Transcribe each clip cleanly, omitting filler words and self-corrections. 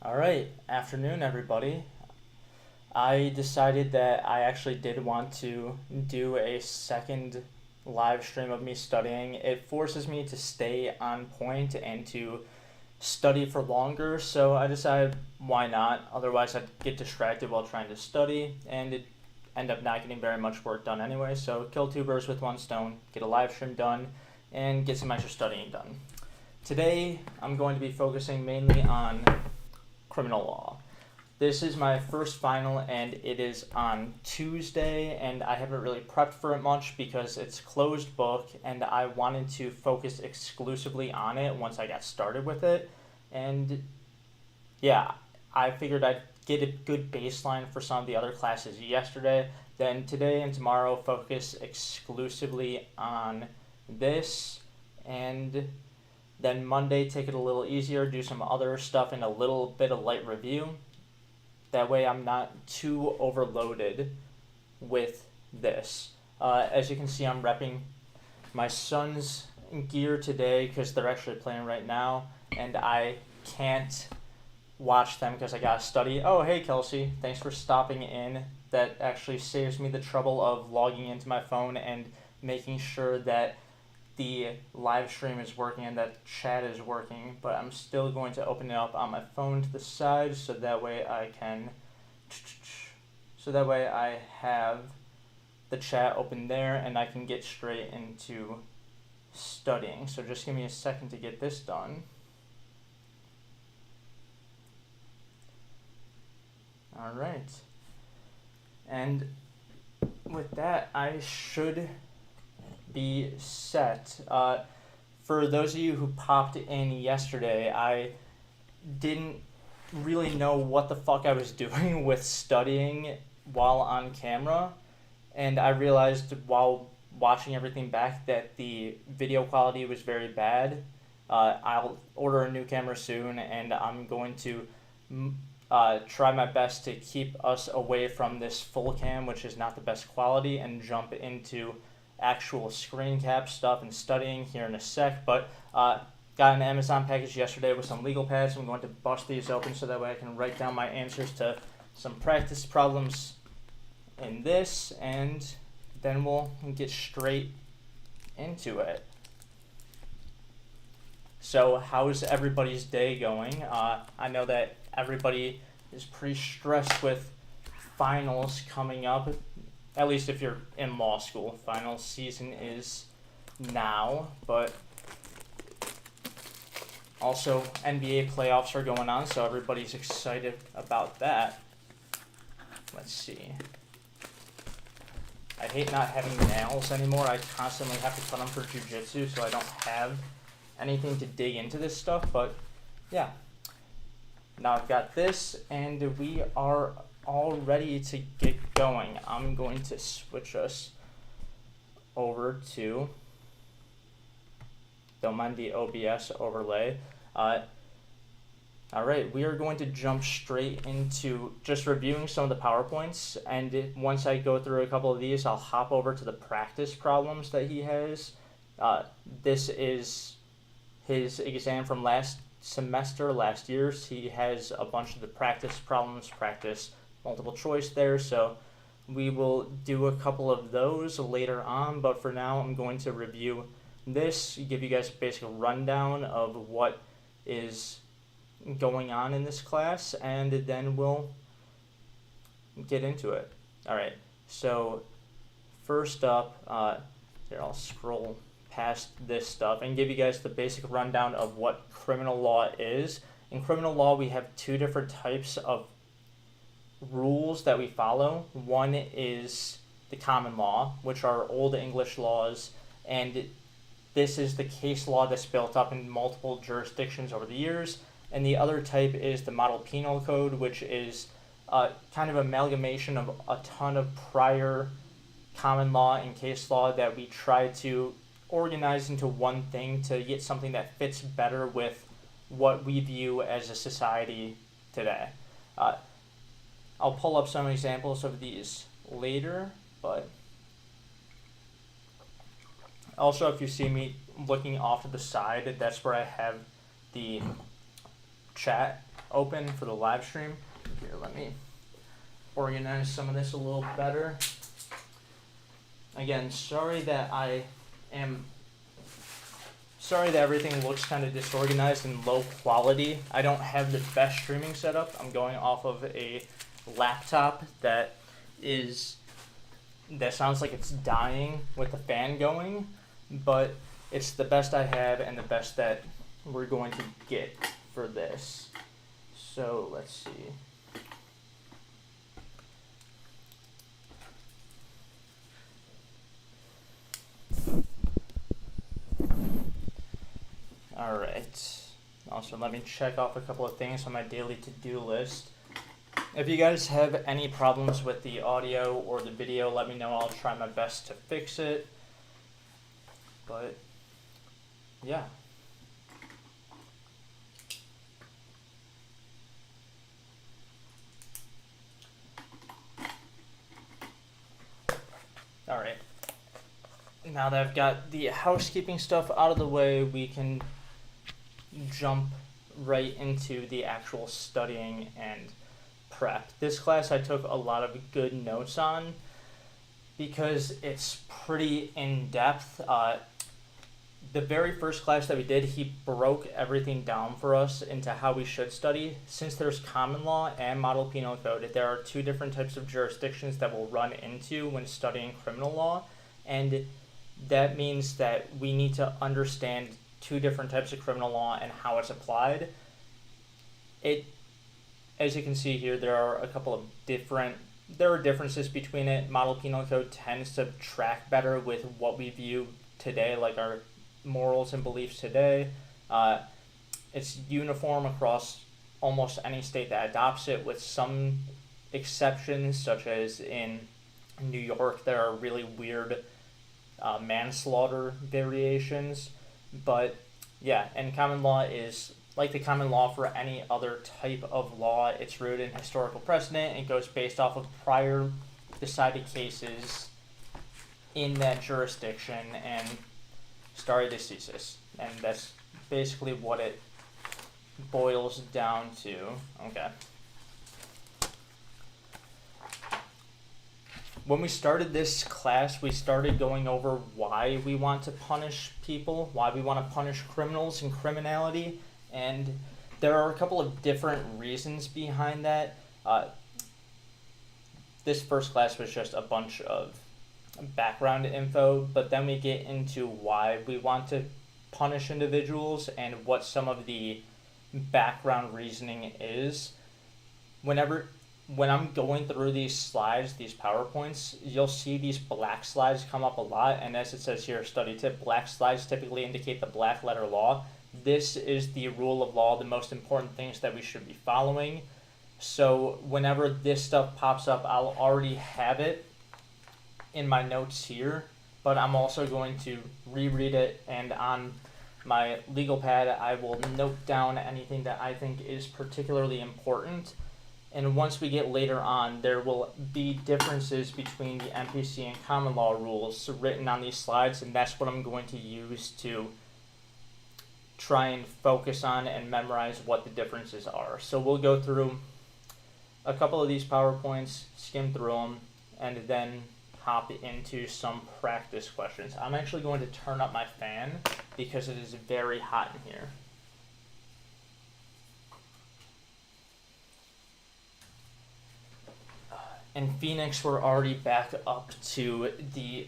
All right, afternoon, everybody. I decided that I actually did want to do a second live stream of me studying. It forces me to stay on point and to study for longer, so I decided why not? Otherwise, I'd get distracted while trying to study and it'd end up not getting very much work done anyway. So, kill two birds with one stone, get a live stream done, and get some extra studying done. Today, I'm going to be focusing mainly on criminal law. This is my first final and it is on Tuesday, and I haven't really prepped for it much because it's closed book and I wanted to focus exclusively on it once I got started with it. And yeah, I figured I'd get a good baseline for some of the other classes yesterday. Then today and tomorrow focus exclusively on this, and then Monday take it a little easier, do some other stuff and a little bit of light review. That way I'm not too overloaded with this. As you can see, I'm repping my son's gear today because they're actually playing right now, and I can't watch them because I gotta study. Oh, hey Kelsey, thanks for stopping in. That actually saves me the trouble of logging into my phone and making sure that the live stream is working and that chat is working, but I'm still going to open it up on my phone to the side so that way I have the chat open there and I can get straight into studying. So just give me a second to get this done. All right. And with that, I should be set. For those of you who popped in yesterday, I didn't really know what the fuck I was doing with studying while on camera, and I realized while watching everything back that the video quality was very bad. I'll order a new camera soon, and I'm going to try my best to keep us away from this full cam, which is not the best quality, and jump into actual screen cap stuff and studying here in a sec. But got an Amazon package yesterday with some legal pads. I'm going to bust these open so that way I can write down my answers to some practice problems in this, and then we'll get straight into it. So how's everybody's day going? I know that everybody is pretty stressed with finals coming up. At least if you're in law school, final season is now, but also NBA playoffs are going on, so everybody's excited about that. Let's see. I hate not having nails anymore. I constantly have to cut them for jiu-jitsu, so I don't have anything to dig into this stuff, but yeah. Now I've got this, and we are all ready to get going. I'm going to switch us over to, don't mind the OBS overlay. Alright, we are going to jump straight into just reviewing some of the PowerPoints, and once I go through a couple of these, I'll hop over to the practice problems that he has. This is his exam from last semester, last year's. He has a bunch of the practice problems, practice multiple choice there, so we will do a couple of those later on, but for now I'm going to review this, give you guys a basic rundown of what is going on in this class, and then we'll get into it. Alright, so first up, here I'll scroll past this stuff and give you guys the basic rundown of what criminal law is. In criminal law, we have two different types of rules that we follow. One is the common law, which are old English laws, and this is the case law that's built up in multiple jurisdictions over the years. And the other type is the model penal code, which is kind of amalgamation of a ton of prior common law and case law that we try to organize into one thing to get something that fits better with what we view as a society today. I'll pull up some examples of these later, but also if you see me looking off to the side, that's where I have the chat open for the live stream. Here, let me organize some of this a little better. Again, sorry that everything looks kind of disorganized and low quality. I don't have the best streaming setup. I'm going off of a laptop that sounds like it's dying with the fan going, but it's the best I have and the best that we're going to get for this. So let's see. All right. Also, let me check off a couple of things on my daily to-do list. If you guys have any problems with the audio or the video, let me know. I'll try my best to fix it. But, yeah. All right. Now that I've got the housekeeping stuff out of the way, we can jump right into the actual studying and prep. This class I took a lot of good notes on because it's pretty in-depth. The very first class that we did, he broke everything down for us into how we should study. Since there's common law and model penal code, there are two different types of jurisdictions that we'll run into when studying criminal law, and that means that we need to understand two different types of criminal law and how it's applied. As you can see here, there are differences between it. Model penal code tends to track better with what we view today, like our morals and beliefs today. It's uniform across almost any state that adopts it, with some exceptions, such as in New York, there are really weird manslaughter variations. But yeah, and common law is like the common law for any other type of law. It's rooted in historical precedent and goes based off of prior decided cases in that jurisdiction and stare decisis. And that's basically what it boils down to. Okay. When we started this class, we started going over why we want to punish people, why we want to punish criminals and criminality, and there are a couple of different reasons behind that. This first class was just a bunch of background info, but then we get into why we want to punish individuals and what some of the background reasoning is. When I'm going through these slides, these PowerPoints, you'll see these black slides come up a lot, and as it says here, study tip, black slides typically indicate the black letter law. This is the rule of law, the most important things that we should be following. So whenever this stuff pops up, I'll already have it in my notes here, but I'm also going to reread it, and on my legal pad, I will note down anything that I think is particularly important. And once we get later on, there will be differences between the MPC and common law rules written on these slides, and that's what I'm going to use to try and focus on and memorize what the differences are. So we'll go through a couple of these PowerPoints, skim through them, and then hop into some practice questions. I'm actually going to turn up my fan because it is very hot in here. In Phoenix, we're already back up to the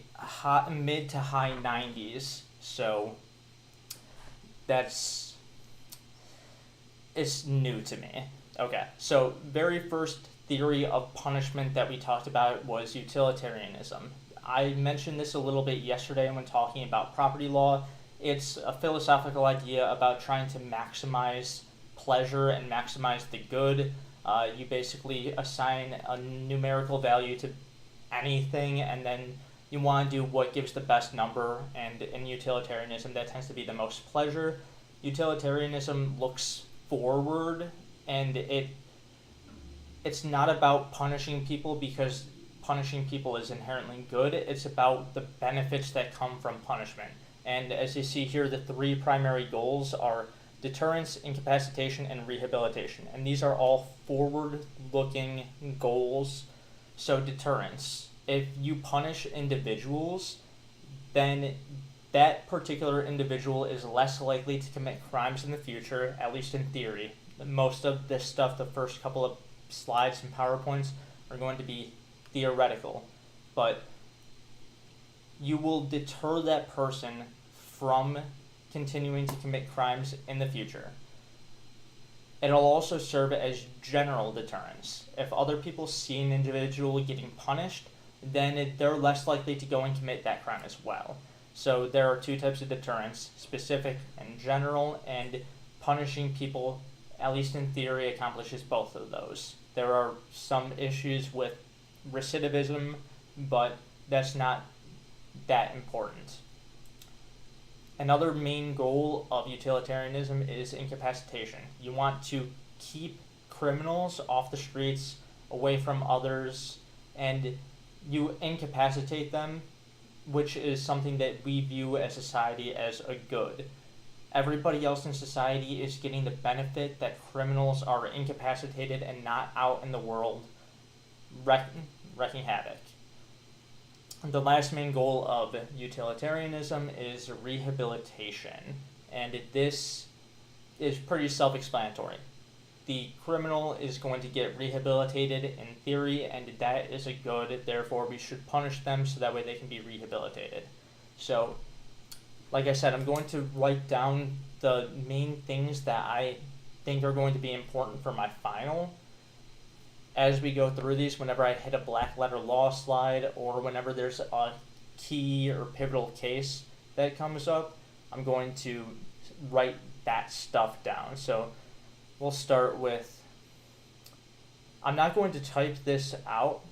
mid to high 90s, so it's new to me. Okay, so very first theory of punishment that we talked about was utilitarianism. I mentioned this a little bit yesterday when talking about property law. It's a philosophical idea about trying to maximize pleasure and maximize the good. You basically assign a numerical value to anything, and then you want to do what gives the best number, and in utilitarianism, that tends to be the most pleasure. Utilitarianism looks forward, and it's not about punishing people because punishing people is inherently good. It's about the benefits that come from punishment. And as you see here, the three primary goals are deterrence, incapacitation, and rehabilitation. And these are all forward-looking goals. So deterrence, if you punish individuals, then that particular individual is less likely to commit crimes in the future, at least in theory. Most of this stuff, the first couple of slides and PowerPoints, are going to be theoretical. But you will deter that person from continuing to commit crimes in the future. It'll also serve as general deterrence. If other people see an individual getting punished, then they're less likely to go and commit that crime as well. So there are two types of deterrence, specific and general, and punishing people, at least in theory, accomplishes both of those. There are some issues with recidivism, but that's not that important. Another main goal of utilitarianism is incapacitation. You want to keep criminals off the streets, away from others, and you incapacitate them, which is something that we view as society as a good. Everybody else in society is getting the benefit that criminals are incapacitated and not out in the world wreaking havoc. The last main goal of utilitarianism is rehabilitation, and this is pretty self-explanatory. The criminal is going to get rehabilitated in theory, and that is a good, therefore we should punish them so that way they can be rehabilitated. So, like I said, I'm going to write down the main things that I think are going to be important for my final. As we go through these, whenever I hit a black letter law slide or whenever there's a key or pivotal case that comes up, I'm going to write that stuff down. So we'll start with, I'm not going to type this out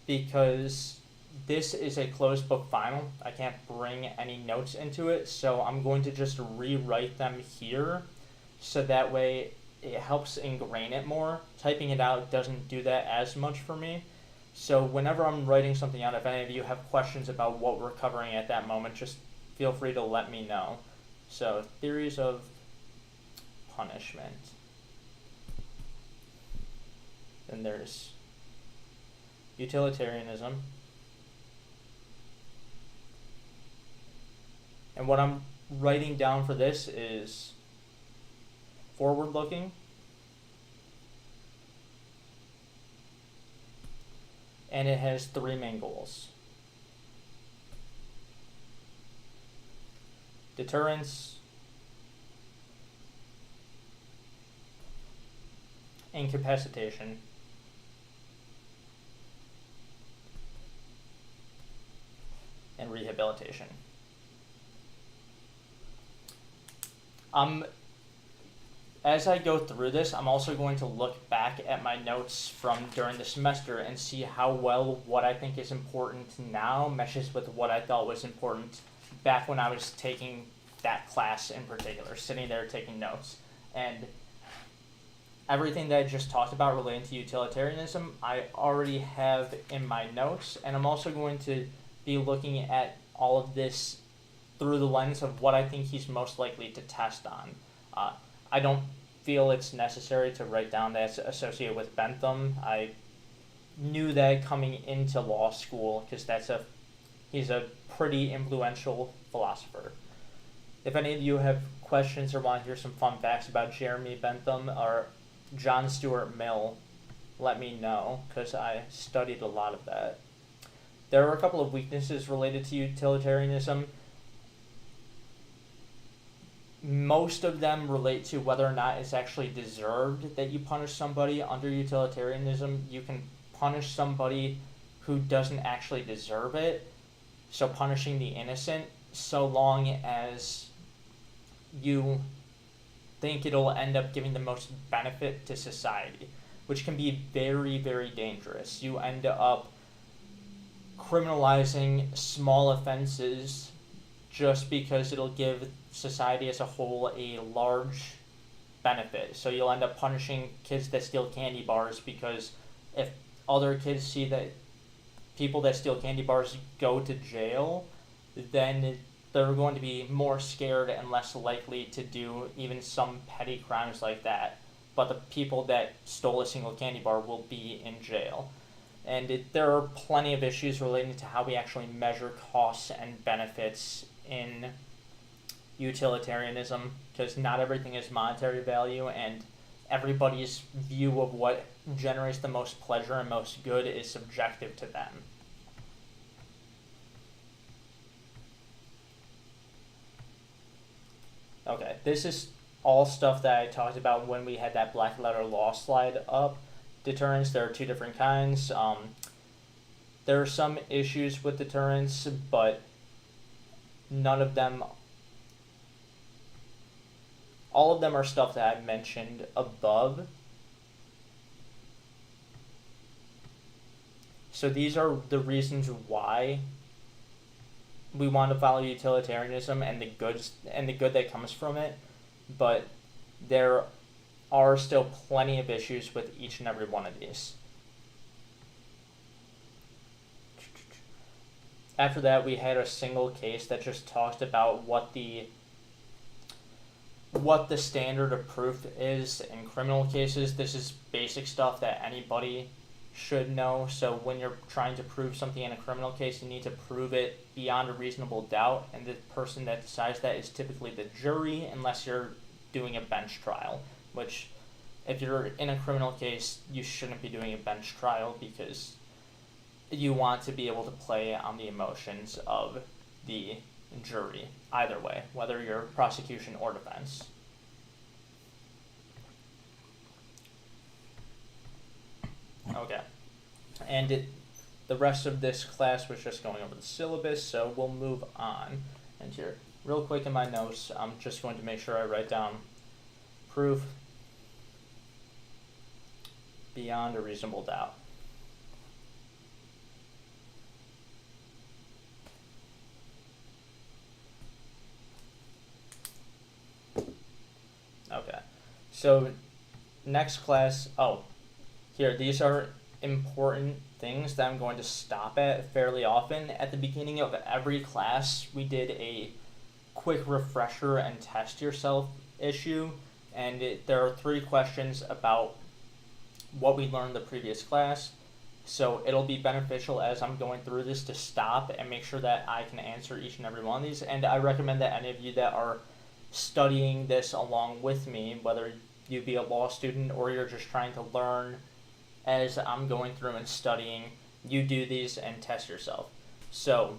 because this is a closed book final. I can't bring any notes into it, so I'm going to just rewrite them here so that way it helps ingrain it more. Typing it out doesn't do that as much for me. So whenever I'm writing something out, if any of you have questions about what we're covering at that moment, just feel free to let me know. So, theories of punishment. Then there's utilitarianism. And what I'm writing down for this is forward-looking, and it has three main goals: deterrence, incapacitation, and rehabilitation. As I go through this, I'm also going to look back at my notes from during the semester and see how well what I think is important now meshes with what I thought was important back when I was taking that class in particular, sitting there taking notes. And everything that I just talked about relating to utilitarianism, I already have in my notes, and I'm also going to be looking at all of this through the lens of what I think he's most likely to test on. I don't feel it's necessary to write down that's associated with Bentham. I knew that coming into law school because he's a pretty influential philosopher. If any of you have questions or want to hear some fun facts about Jeremy Bentham or John Stuart Mill, let me know because I studied a lot of that. There are a couple of weaknesses related to utilitarianism. Most of them relate to whether or not it's actually deserved that you punish somebody. Under utilitarianism, you can punish somebody who doesn't actually deserve it, so punishing the innocent, so long as you think it'll end up giving the most benefit to society, which can be very, very dangerous. You end up criminalizing small offenses just because it'll give society as a whole a large benefit. So you'll end up punishing kids that steal candy bars because if other kids see that people that steal candy bars go to jail, then they're going to be more scared and less likely to do even some petty crimes like that. But the people that stole a single candy bar will be in jail. And there are plenty of issues relating to how we actually measure costs and benefits in utilitarianism, because not everything is monetary value, and everybody's view of what generates the most pleasure and most good is subjective to them. Okay, this is all stuff that I talked about when we had that black letter law slide up. Deterrence, there are two different kinds. There are some issues with deterrence, but none of them, all of them are stuff that I mentioned above. So these are the reasons why we want to follow utilitarianism and the good that comes from it, but there are still plenty of issues with each and every one of these. After that, we had a single case that just talked about what the standard of proof is in criminal cases. This is basic stuff that anybody should know. So when you're trying to prove something in a criminal case, you need to prove it beyond a reasonable doubt, and the person that decides that is typically the jury, unless you're doing a bench trial, which if you're in a criminal case, you shouldn't be doing a bench trial because you want to be able to play on the emotions of the jury, either way, whether you're prosecution or defense. Okay, and the rest of this class was just going over the syllabus, so we'll move on. And here, real quick in my notes, I'm just going to make sure I write down proof beyond a reasonable doubt. Okay, so next class, here, these are important things that I'm going to stop at fairly often. At the beginning of every class, we did a quick refresher and test yourself issue, and there are 3 questions about what we learned the previous class. So it'll be beneficial as I'm going through this to stop and make sure that I can answer each and every one of these. And I recommend that any of you that are studying this along with me, whether you be a law student or you're just trying to learn as I'm going through and studying, you do these and test yourself. So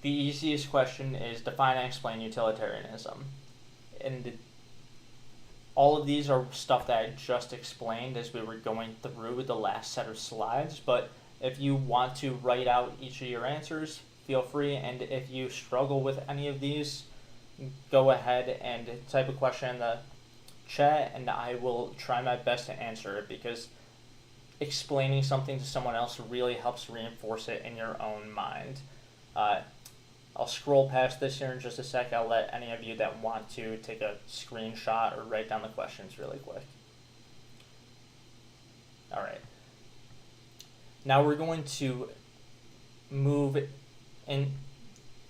the easiest question is define and explain utilitarianism. And all of these are stuff that I just explained as we were going through the last set of slides, but if you want to write out each of your answers, feel free, and if you struggle with any of these, go ahead and type a question in the chat and I will try my best to answer it, because explaining something to someone else really helps reinforce it in your own mind. I'll scroll past this here in just a sec. I'll let any of you that want to take a screenshot or write down the questions really quick. All right. Now we're going to move in.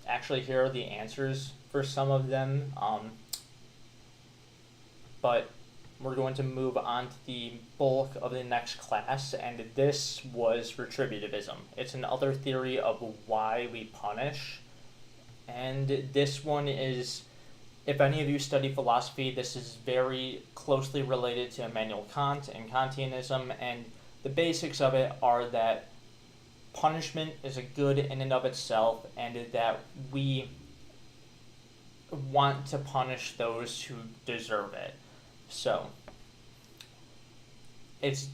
Actually, here are the answers for some of them. But we're going to move on to the bulk of the next class, and this was retributivism. It's another theory of why we punish. And this one is, if any of you study philosophy, this is very closely related to Immanuel Kant and Kantianism, and the basics of it are that punishment is a good in and of itself, and that we want to punish those who deserve it. So, it's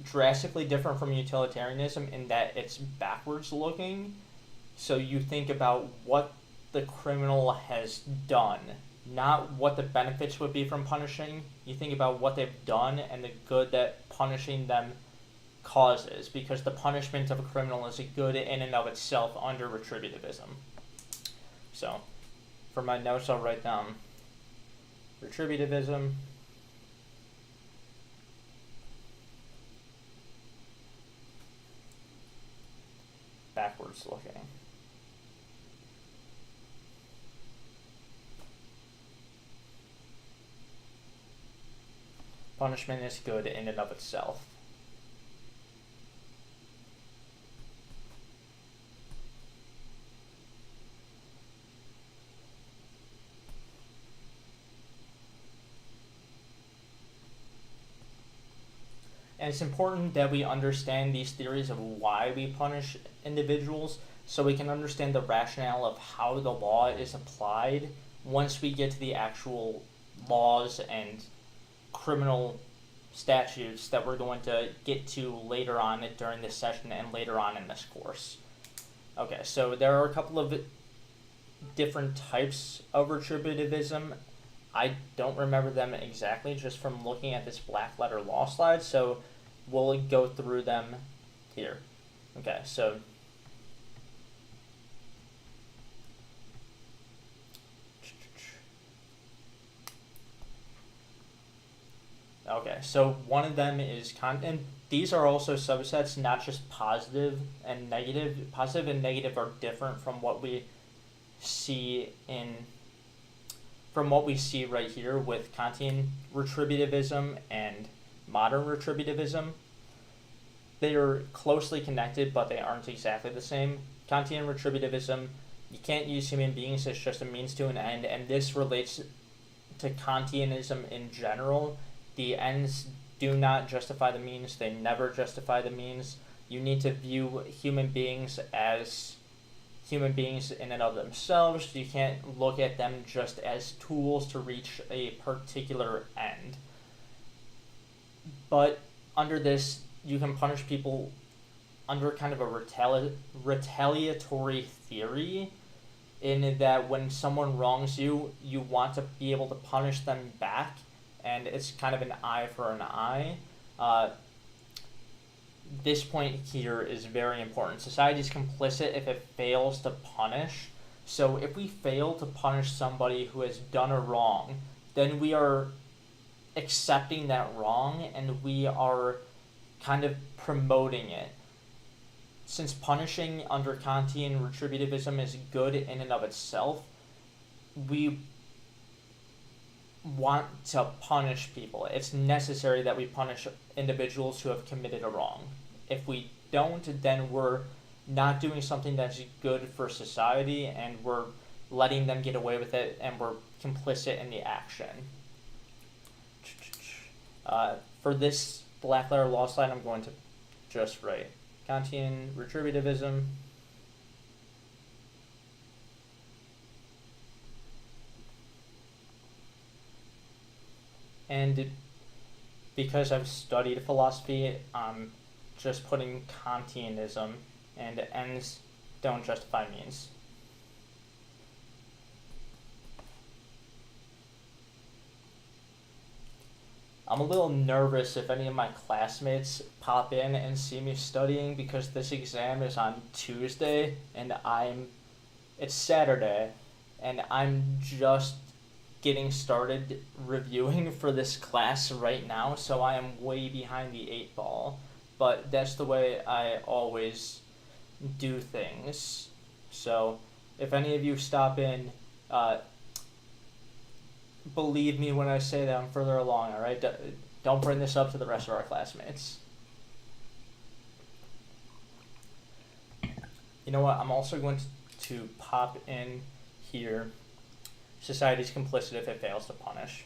drastically different from utilitarianism in that it's backwards looking. So you think about what the criminal has done, not what the benefits would be from punishing. You think about what they've done and the good that punishing them causes, because the punishment of a criminal is a good in and of itself under retributivism. So, for my notes, I'll write down retributivism, backwards looking. Punishment is good in and of itself. And it's important that we understand these theories of why we punish individuals so we can understand the rationale of how the law is applied once we get to the actual laws and criminal statutes that we're going to get to later on during this session and later on in this course. Okay, so there are a couple of different types of retributivism. I don't remember them exactly just from looking at this black letter law slide, so we'll go through them here. Okay, so one of them is and these are also subsets, not just positive and negative. Positive and negative are different from what we see right here with Kantian retributivism and modern retributivism. They are closely connected, but they aren't exactly the same. Kantian retributivism, you can't use human beings as just a means to an end, and this relates to Kantianism in general. The ends do not justify the means. They never justify the means. You need to view human beings as human beings in and of themselves. You can't look at them just as tools to reach a particular end. But under this, you can punish people under kind of a retaliatory theory, in that when someone wrongs you, you want to be able to punish them back, and it's kind of an eye for an eye. This point here is very important. Society is complicit if it fails to punish. So if we fail to punish somebody who has done a wrong, then we are accepting that wrong and we are kind of promoting it. Since punishing under Kantian retributivism is good in and of itself, we want to punish people. It's necessary that we punish individuals who have committed a wrong. If we don't, then we're not doing something that's good for society, and we're letting them get away with it, and we're complicit in the action. For this black letter law slide, I'm going to just write Kantian retributivism. And because I've studied philosophy, I'm just putting Kantianism, and ends don't justify means. I'm a little nervous if any of my classmates pop in and see me studying, because this exam is on Tuesday and it's Saturday, and I'm just getting started reviewing for this class right now, so I am way behind the 8 ball. But that's the way I always do things. So if any of you stop in, believe me when I say that I'm further along, all right? Don't bring this up to the rest of our classmates. You know what? I'm also going to pop in here, society is complicit if it fails to punish.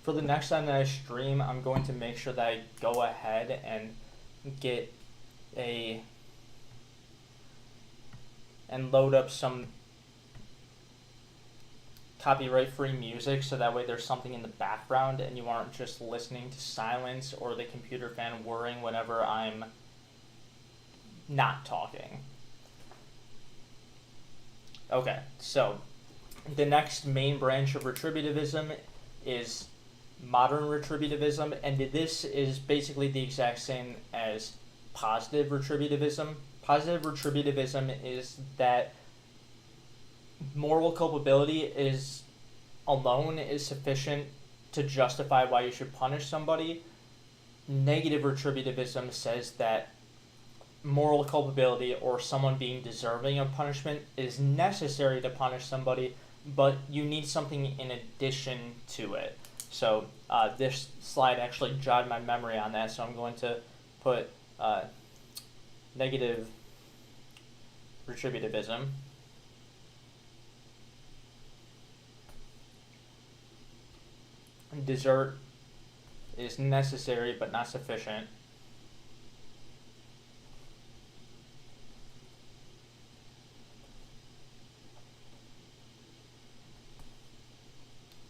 For the next time that I stream, I'm going to make sure that I go ahead and load up some copyright-free music, so that way there's something in the background and you aren't just listening to silence or the computer fan whirring whenever I'm not talking. Okay, so the next main branch of retributivism is modern retributivism, and this is basically the exact same as positive retributivism. Positive retributivism is that moral culpability alone is sufficient to justify why you should punish somebody, negative retributivism says that moral culpability or someone being deserving of punishment is necessary to punish somebody, but you need something in addition to it. So this slide actually jogged my memory on that, so I'm going to put negative retributivism. Desert is necessary but not sufficient.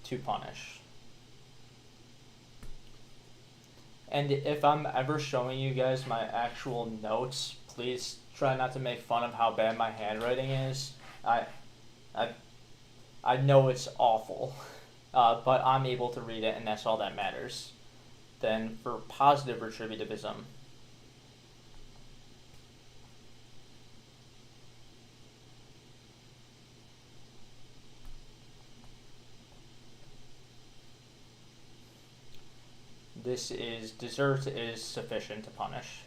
To punish. And if I'm ever showing you guys my actual notes, please try not to make fun of how bad my handwriting is. I know it's awful, but I'm able to read it, and that's all that matters. Then for positive retributivism, this is desert is sufficient to punish.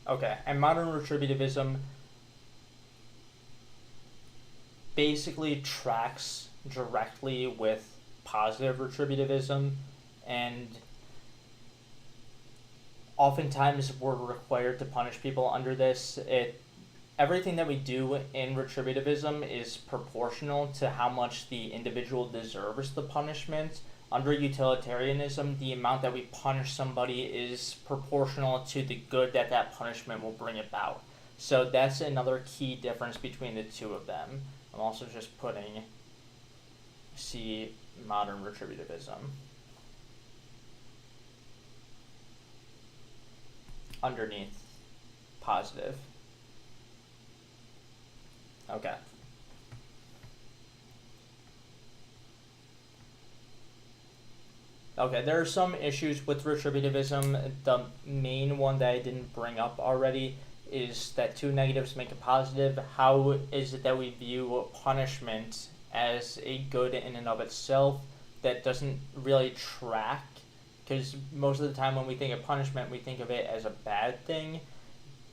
Okay, and modern retributivism basically tracks directly with positive retributivism, and oftentimes we're required to punish people under this. Everything that we do in retributivism is proportional to how much the individual deserves the punishment. Under utilitarianism, the amount that we punish somebody is proportional to the good that that punishment will bring about. So that's another key difference between the two of them. I'm also just putting C modern retributivism underneath positive. Okay. Okay, there are some issues with retributivism. The main one that I didn't bring up already is that two negatives make a positive. How is it that we view punishment as a good in and of itself that doesn't really track? Because most of the time when we think of punishment, we think of it as a bad thing.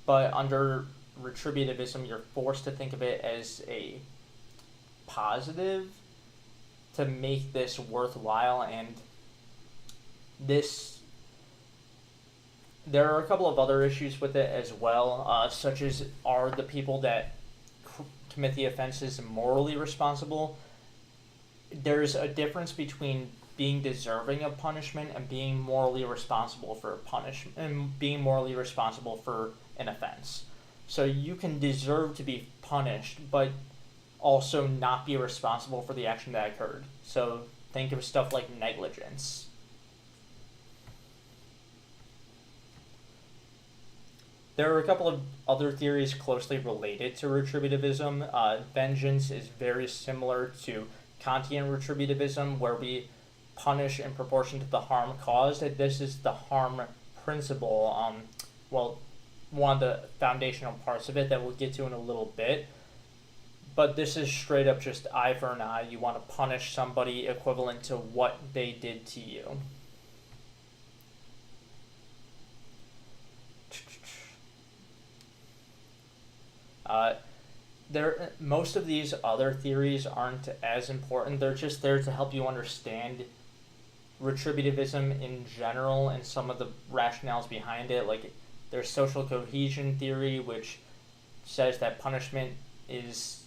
But under retributivism, you're forced to think of it as a positive to make this worthwhile, and there are a couple of other issues with it as well, such as are the people that commit the offenses morally responsible? There's a difference between being deserving of punishment and being morally responsible for punishment and being morally responsible for an offense. So you can deserve to be punished, but also not be responsible for the action that occurred. So think of stuff like negligence. There are a couple of other theories closely related to retributivism. Vengeance is very similar to Kantian retributivism, where we punish in proportion to the harm caused. This is the harm principle. One of the foundational parts of it that we'll get to in a little bit. But this is straight up just eye for an eye. You want to punish somebody equivalent to what they did to you. Most of these other theories aren't as important. They're just there to help you understand retributivism in general and some of the rationales behind it. Like, there's social cohesion theory, which says that punishment is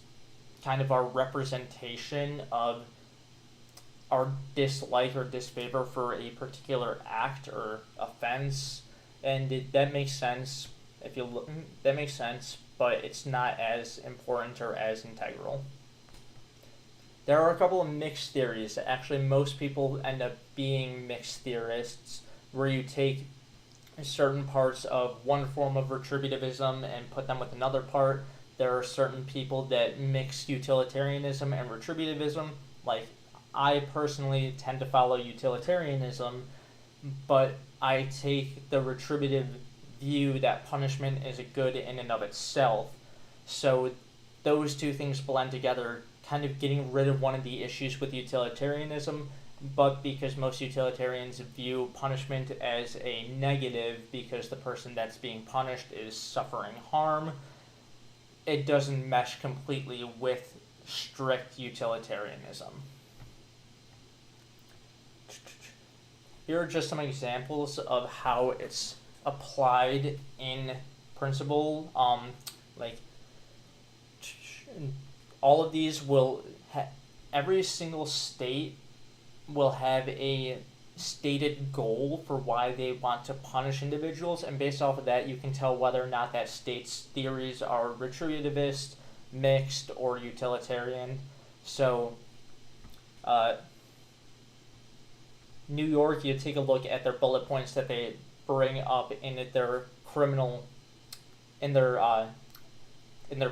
kind of our representation of our dislike or disfavor for a particular act or offense, and that makes sense. That makes sense, but it's not as important or as integral. There are a couple of mixed theories. Actually, most people end up being mixed theorists, where you take certain parts of one form of retributivism and put them with another part. There are certain people that mix utilitarianism and retributivism. Like, I personally tend to follow utilitarianism, but I take the retributive view that punishment is a good in and of itself. So those two things blend together, kind of getting rid of one of the issues with utilitarianism, but because most utilitarians view punishment as a negative because the person that's being punished is suffering harm, it doesn't mesh completely with strict utilitarianism. Here are just some examples of how it's applied in principle. Like all of these will every single state will have a stated goal for why they want to punish individuals, and based off of that you can tell whether or not that state's theories are retributivist, mixed, or utilitarian. So New York, you take a look at their bullet points that they bring up in their criminal, in their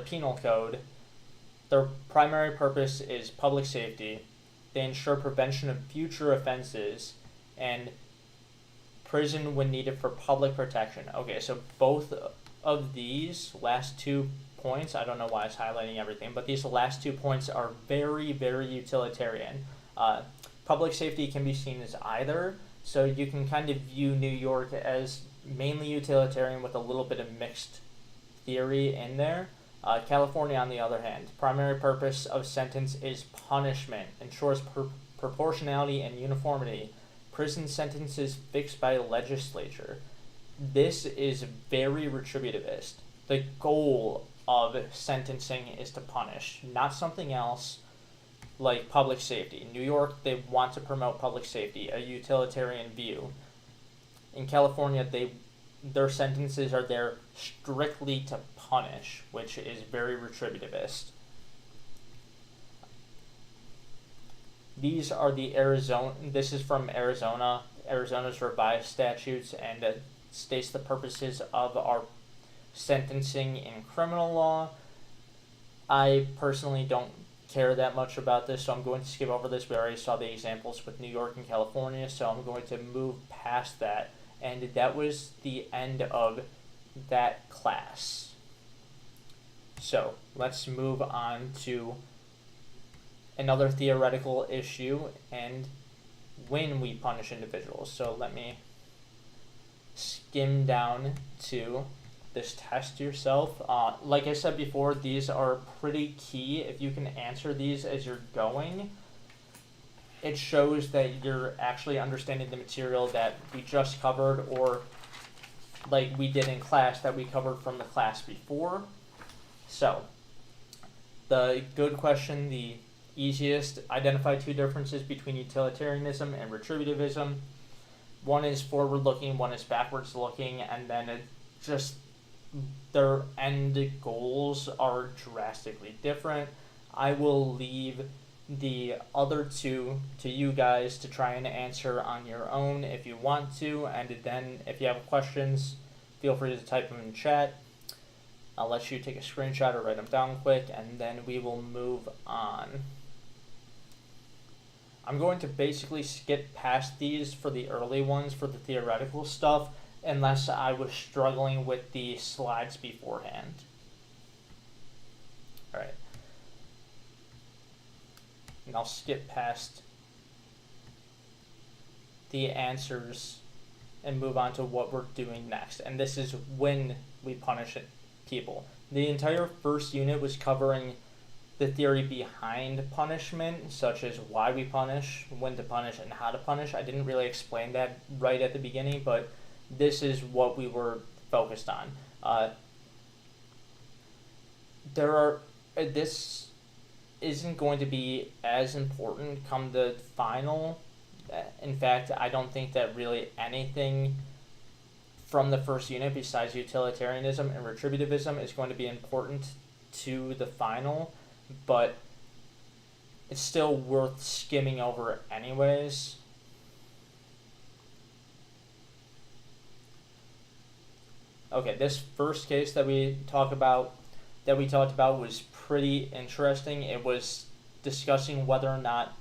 penal code. Their primary purpose is public safety. They ensure prevention of future offenses and prison when needed for public protection. Okay, so both of these last 2 points, I don't know why it's highlighting everything, but these last 2 points are very, very utilitarian. Public safety can be seen as either, so you can kind of view New York as mainly utilitarian with a little bit of mixed theory in there. California, on the other hand, primary purpose of sentence is punishment, ensures proportionality and uniformity, prison sentences fixed by legislature. This is very retributivist. The goal of sentencing is to punish, not something else like public safety. In New York, they want to promote public safety, a utilitarian view. In California, their sentences are there strictly to punish, which is very retributivist. These are this is from Arizona's revised statutes, and it states the purposes of our sentencing in criminal law. I personally don't care that much about this, so I'm going to skip over this. We already saw the examples with New York and California, so I'm going to move past that. And that was the end of that class. So let's move on to another theoretical issue and when we punish individuals. So let me skim down to this test yourself. Like I said before, these are pretty key. If you can answer these as you're going, it shows that you're actually understanding the material that we just covered, or like we did in class that we covered from the class before. So the good question, the easiest, identify 2 differences between utilitarianism and retributivism. One is forward looking, one is backwards looking, and then it just their end goals are drastically different. I will leave the other 2 to you guys to try and answer on your own if you want to, and then if you have questions, feel free to type them in chat. I'll let you take a screenshot or write them down quick, and then we will move on. I'm going to basically skip past these for the early ones, for the theoretical stuff, unless I was struggling with the slides beforehand. Alright. And I'll skip past the answers and move on to what we're doing next. And this is when we punish people. The entire first unit was covering the theory behind punishment, such as why we punish, when to punish, and how to punish. I didn't really explain that right at the beginning, but this is what we were focused on. This isn't going to be as important come the final. In fact, I don't think that really anything from the first unit besides utilitarianism and retributivism is going to be important to the final, but it's still worth skimming over anyways. Okay, this first case that we talked about was pretty interesting. It was discussing whether or not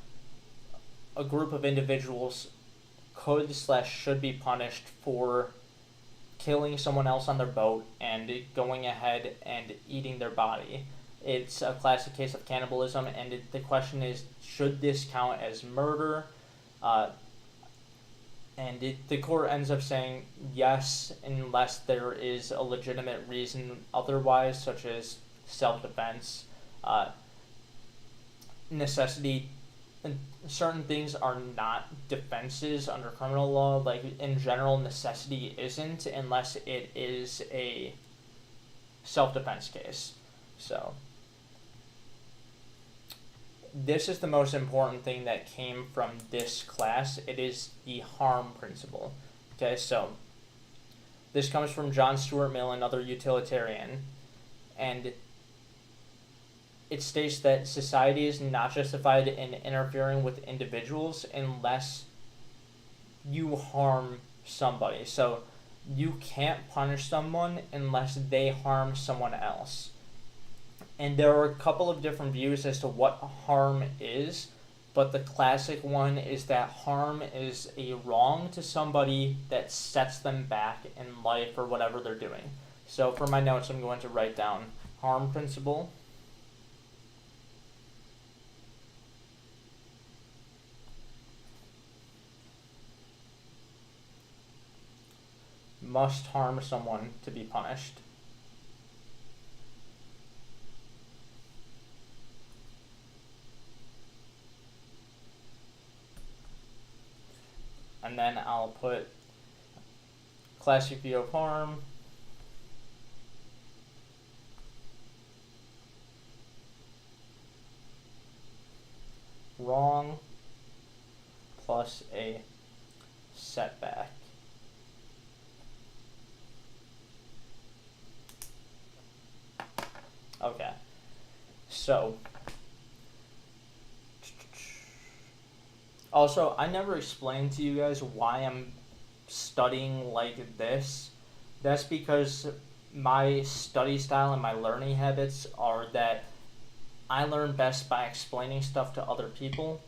a group of individuals could/should be punished for killing someone else on their boat and going ahead and eating their body. It's a classic case of cannibalism, and the question is, should this count as murder? The court ends up saying yes, unless there is a legitimate reason otherwise, such as self-defense, necessity. Certain things are not defenses under criminal law. Like, in general, necessity isn't unless it is a self-defense case. So this is the most important thing that came from this class. It is the harm principle. Okay, so this comes from John Stuart Mill, another utilitarian, and it states that society is not justified in interfering with individuals unless you harm somebody. So you can't punish someone unless they harm someone else. And there are a couple of different views as to what harm is, but the classic one is that harm is a wrong to somebody that sets them back in life or whatever they're doing. So for my notes, I'm going to write down harm principle. Must harm someone to be punished. And then I'll put classic view of harm. Wrong plus a setback. Okay, so also, I never explained to you guys why I'm studying like this. That's because my study style and my learning habits are that I learn best by explaining stuff to other people.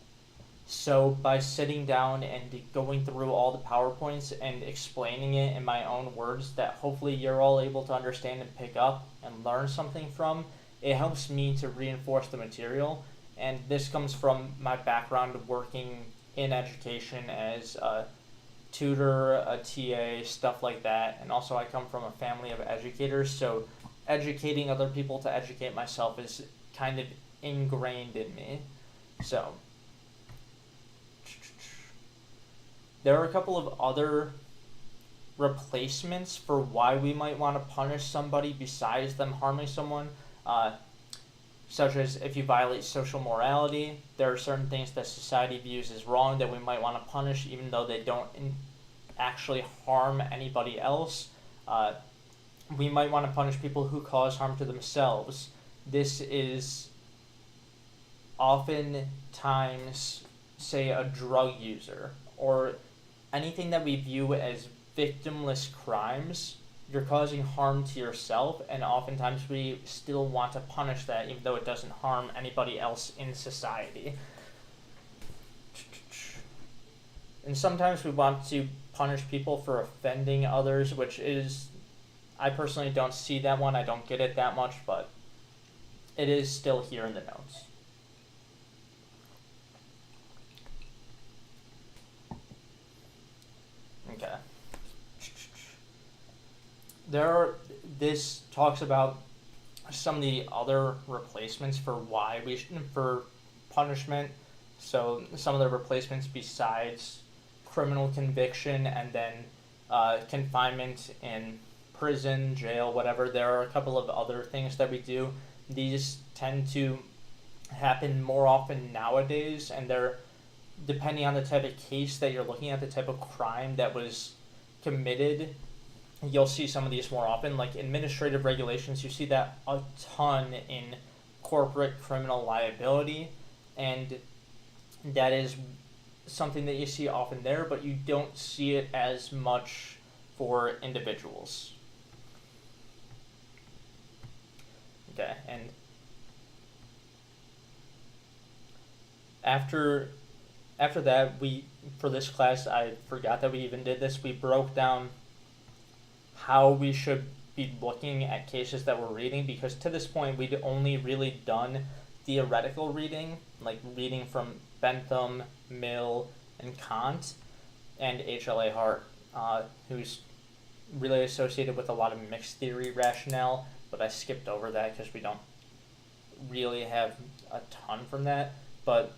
So by sitting down and going through all the PowerPoints and explaining it in my own words that hopefully you're all able to understand and pick up and learn something from, it helps me to reinforce the material. And this comes from my background working in education as a tutor, a TA, stuff like that. And also I come from a family of educators, so educating other people to educate myself is kind of ingrained in me. So there are a couple of other replacements for why we might want to punish somebody besides them harming someone, such as if you violate social morality. There are certain things that society views as wrong that we might want to punish even though they don't actually harm anybody else. We might want to punish people who cause harm to themselves. This is oftentimes, say, a drug user or anything that we view as victimless crimes. You're causing harm to yourself, and oftentimes we still want to punish that even though it doesn't harm anybody else in society. And sometimes we want to punish people for offending others, which is, I personally don't see that one. I don't get it that much, but it is still here in the notes. Okay. This talks about some of the other replacements for for punishment. So some of the replacements besides criminal conviction and then confinement in prison, jail, whatever. There are a couple of other things that we do. These tend to happen more often nowadays, and they're depending on the type of case that you're looking at, the type of crime that was committed. You'll see some of these more often, like administrative regulations. You see that a ton in corporate criminal liability, and that is something that you see often there, but you don't see it as much for individuals. Okay, and after that, for this class, I forgot that we even did this, we broke down how we should be looking at cases that we're reading, because to this point we'd only really done theoretical reading, like reading from Bentham, Mill, and Kant, and H.L.A. Hart, who's really associated with a lot of mixed theory rationale, but I skipped over that because we don't really have a ton from that. But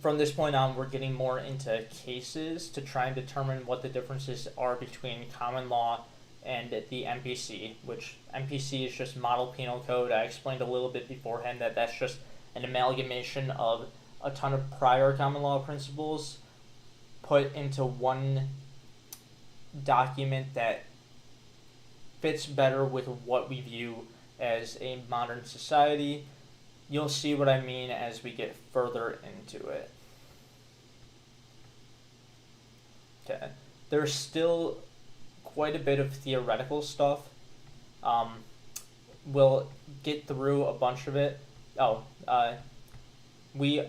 from this point on, we're getting more into cases to try and determine what the differences are between common law and the MPC, which MPC is just Model Penal Code. I explained a little bit beforehand that that's just an amalgamation of a ton of prior common law principles put into one document that fits better with what we view as a modern society. You'll see what I mean as we get further into it. Okay. There's still quite a bit of theoretical stuff. We'll get through a bunch of it. We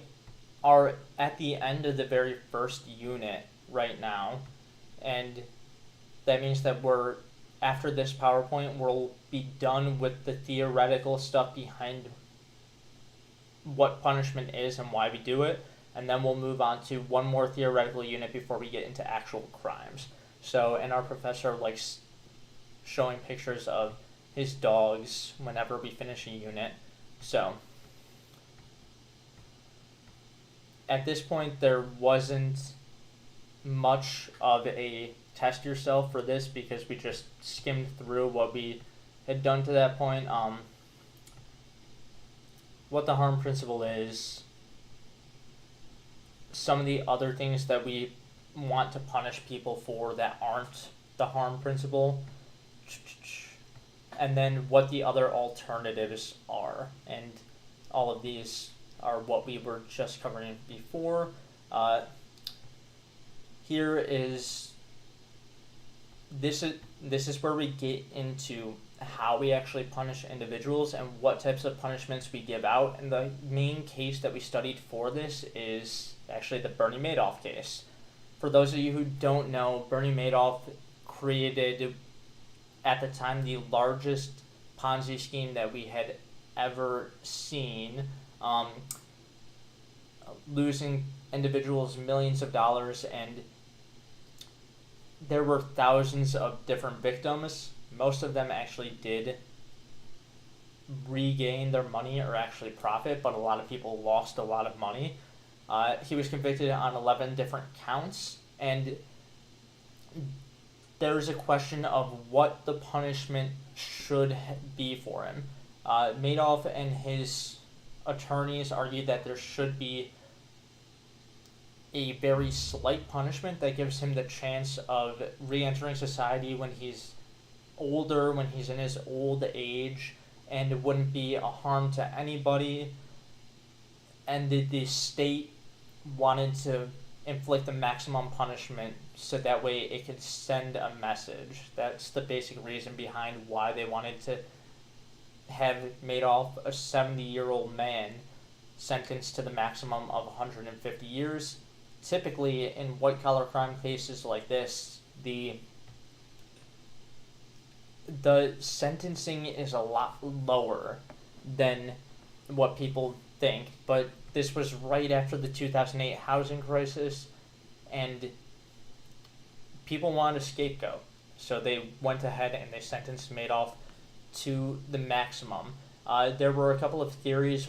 are at the end of the very first unit right now, and that means that after this PowerPoint, we'll be done with the theoretical stuff behind what punishment is and why we do it, and then we'll move on to one more theoretical unit before we get into actual crimes. So, and our professor likes showing pictures of his dogs whenever we finish a unit. So, at this point, there wasn't much of a test yourself for this because we just skimmed through what we had done to that point. What the harm principle is, some of the other things that we want to punish people for that aren't the harm principle, and then what the other alternatives are. And all of these are what we were just covering before. This is where we get into how we actually punish individuals and what types of punishments we give out. And the main case that we studied for this is actually the Bernie Madoff case. For those of you who don't know, Bernie Madoff created, at the time, the largest Ponzi scheme that we had ever seen, losing individuals millions of dollars, and there were thousands of different victims. Most of them actually did regain their money or actually profit, but a lot of people lost a lot of money. He was convicted on 11 different counts, and there's a question of what the punishment should be for him. Madoff and his attorneys argued that there should be a very slight punishment that gives him the chance of re-entering society when he's older, when he's in his old age, and it wouldn't be a harm to anybody. And the state wanted to inflict the maximum punishment so that way it could send a message. That's the basic reason behind why they wanted to have Madoff, a 70-year-old man, sentenced to the maximum of 150 years. Typically, in white-collar crime cases like this, the sentencing is a lot lower than what people think, but this was right after the 2008 housing crisis, and people wanted a scapegoat, so they went ahead and they sentenced Madoff to the maximum. There were a couple of theories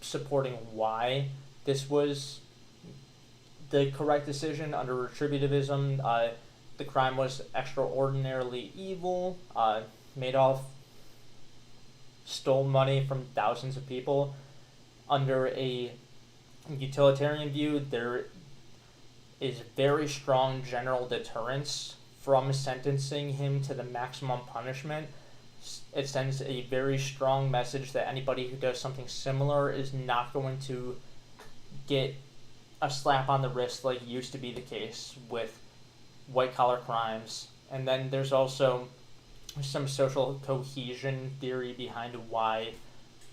supporting why this was the correct decision under retributivism. The crime was extraordinarily evil. Madoff stole money from thousands of people. Under a utilitarian view, there is very strong general deterrence from sentencing him to the maximum punishment. It sends a very strong message that anybody who does something similar is not going to get a slap on the wrist like used to be the case with white-collar crimes. And then there's also some social cohesion theory behind why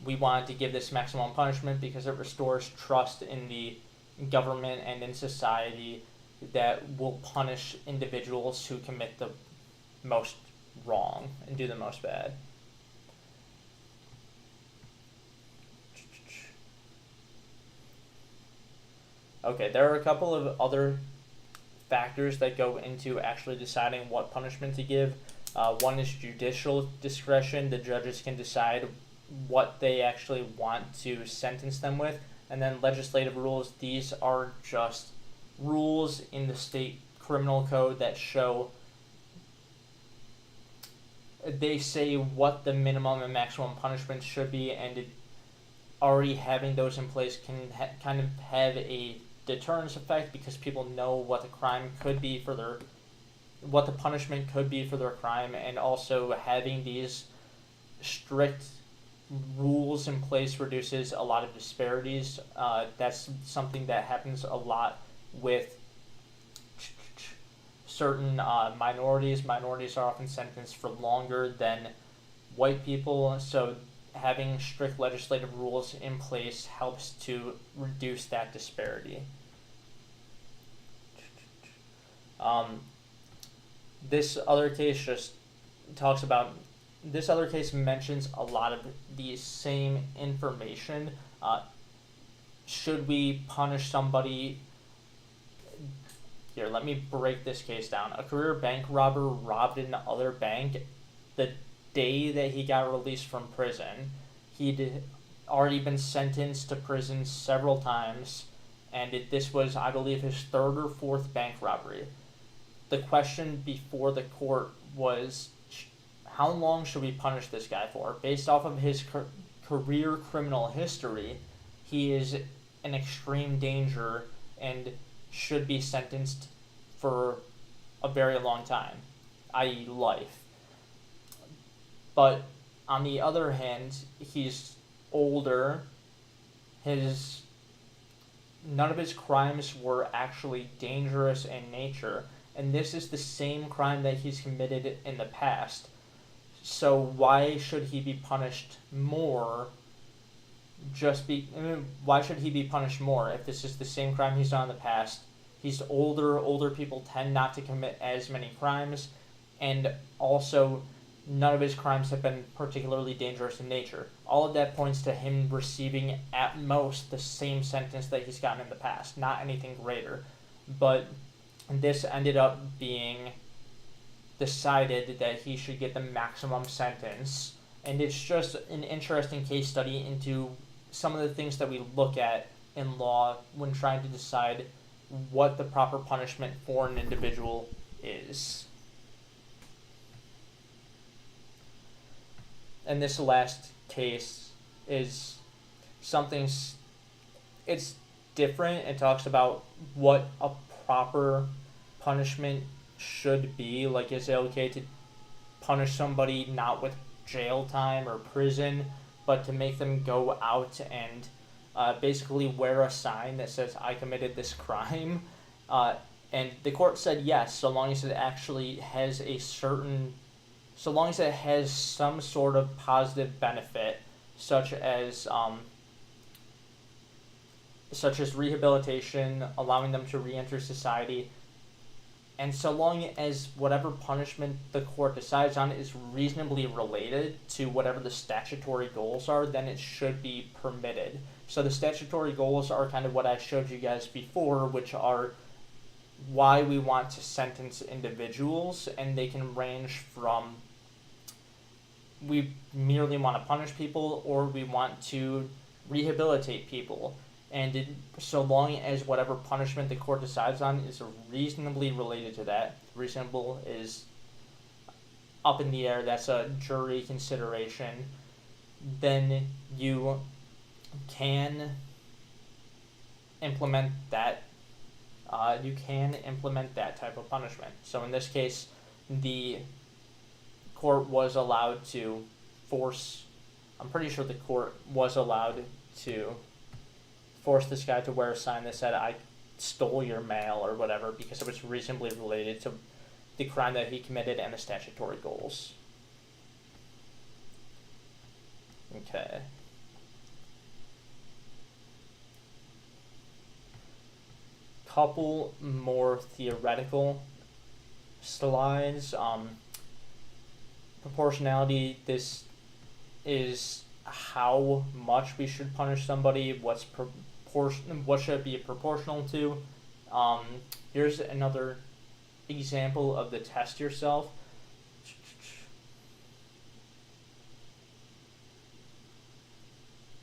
we wanted to give this maximum punishment, because it restores trust in the government and in society that will punish individuals who commit the most wrong and do the most bad. Okay, there are a couple of other factors that go into actually deciding what punishment to give. One is judicial discretion. The judges can decide what they actually want to sentence them with. And then legislative rules. These are just rules in the state criminal code that show, they say what the minimum and maximum punishment should be, and already having those in place can kind of have a deterrence effect, because people know what the crime could be for their, what the punishment could be for their crime, and also having these strict rules in place reduces a lot of disparities. That's something that happens a lot with certain minorities. Minorities are often sentenced for longer than white people, so having strict legislative rules in place helps to reduce that disparity. This other case just talks about, this other case mentions a lot of the same information. Should we punish somebody? Here, let me break this case down. A career bank robber robbed another bank. The day that he got released from prison, he'd already been sentenced to prison several times, and this was, I believe, his third or fourth bank robbery. The question before the court was, how long should we punish this guy for? Based off of his career criminal history, he is an extreme danger and should be sentenced for a very long time, i.e. life. But on the other hand, he's older. None of his crimes were actually dangerous in nature, and this is the same crime that he's committed in the past. So why should he be punished more? Why should he be punished more if this is the same crime he's done in the past? He's older. Older people tend not to commit as many crimes, and also none of his crimes have been particularly dangerous in nature. All of that points to him receiving at most the same sentence that he's gotten in the past, not anything greater. But this ended up being decided that he should get the maximum sentence, and it's just an interesting case study into some of the things that we look at in law when trying to decide what the proper punishment for an individual is. And this last case is something, it's different. It talks about what a proper punishment should be. Like, is it okay to punish somebody not with jail time or prison, but to make them go out and basically wear a sign that says, I committed this crime? And the court said yes, so long as it actually has so long as it has some sort of positive benefit, such as rehabilitation, allowing them to re-enter society, and so long as whatever punishment the court decides on is reasonably related to whatever the statutory goals are, then it should be permitted. So the statutory goals are kind of what I showed you guys before, which are why we want to sentence individuals, and they can range from, we merely want to punish people, or we want to rehabilitate people. And so long as whatever punishment the court decides on is reasonably related to that, reasonable is up in the air, that's a jury consideration, then you can implement that. Type of punishment. So in this case, the court was allowed to I'm pretty sure the court was allowed to force this guy to wear a sign that said, I stole your mail or whatever, because it was reasonably related to the crime that he committed and the statutory goals. Okay. Couple more theoretical slides. proportionality, this is how much we should punish somebody, what should it be proportional to. Here's another example of the test yourself.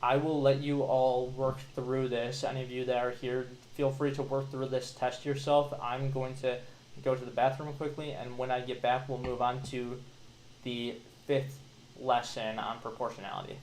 I will let you all work through this. Any of you that are here, feel free to work through this test yourself. I'm going to go to the bathroom quickly, and when I get back, we'll move on to the 5th lesson on proportionality.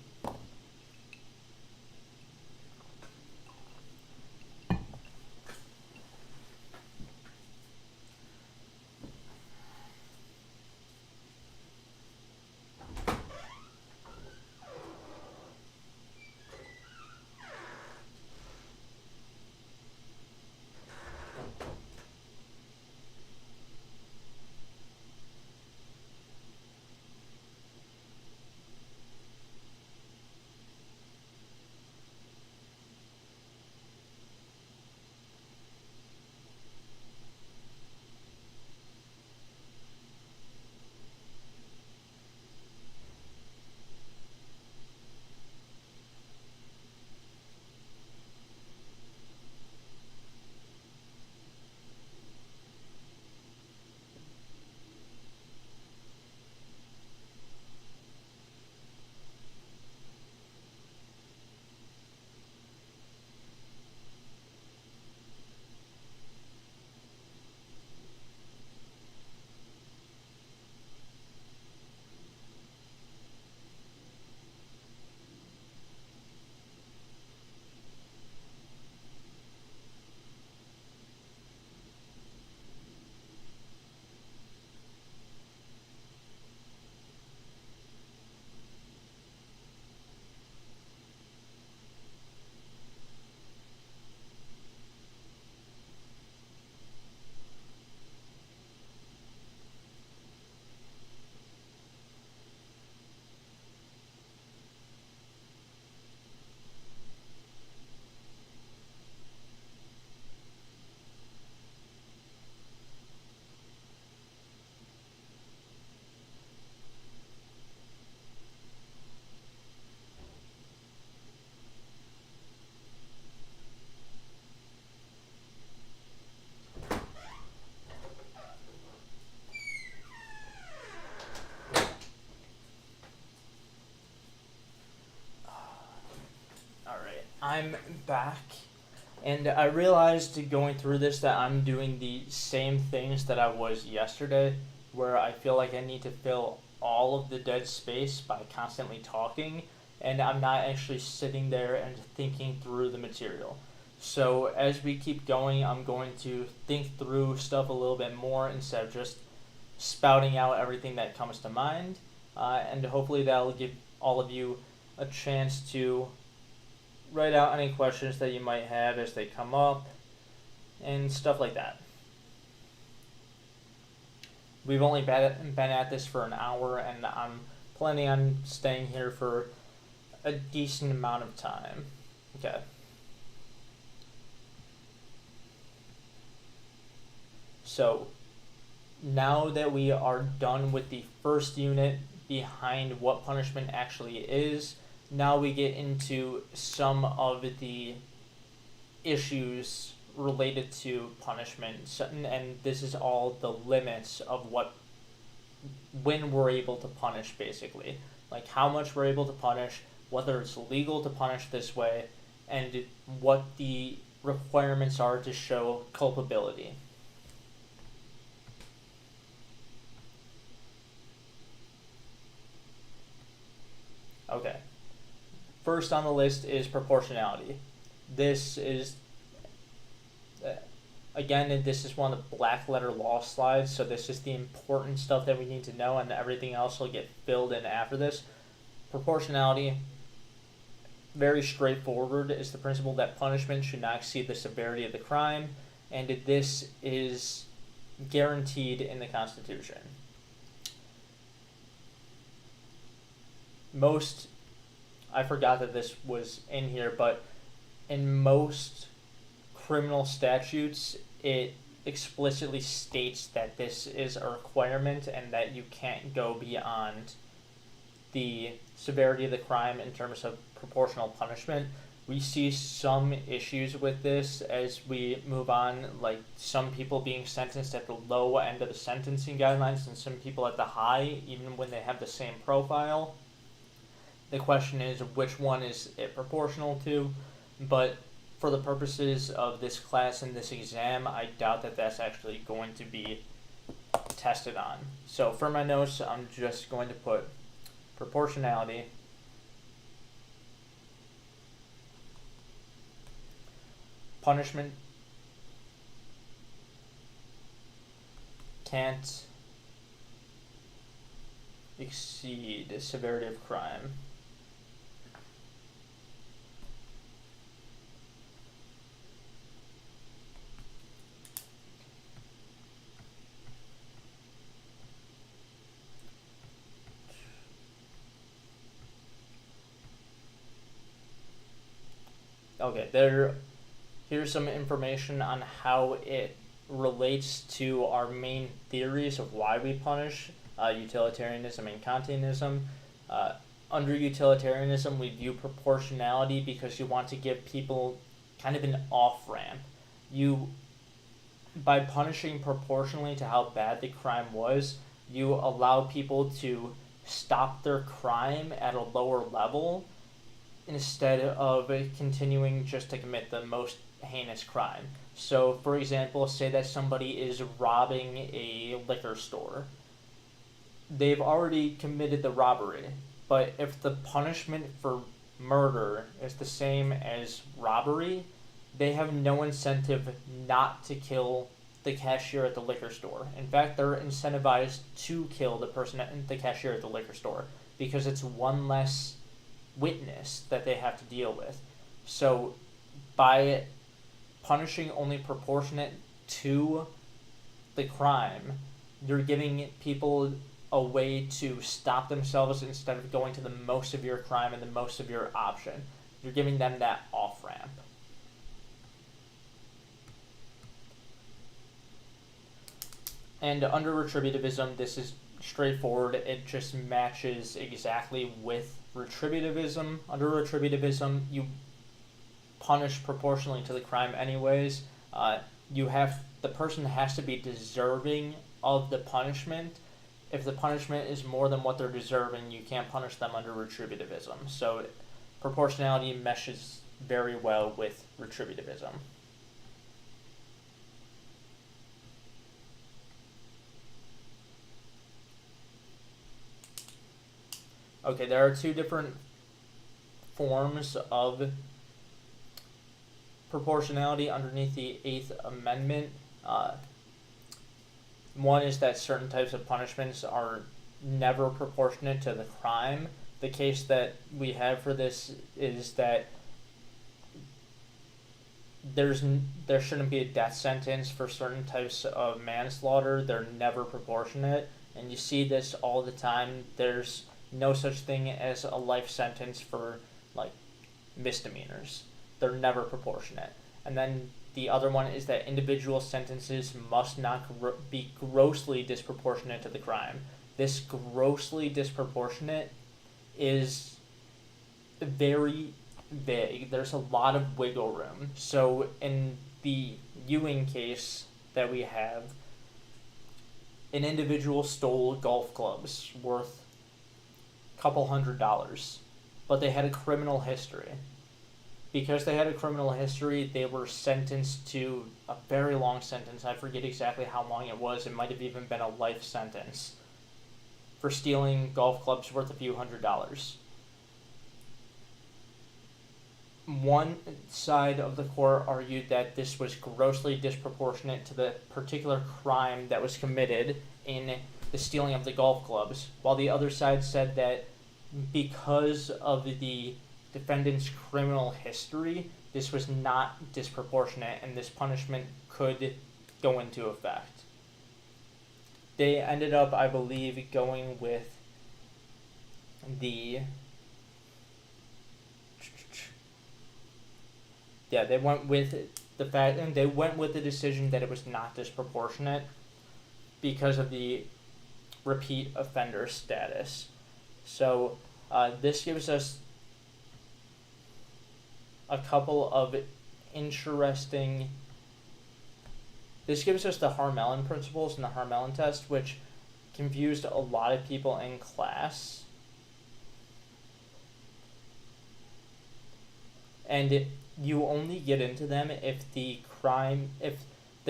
I'm back, and I realized going through this that I'm doing the same things that I was yesterday, where I feel like I need to fill all of the dead space by constantly talking, and I'm not actually sitting there and thinking through the material. So as we keep going, I'm going to think through stuff a little bit more instead of just spouting out everything that comes to mind, and hopefully that'll give all of you a chance to write out any questions that you might have as they come up and stuff like that. We've only been at this for an hour, and I'm planning on staying here for a decent amount of time. Okay. So now that we are done with the first unit behind what punishment actually is, now we get into some of the issues related to punishment, and this is all the limits of when we're able to punish, basically. Like how much we're able to punish, whether it's legal to punish this way, and what the requirements are to show culpability. Okay. First on the list is proportionality. This is, again, this is one of the black letter law slides, so this is the important stuff that we need to know, and everything else will get filled in after this. Proportionality, very straightforward, is the principle that punishment should not exceed the severity of the crime, and this is guaranteed in the Constitution. I forgot that this was in here, but in most criminal statutes, it explicitly states that this is a requirement and that you can't go beyond the severity of the crime in terms of proportional punishment. We see some issues with this as we move on, like some people being sentenced at the low end of the sentencing guidelines and some people at the high, even when they have the same profile. The question is, which one is it proportional to? But for the purposes of this class and this exam, I doubt that that's actually going to be tested on. So for my notes, I'm just going to put proportionality, punishment can't exceed severity of crime. Okay, here's some information on how it relates to our main theories of why we punish, utilitarianism and Kantianism. Under utilitarianism, we view proportionality because you want to give people kind of an off-ramp. By punishing proportionally to how bad the crime was, you allow people to stop their crime at a lower level instead of continuing just to commit the most heinous crime. So, for example, say that somebody is robbing a liquor store. They've already committed the robbery, but if the punishment for murder is the same as robbery, they have no incentive not to kill the cashier at the liquor store. In fact, they're incentivized to kill the cashier at the liquor store, because it's one less witness that they have to deal with. So by punishing only proportionate to the crime, you're giving people a way to stop themselves instead of going to the most severe crime and the most severe option. You're giving them that off-ramp. And under retributivism, this is straightforward. It just matches exactly with retributivism. Under retributivism, you punish proportionally to the crime anyways. The person has to be deserving of the punishment. If the punishment is more than what they're deserving, you can't punish them under retributivism. So proportionality meshes very well with retributivism. Okay, there are two different forms of proportionality underneath the Eighth Amendment. One is that certain types of punishments are never proportionate to the crime. The case that we have for this is that there shouldn't be a death sentence for certain types of manslaughter. They're never proportionate, and you see this all the time. There's no such thing as a life sentence for like misdemeanors. They're never proportionate. And then the other one is that individual sentences must not be grossly disproportionate to the crime. This grossly disproportionate is very vague. There's a lot of wiggle room. So in the Ewing case that we have, an individual stole golf clubs worth couple $100, but they had a criminal history. Because they had a criminal history, they were sentenced to a very long sentence. I forget exactly how long it was. It might have even been a life sentence for stealing golf clubs worth a few $100. One side of the court argued that this was grossly disproportionate to the particular crime that was committed in the stealing of the golf clubs, while the other side said that because of the defendant's criminal history, this was not disproportionate and this punishment could go into effect. They ended up, I believe, going with they went with the fact, and they went with the decision that it was not disproportionate because of the repeat offender status. So this gives us a couple of interesting. This gives us the Harmelin principles and the Harmelin test, which confused a lot of people in class. And you only get into them if the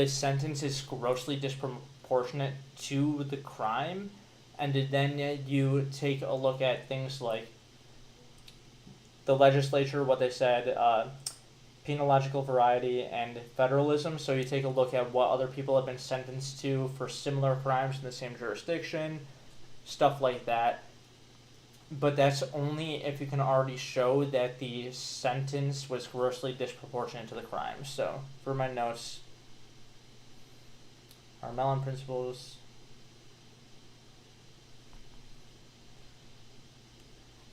sentence is grossly disproportionate to the crime, and then you take a look at things like the legislature, what they said, penological variety, and federalism. So you take a look at what other people have been sentenced to for similar crimes in the same jurisdiction, stuff like that. But that's only if you can already show that the sentence was grossly disproportionate to the crime. So for my notes, Harmelin principles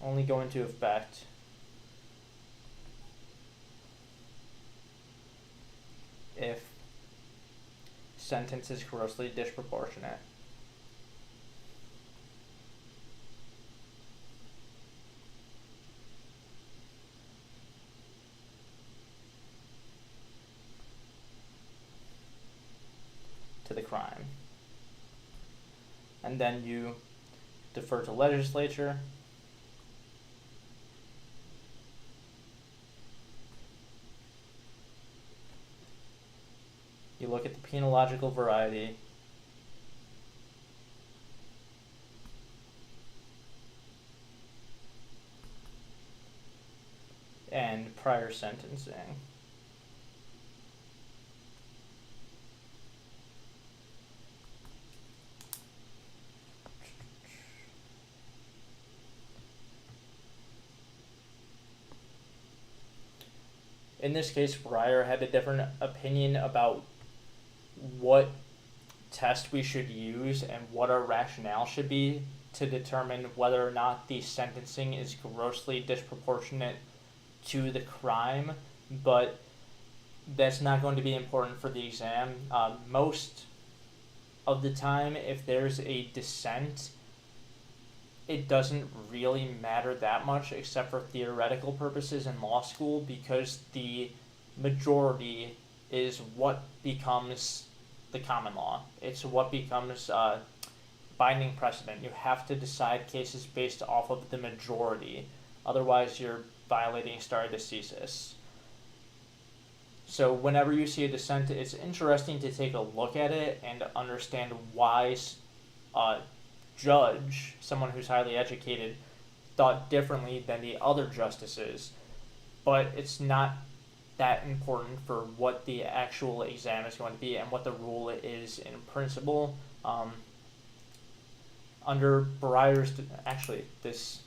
only go into effect if sentence is grossly disproportionate. To the crime. And then you defer to legislature. You look at the penological variety. And prior sentencing. In this case, Breyer had a different opinion about what test we should use and what our rationale should be to determine whether or not the sentencing is grossly disproportionate to the crime, but that's not going to be important for the exam. Most of the time, if there's a dissent, it doesn't really matter that much except for theoretical purposes in law school, because the majority is what becomes the common law. It's what becomes binding precedent. You have to decide cases based off of the majority. Otherwise, you're violating stare decisis. So whenever you see a dissent, it's interesting to take a look at it and understand why judge, someone who's highly educated, thought differently than the other justices, but it's not that important for what the actual exam is going to be and what the rule is in principle. Under Breyer's, actually, this,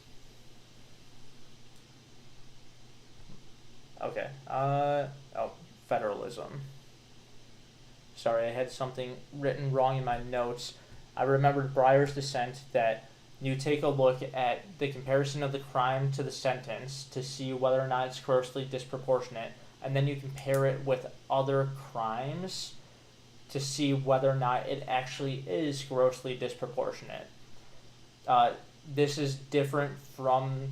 okay, federalism. Sorry, I had something written wrong in my notes. I remembered Breyer's dissent that you take a look at the comparison of the crime to the sentence to see whether or not it's grossly disproportionate, and then you compare it with other crimes to see whether or not it actually is grossly disproportionate. This is different from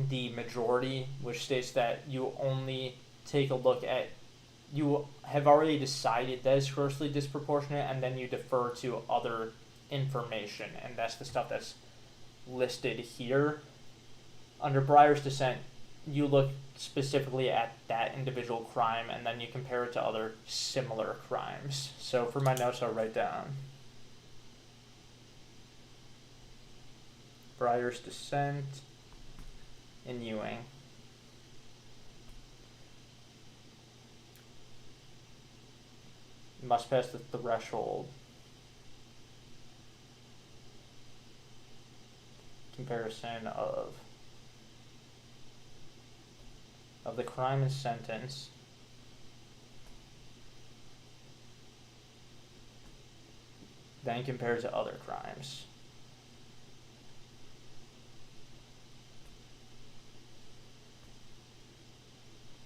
the majority, which states that you only take a look at, you have already decided that it's grossly disproportionate, and then you defer to other information, and that's the stuff that's listed here. Under Breyer's dissent, you look specifically at that individual crime, and then you compare it to other similar crimes. So for my notes, I'll write down Breyer's dissent in Ewing. Must pass the threshold. Comparison of the crime and sentence then compared to other crimes.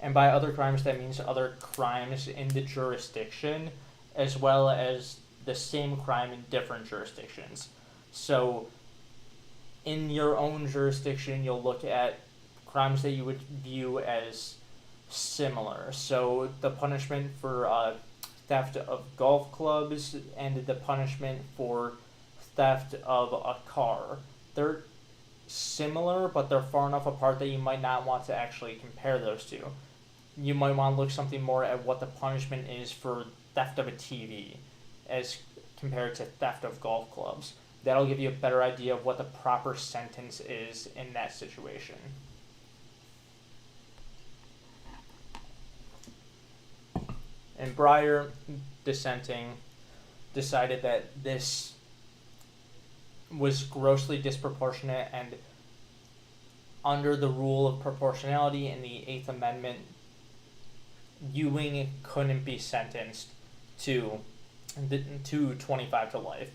And by other crimes, that means other crimes in the jurisdiction, as well as the same crime in different jurisdictions. So in your own jurisdiction, you'll look at crimes that you would view as similar. So the punishment for theft of golf clubs and the punishment for theft of a car. They're similar, but they're far enough apart that you might not want to actually compare those two. You might want to look something more at what the punishment is for theft of a TV as compared to theft of golf clubs. That'll give you a better idea of what the proper sentence is in that situation. And Breyer, dissenting, decided that this was grossly disproportionate, and under the rule of proportionality in the Eighth Amendment, Ewing couldn't be sentenced to 25 to life,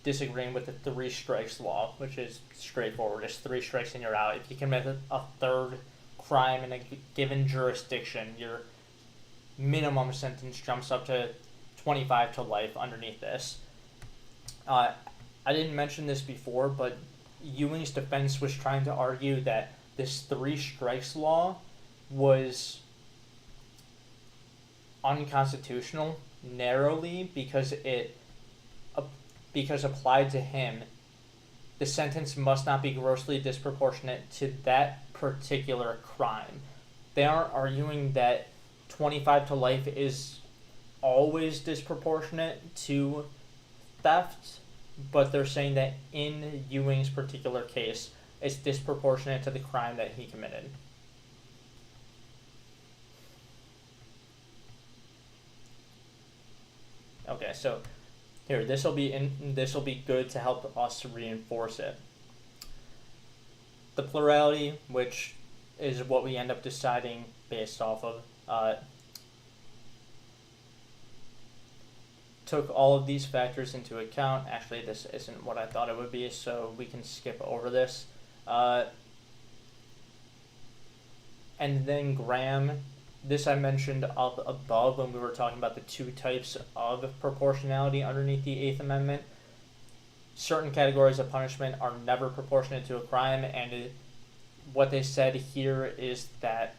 disagreeing with the 3 strikes law, which is straightforward. It's 3 strikes and you're out. If you commit a third crime in a given jurisdiction, your minimum sentence jumps up to 25 to life underneath this. I didn't mention this before, but Ewing's defense was trying to argue that this 3 strikes law was unconstitutional narrowly because applied to him, the sentence must not be grossly disproportionate to that particular crime. They aren't arguing that 25 to life is always disproportionate to theft, but they're saying that in Ewing's particular case, it's disproportionate to the crime that he committed. Okay, so here, this will be good to help us reinforce it. The plurality, which is what we end up deciding based off of, took all of these factors into account. Actually, this isn't what I thought it would be, so we can skip over this. And then Graham, this I mentioned up above when we were talking about the 2 types of proportionality underneath the Eighth Amendment. Certain categories of punishment are never proportionate to a crime, and what they said here is that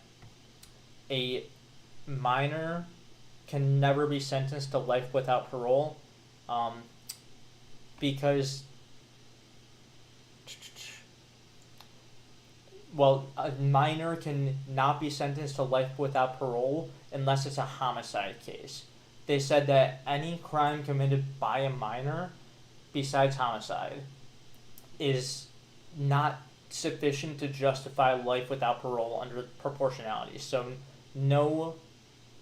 a minor can never be sentenced to life without parole, because a minor can not be sentenced to life without parole unless it's a homicide case. They said that any crime committed by a minor, besides homicide, is not sufficient to justify life without parole under proportionality. So no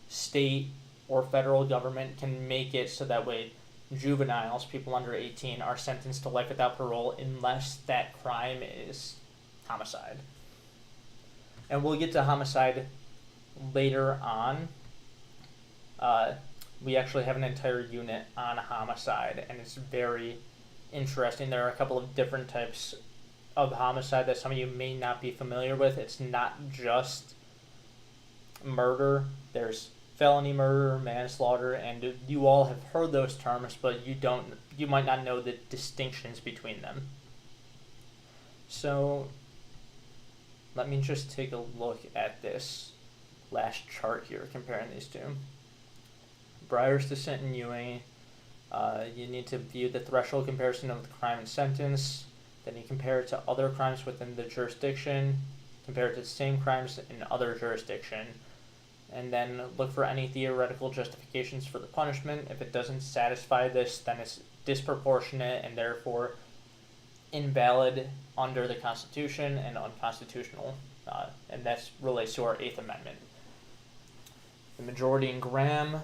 state or federal government can make it so that way juveniles, people under 18, are sentenced to life without parole unless that crime is homicide. And we'll get to homicide later on. We actually have an entire unit on homicide, and it's very interesting. There are a couple of different types of homicide that some of you may not be familiar with. It's not just murder. There's felony murder, manslaughter, and you all have heard those terms, but you might not know the distinctions between them. So let me just take a look at this last chart here, comparing these two. Breyer's dissent in Ewing. You need to view the threshold comparison of the crime and sentence. Then you compare it to other crimes within the jurisdiction. Compare it to the same crimes in other jurisdiction. And then look for any theoretical justifications for the punishment. If it doesn't satisfy this, then it's disproportionate and therefore invalid under the Constitution and unconstitutional. And that relates to our Eighth Amendment. The majority in Graham,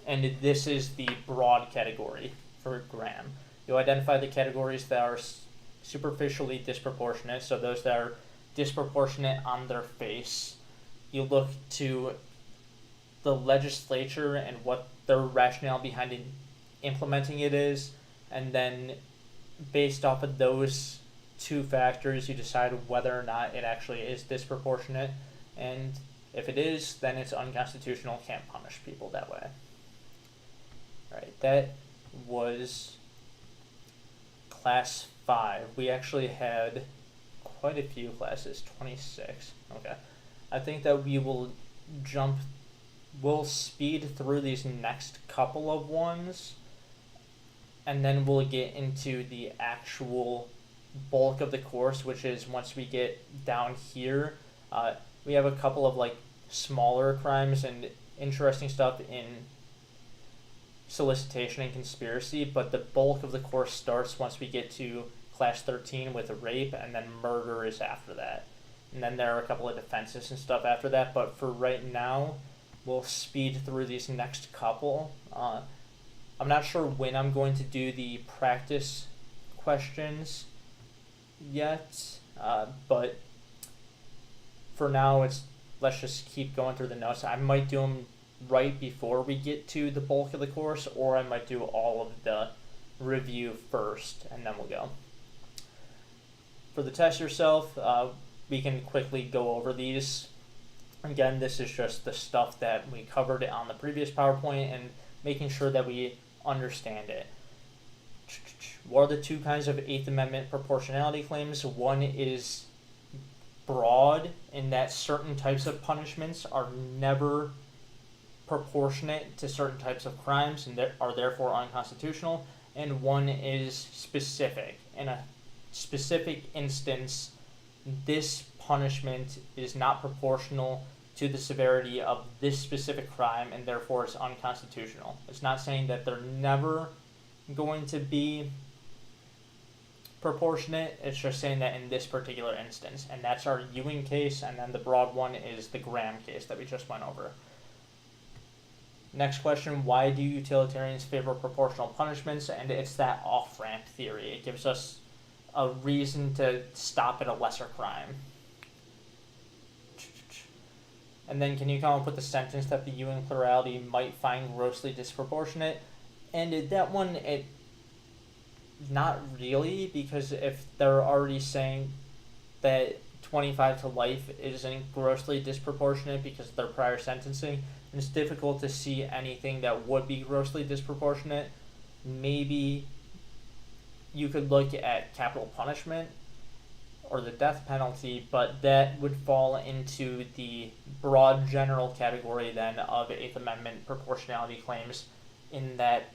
and this is the broad category for Graham. You identify the categories that are superficially disproportionate, so those that are disproportionate on their face. You look to the legislature and what their rationale behind implementing it is, and then based off of those 2 factors, you decide whether or not it actually is disproportionate. and if it is, then it's unconstitutional, can't punish people that way. Alright, that was class 5. We actually had quite a few classes, 26. Okay. I think that we'll speed through these next couple of ones, and then we'll get into the actual bulk of the course, which is once we get down here. We have a couple of like smaller crimes and interesting stuff in solicitation and conspiracy, but the bulk of the course starts once we get to class 13 with rape, and then murder is after that. And then there are a couple of defenses and stuff after that, but for right now, we'll speed through these next couple. I'm not sure when I'm going to do the practice questions yet, but for now, let's just keep going through the notes. I might do them right before we get to the bulk of the course, or I might do all of the review first, and then we'll go. For the test yourself, we can quickly go over these. Again, this is just the stuff that we covered on the previous PowerPoint and making sure that we understand it. What are the two kinds of Eighth Amendment proportionality claims? One is broad in that certain types of punishments are never proportionate to certain types of crimes and are therefore unconstitutional. And one is specific. In a specific instance, this punishment is not proportional to the severity of this specific crime and therefore it's unconstitutional. It's not saying that they're never going to be proportionate, it's just saying that in this particular instance. And that's our Ewing case, and then the broad one is the Graham case that we just went over. Next question, why do utilitarians favor proportional punishments? And it's that off-ramp theory. It gives us a reason to stop at a lesser crime. And then can you come up with a sentence that the Ewing plurality might find grossly disproportionate? And that one, not really, because if they're already saying that 25 to life isn't grossly disproportionate because of their prior sentencing, it's difficult to see anything that would be grossly disproportionate. Maybe you could look at capital punishment or the death penalty, but that would fall into the broad general category then of Eighth Amendment proportionality claims, in that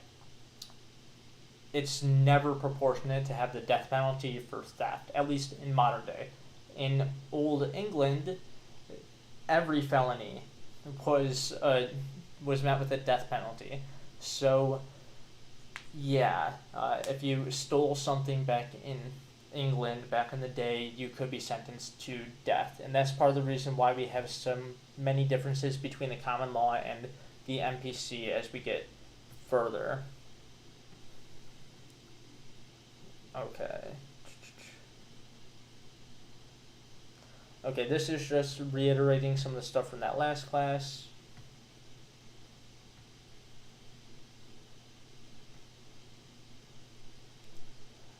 it's never proportionate to have the death penalty for theft, at least in modern day. In Old England, every felony was met with a death penalty. So, yeah, if you stole something back in England back in the day, you could be sentenced to death. And that's part of the reason why we have so many differences between the common law and the MPC as we get further. Okay. Okay, this is just reiterating some of the stuff from that last class.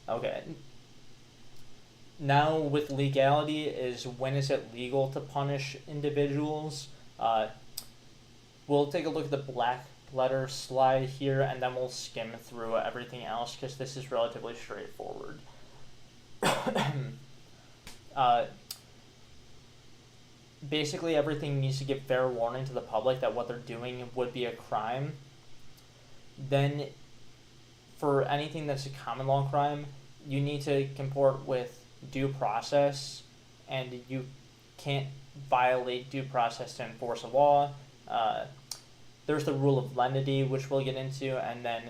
Okay. Now with legality is when is it legal to punish individuals? We'll take a look at the black letter slide here, and then we'll skim through everything else because this is relatively straightforward. Basically, everything needs to give fair warning to the public that what they're doing would be a crime. Then, for anything that's a common law crime, you need to comport with due process, and you can't violate due process to enforce a law. There's the rule of lenity, which we'll get into, and then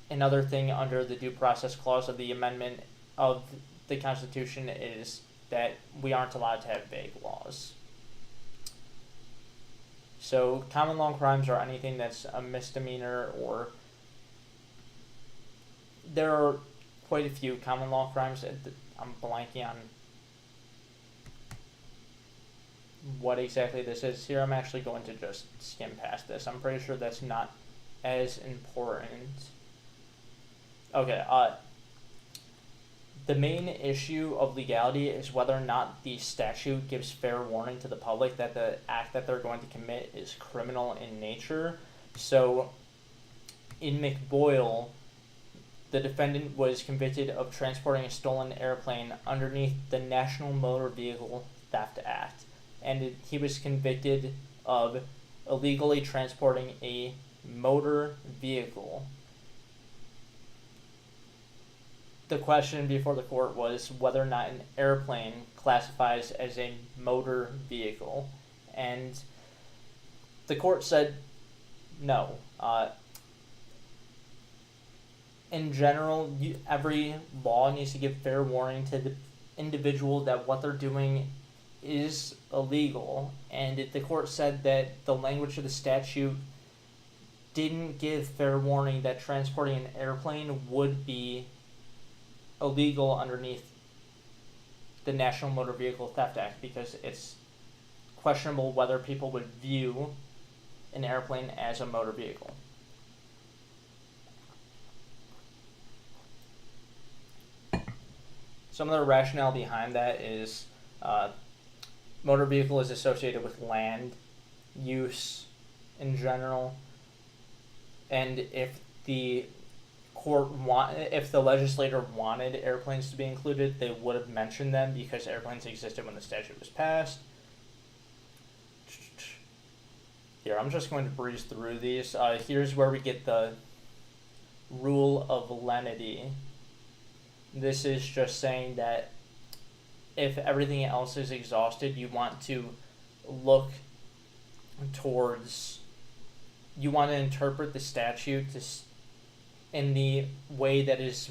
another thing under the due process clause of the amendment of the Constitution is that we aren't allowed to have vague laws. So common law crimes are anything that's a misdemeanor, or there are quite a few common law crimes. I'm blanking on what exactly this is here. I'm actually going to just skim past this. I'm pretty sure that's not as important. Okay, the main issue of legality is whether or not the statute gives fair warning to the public that the act that they're going to commit is criminal in nature. So, in McBoyle, the defendant was convicted of transporting a stolen airplane underneath the National Motor Vehicle Theft Act, and he was convicted of illegally transporting a motor vehicle. The question before the court was whether or not an airplane classifies as a motor vehicle, and the court said no. In general, every law needs to give fair warning to the individual that what they're doing is illegal, and the court said that the language of the statute didn't give fair warning that transporting an airplane would be illegal underneath the National Motor Vehicle Theft Act, because it's questionable whether people would view an airplane as a motor vehicle. Some of the rationale behind that is motor vehicle is associated with land use in general, and if the if the legislator wanted airplanes to be included, they would have mentioned them because airplanes existed when the statute was passed. Here, I'm just going to breeze through these. Here's where we get the rule of lenity. This is just saying that if everything else is exhausted, you want to look towards, you want to interpret the statute in the way that is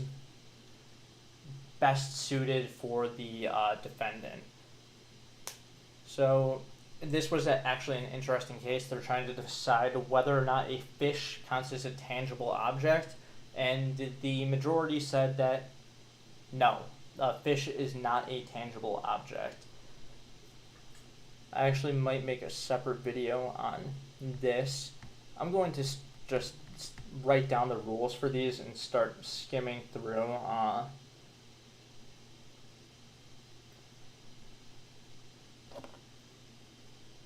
best suited for the defendant. So this was actually an interesting case. They're trying to decide whether or not a fish counts as a tangible object, and the majority said that no, a fish is not a tangible object. I actually might make a separate video on this. I'm going to just write down the rules for these and start skimming through.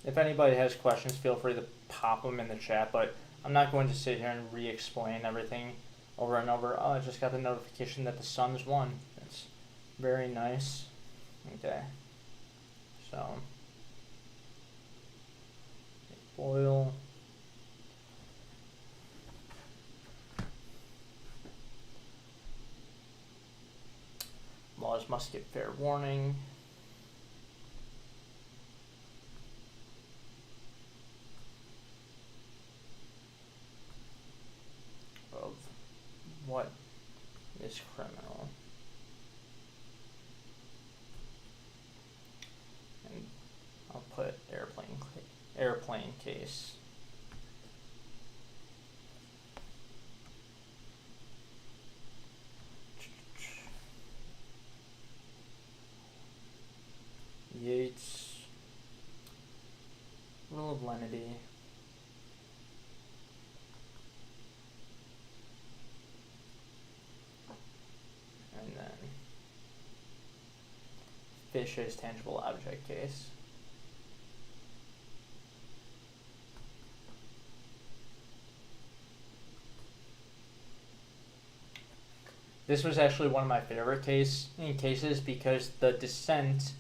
If anybody has questions, feel free to pop them in the chat, but I'm not going to sit here and re-explain everything over and over. Oh, I just got the notification that the Suns won. It's very nice. Okay. So, boil. Laws must give fair warning. Of what is criminal. And I'll put airplane case. Yates, rule of lenity. And then fish as tangible object case. This was actually one of my favorite cases because the dissent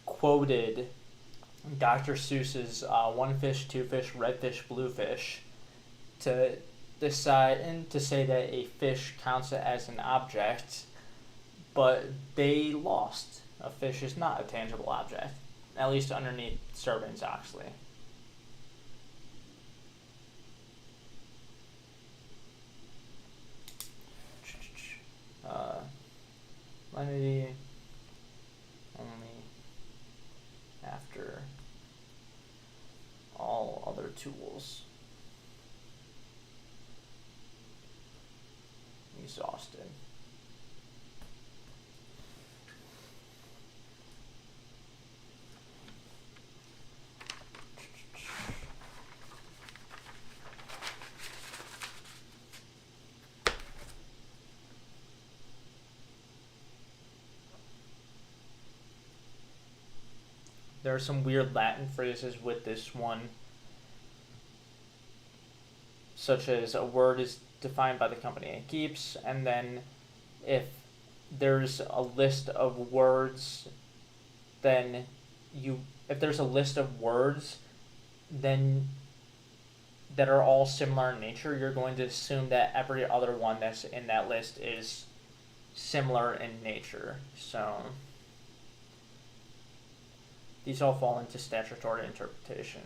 quoted Dr. Seuss's One Fish, Two Fish, Red Fish, Blue Fish to decide and to say that a fish counts as an object, but they lost. A fish is not a tangible object, at least underneath Sarbanes-Oxley. Lenity only after all other tools exhausted. there are some weird Latin phrases with this one, such as a word is defined by the company it keeps, and then if there's a list of words, then if there's a list of words, then that are all similar in nature, you're going to assume that every other one that's in that list is similar in nature. So these all fall into statutory interpretation.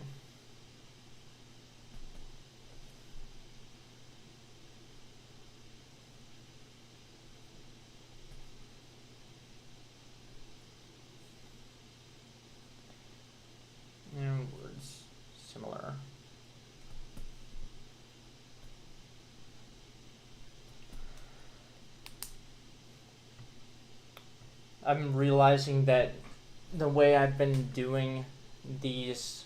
And words similar. I'm realizing that the way I've been doing these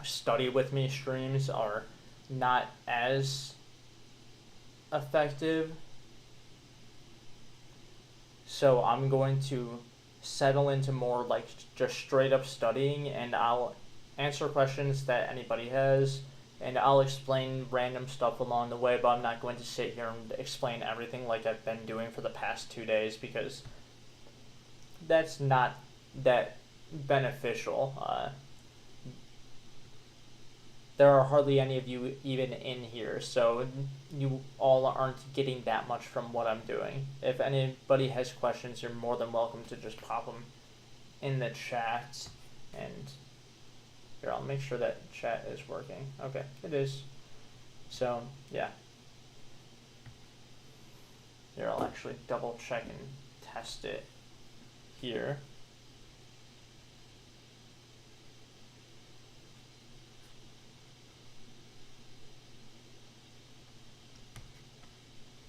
study with me streams are not as effective. So I'm going to settle into more like just straight up studying, and I'll answer questions that anybody has, and I'll explain random stuff along the way, but I'm not going to sit here and explain everything like I've been doing for the past 2 days, because that's not that beneficial. There are hardly any of you even in here, so you all aren't getting that much from what I'm doing. If anybody has questions, you're more than welcome to just pop them in the chat. And here, I'll make sure that chat is working. Okay, it is. So, yeah. Here, I'll actually double check and test it here.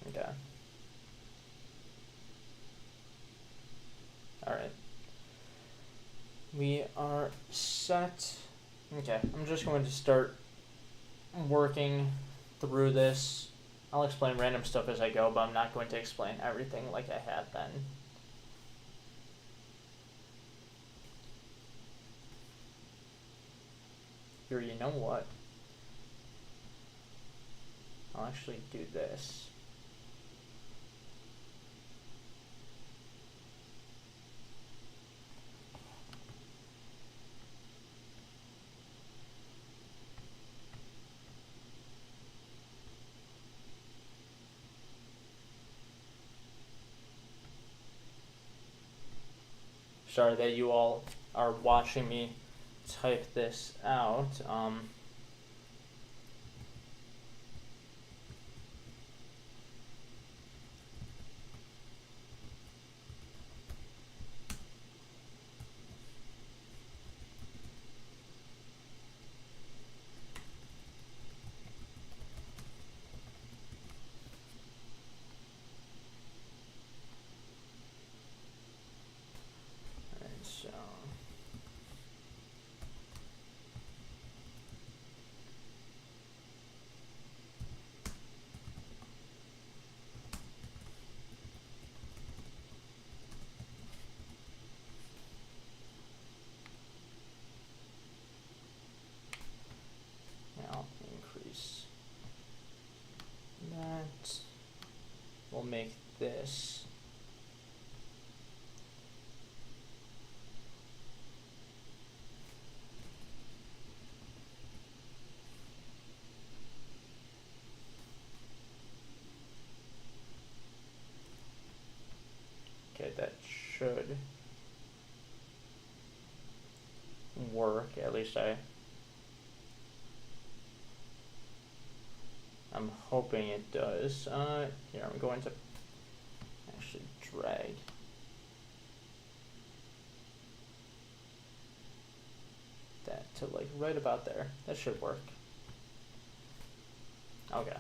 Okay. Alright. We are set. Okay, I'm just going to start working through this. I'll explain random stuff as I go, but I'm not going to explain everything like I have been. Here, you know what? I'll actually do this. Sorry that you all are watching me type this out. So I'll increase that. We'll make this. Okay, that should work. At least I'm hoping it does. Here, I'm going to actually drag that to like right about there. That should work. Okay.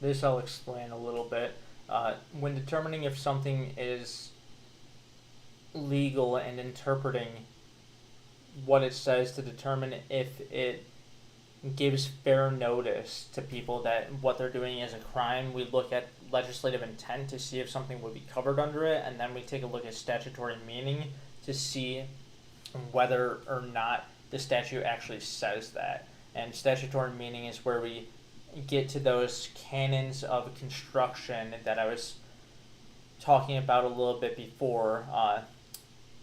This I'll explain a little bit. When determining if something is legal and interpreting what it says to determine if it gives fair notice to people that what they're doing is a crime, we look at legislative intent to see if something would be covered under it, and then we take a look at statutory meaning to see whether or not the statute actually says that. And statutory meaning is where we get to those canons of construction that I was talking about a little bit before,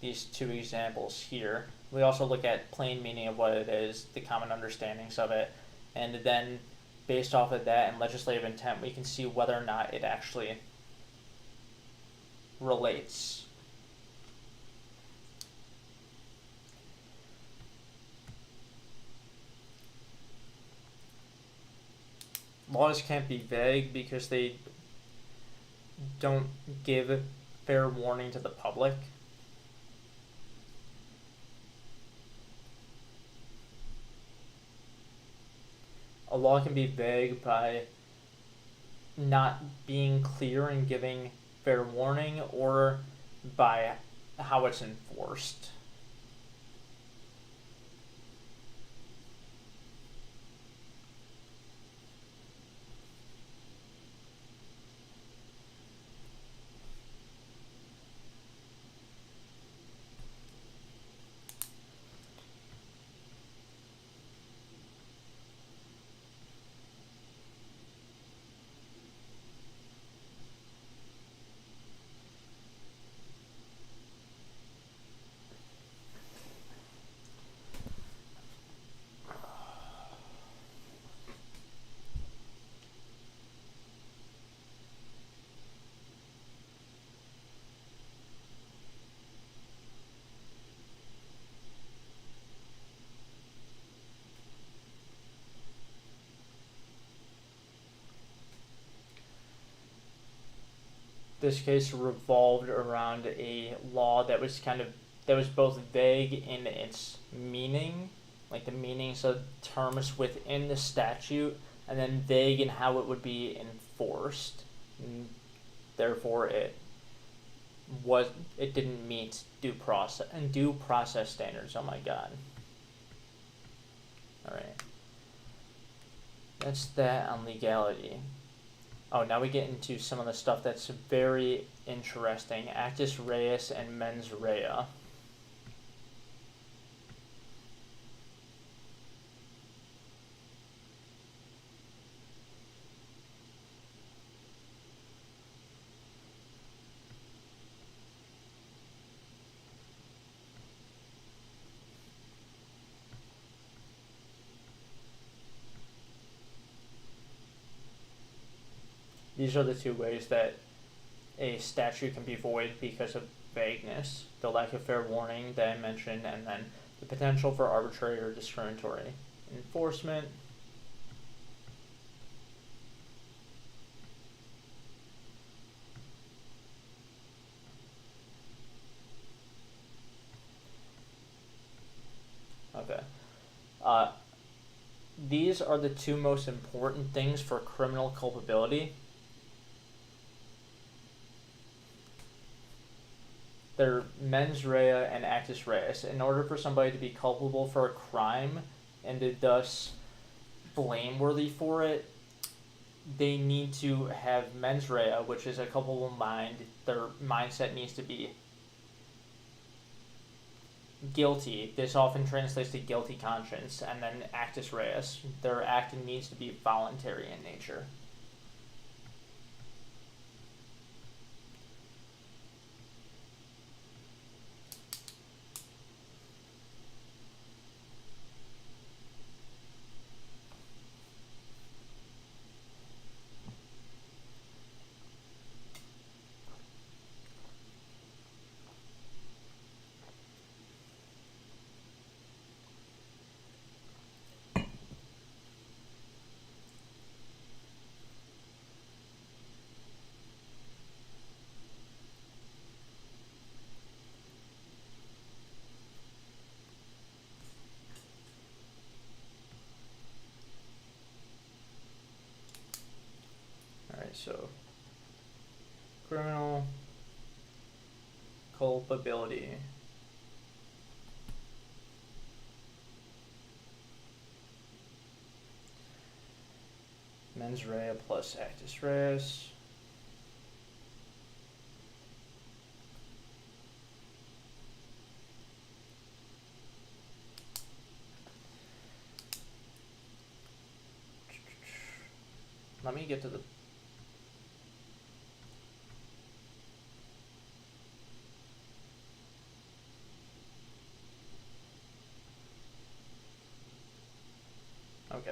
these two examples here. We also look at plain meaning of what it is, the common understandings of it, and then based off of that and legislative intent, we can see whether or not it actually relates. Laws can't be vague because they don't give fair warning to the public. A law can be vague by not being clear and giving fair warning, or by how it's enforced. This case revolved around a law that was both vague in its meaning, like the meanings of terms within the statute, and then vague in how it would be enforced. And therefore, it didn't meet due process standards. Oh my god. All right. That's that on legality. Oh, now we get into some of the stuff that's very interesting. Actus reus and mens rea. These are the two ways that a statute can be void because of vagueness, the lack of fair warning that I mentioned, and then the potential for arbitrary or discriminatory enforcement. Okay. These are the two most important things for criminal culpability. They're mens rea and actus reus. In order for somebody to be culpable for a crime and to thus blameworthy for it, they need to have mens rea, which is a culpable mind. Their mindset needs to be guilty. This often translates to guilty conscience. And then actus reus, their act needs to be voluntary in nature. so criminal culpability. Mens rea plus actus reus. Let me get to the... Okay.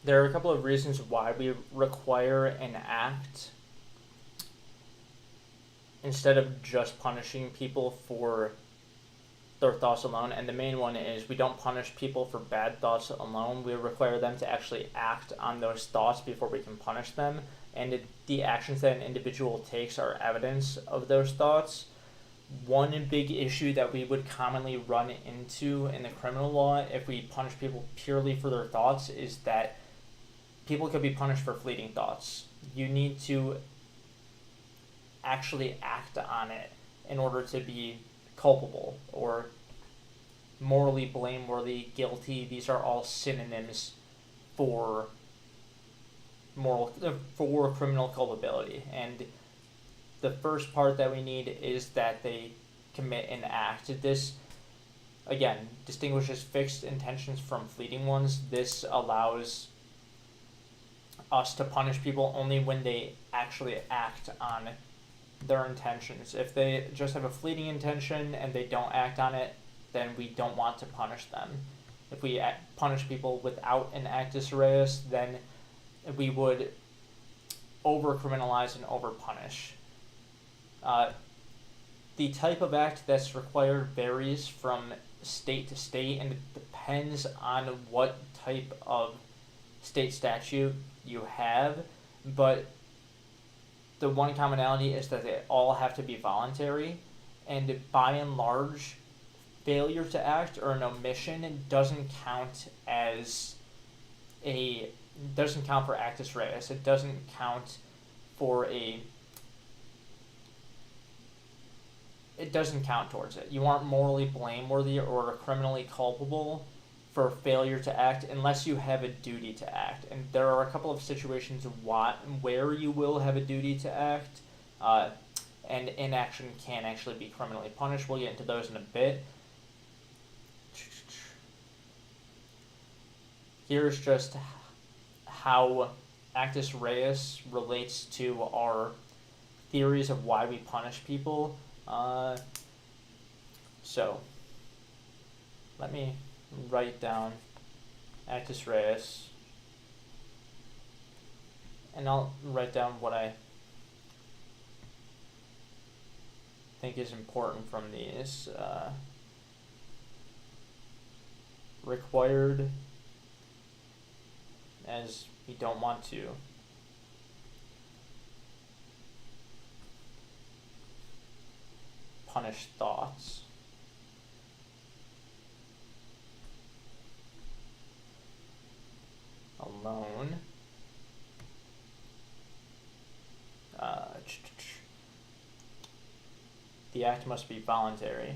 There are a couple of reasons why we require an act instead of just punishing people for their thoughts alone. And the main one is we don't punish people for bad thoughts alone. We require them to actually act on those thoughts before we can punish them. And the actions that an individual takes are evidence of those thoughts. One big issue that we would commonly run into in the criminal law if we punish people purely for their thoughts is that people could be punished for fleeting thoughts. You need to actually act on it in order to be culpable or morally blameworthy, guilty. These are all synonyms for criminal culpability. And the first part that we need is that they commit an act. This, again, distinguishes fixed intentions from fleeting ones. This allows us to punish people only when they actually act on their intentions. If they just have a fleeting intention and they don't act on it, then we don't want to punish them. If we punish people without an actus reus, then we would over-criminalize and over-punish. The type of act that's required varies from state to state, and it depends on what type of state statute you have, but the one commonality is that they all have to be voluntary, and by and large, failure to act or an omission doesn't count for actus reus. It doesn't count for it doesn't count towards it. You aren't morally blameworthy or criminally culpable for failure to act unless you have a duty to act. And there are a couple of situations where you will have a duty to act, and inaction can actually be criminally punished. We'll get into those in a bit. Here's just how actus reus relates to our theories of why we punish people. So, let me write down actus reus, and I'll write down what I think is important from these. Required, as we don't want to punish thoughts. Alone. The act must be voluntary.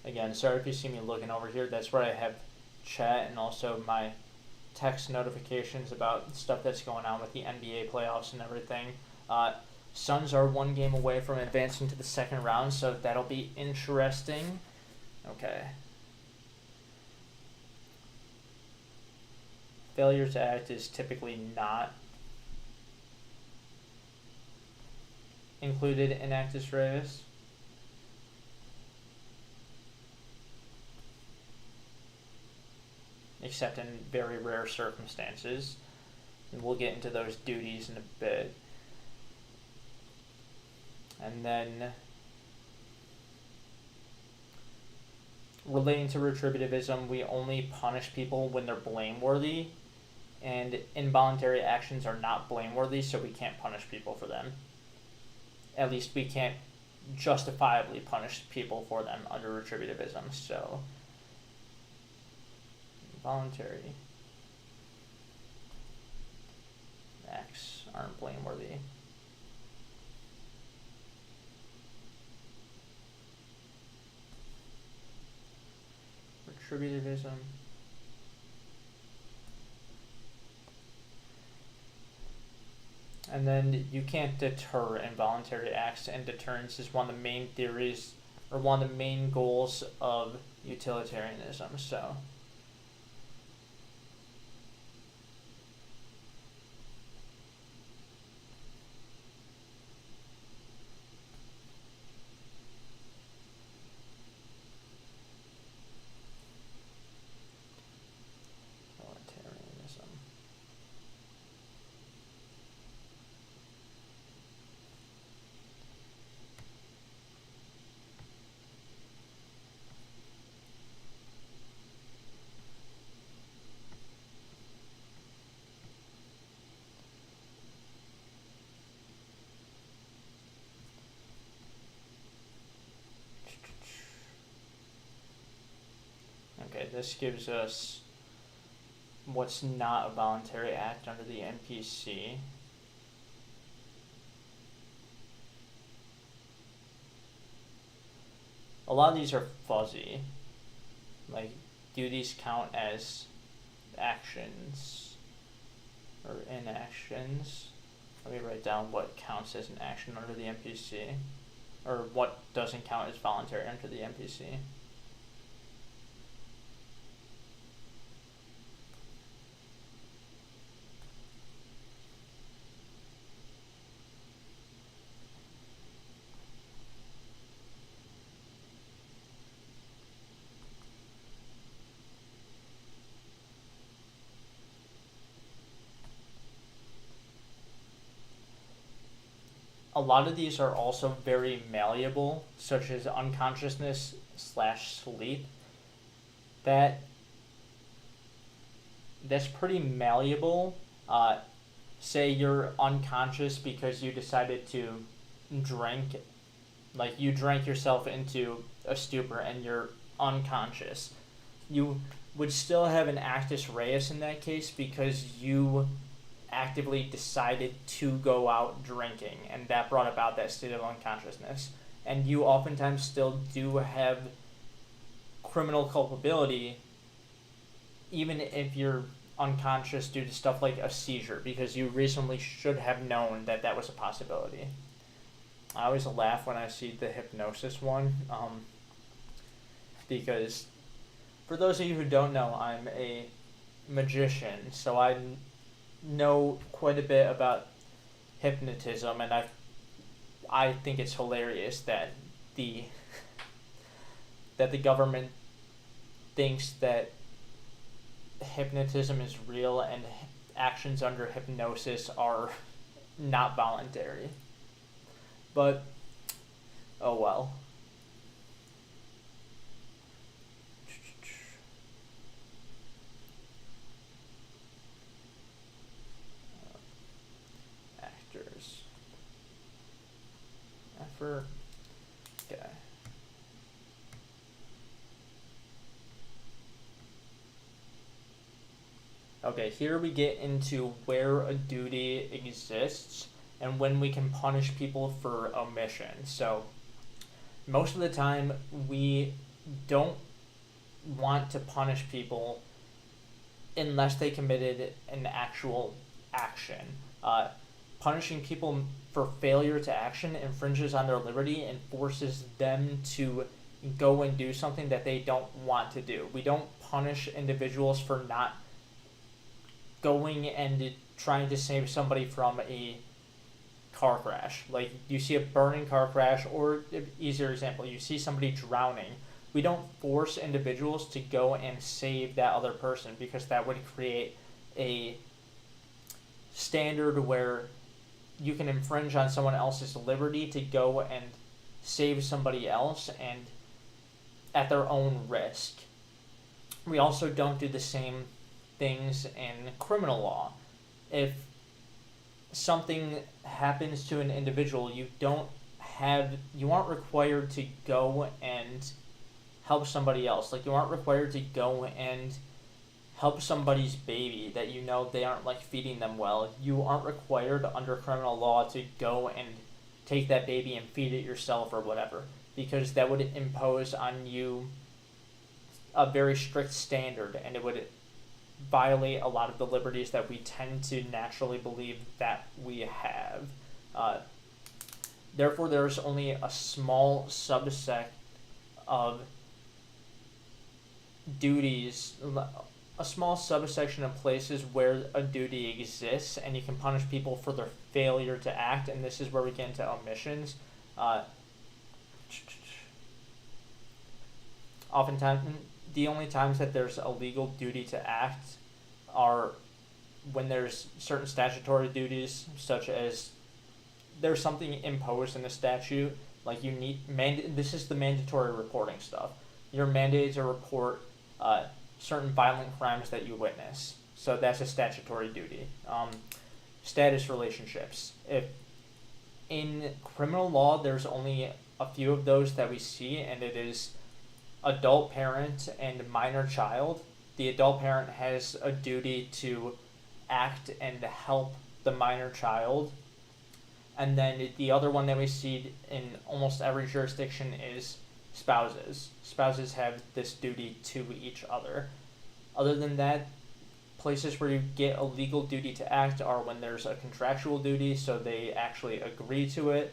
Again, sorry if you see me looking over here. That's where I have chat and also my text notifications about stuff that's going on with the NBA playoffs and everything. Suns are one game away from advancing to the second round, so that'll be interesting. Okay. Failure to act is typically not included in actus reus. Except in very rare circumstances. And we'll get into those duties in a bit. And then, relating to retributivism, we only punish people when they're blameworthy. and involuntary actions are not blameworthy, so we can't punish people for them. At least we can't justifiably punish people for them under retributivism. So voluntary acts aren't blameworthy. Retributivism. And then you can't deter involuntary acts, and deterrence is one of the main theories, or one of the main goals of utilitarianism. So utilitarianism. Okay, this gives us what's not a voluntary act under the MPC. A lot of these are fuzzy. Like, do these count as actions or inactions? Let me write down what counts as an action under the MPC, or what doesn't count as voluntary under the MPC. A lot of these are also very malleable, such as unconsciousness / sleep. That's pretty malleable. Say you're unconscious because you decided to drink, like you drank yourself into a stupor and you're unconscious. You would still have an actus reus in that case because you actively decided to go out drinking, and that brought about that state of unconsciousness. And you oftentimes still do have criminal culpability, even if you're unconscious due to stuff like a seizure, because you reasonably should have known that that was a possibility. I always laugh when I see the hypnosis one, because for those of you who don't know, I'm a magician, so I know quite a bit about hypnotism, and I think it's hilarious that the government thinks that hypnotism is real and actions under hypnosis are not voluntary. But oh well. Okay. Okay, here we get into where a duty exists and when we can punish people for omission. So, most of the time, we don't want to punish people unless they committed an actual action. Punishing people for failure to action infringes on their liberty and forces them to go and do something that they don't want to do. We don't punish individuals for not going and trying to save somebody from a car crash. Like, you see a burning car crash, or easier example, you see somebody drowning. We don't force individuals to go and save that other person, because that would create a standard where you can infringe on someone else's liberty to go and save somebody else, and at their own risk. We also don't do the same things in criminal law. If something happens to an individual, you aren't required to go and help somebody else. Like, you aren't required to go and help somebody's baby that you know they aren't like feeding them well. You aren't required under criminal law to go and take that baby and feed it yourself or whatever, because that would impose on you a very strict standard, and it would violate a lot of the liberties that we tend to naturally believe that we have. Uh, Therefore, there's only a small subset of duties, a small subsection of places where a duty exists, and you can punish people for their failure to act, and this is where we get into omissions. Oftentimes, the only times that there's a legal duty to act are when there's certain statutory duties, such as there's something imposed in the statute, like this is the mandatory reporting stuff. You're mandated to report certain violent crimes that you witness. So that's a statutory duty. Status relationships. If in criminal law, there's only a few of those that we see, and it is adult parent and minor child. The adult parent has a duty to act and help the minor child. And then the other one that we see in almost every jurisdiction is spouses. Spouses have this duty to each other. Other than that, places where you get a legal duty to act are when there's a contractual duty, so they actually agree to it,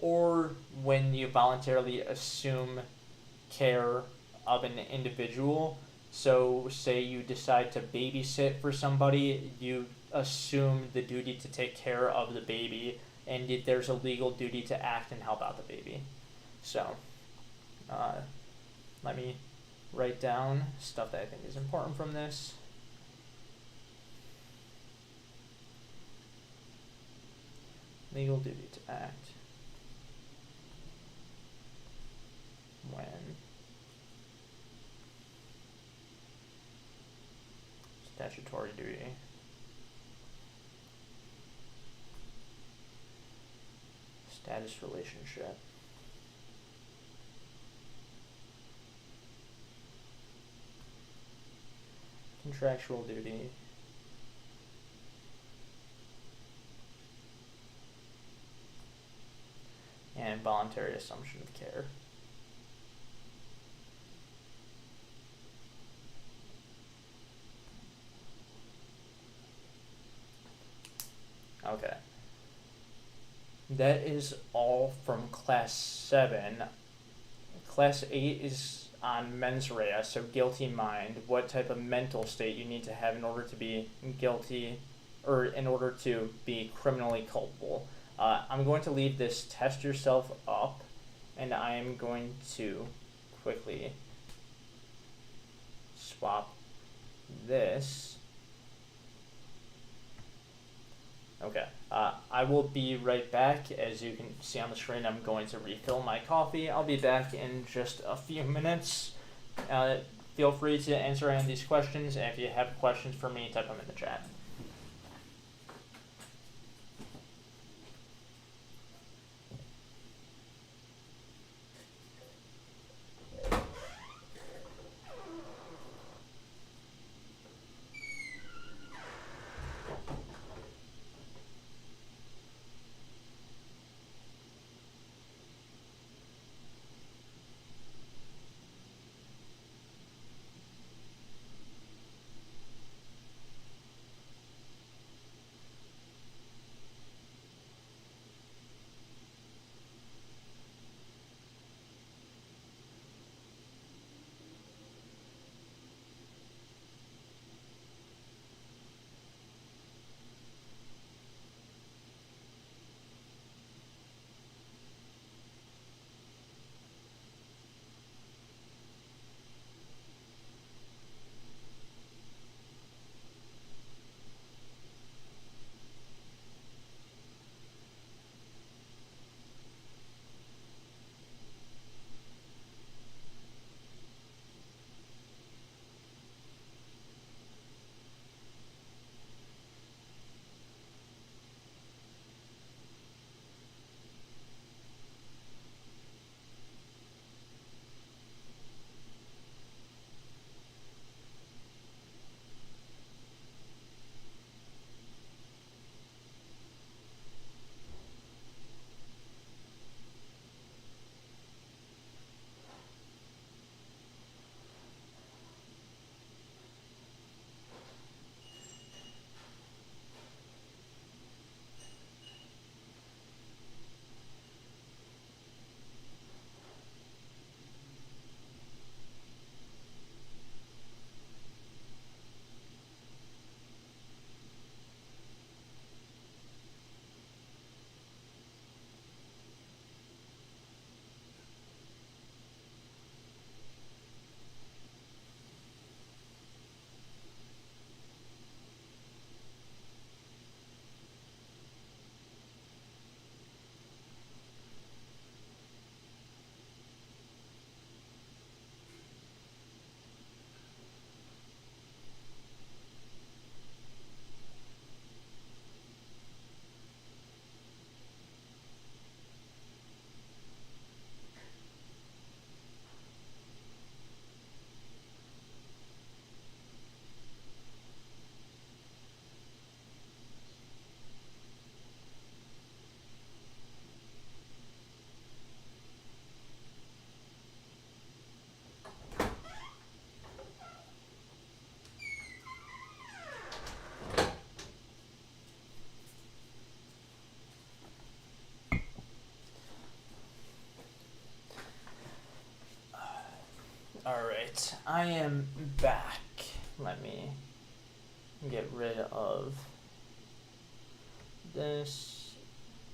or when you voluntarily assume care of an individual. So say you decide to babysit for somebody, you assume the duty to take care of the baby, and there's a legal duty to act and help out the baby. So let me write down stuff that I think is important from this. Legal duty to act when statutory duty. Status relationship. Contractual duty. And voluntary assumption of care. Okay. That is all from Class 7. Class 8 is on mens rea, so guilty mind, what type of mental state you need to have in order to be guilty, or in order to be criminally culpable. I'm going to leave this test yourself up, and I am going to quickly swap this. Okay, I will be right back. As you can see on the screen, I'm going to refill my coffee. I'll be back in just a few minutes. Feel free to answer any of these questions, and if you have questions for me, type them in the chat. Alright, I am back. Let me get rid of this,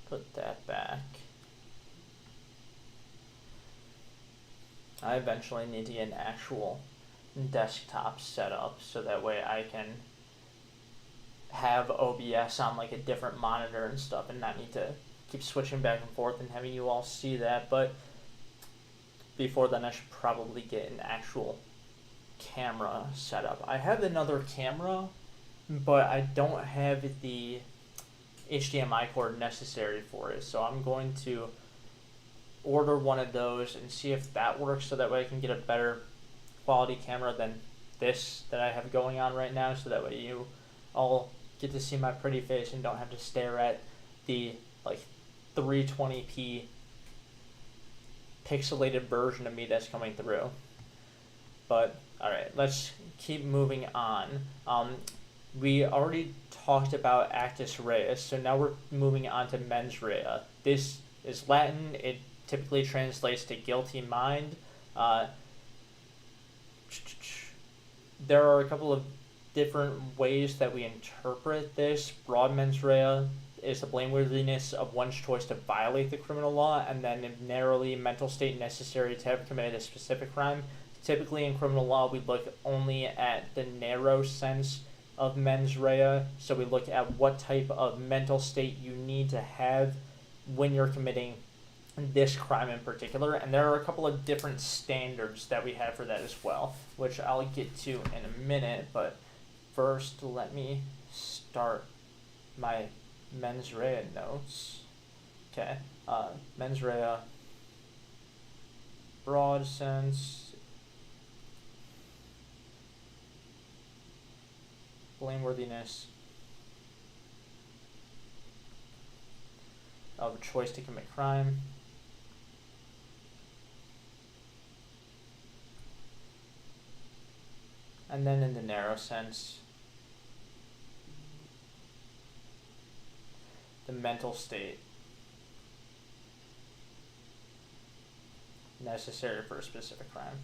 put that back. I eventually need to get an actual desktop set up so that way I can have OBS on like a different monitor and stuff and not need to keep switching back and forth and having you all see that. But before then I should probably get an actual camera set up. I have another camera, but I don't have the HDMI cord necessary for it, so I'm going to order one of those and see if that works so that way I can get a better quality camera than this that I have going on right now, so that way you all get to see my pretty face and don't have to stare at the like 320p pixelated version of me that's coming through. But alright, let's keep moving on. We already talked about actus reus, so now we're moving on to mens rea. This is Latin. It typically translates to guilty mind. There are a couple of different ways that we interpret this. Broad mens rea is the blameworthiness of one's choice to violate the criminal law, and then narrowly mental state necessary to have committed a specific crime. Typically in criminal law, we look only at the narrow sense of mens rea, so we look at what type of mental state you need to have when you're committing this crime in particular, and there are a couple of different standards that we have for that as well, which I'll get to in a minute. But first, let me start my mens rea notes. Okay, mens rea, broad sense, blameworthiness of a choice to commit crime. And then in the narrow sense, the mental state necessary for a specific crime.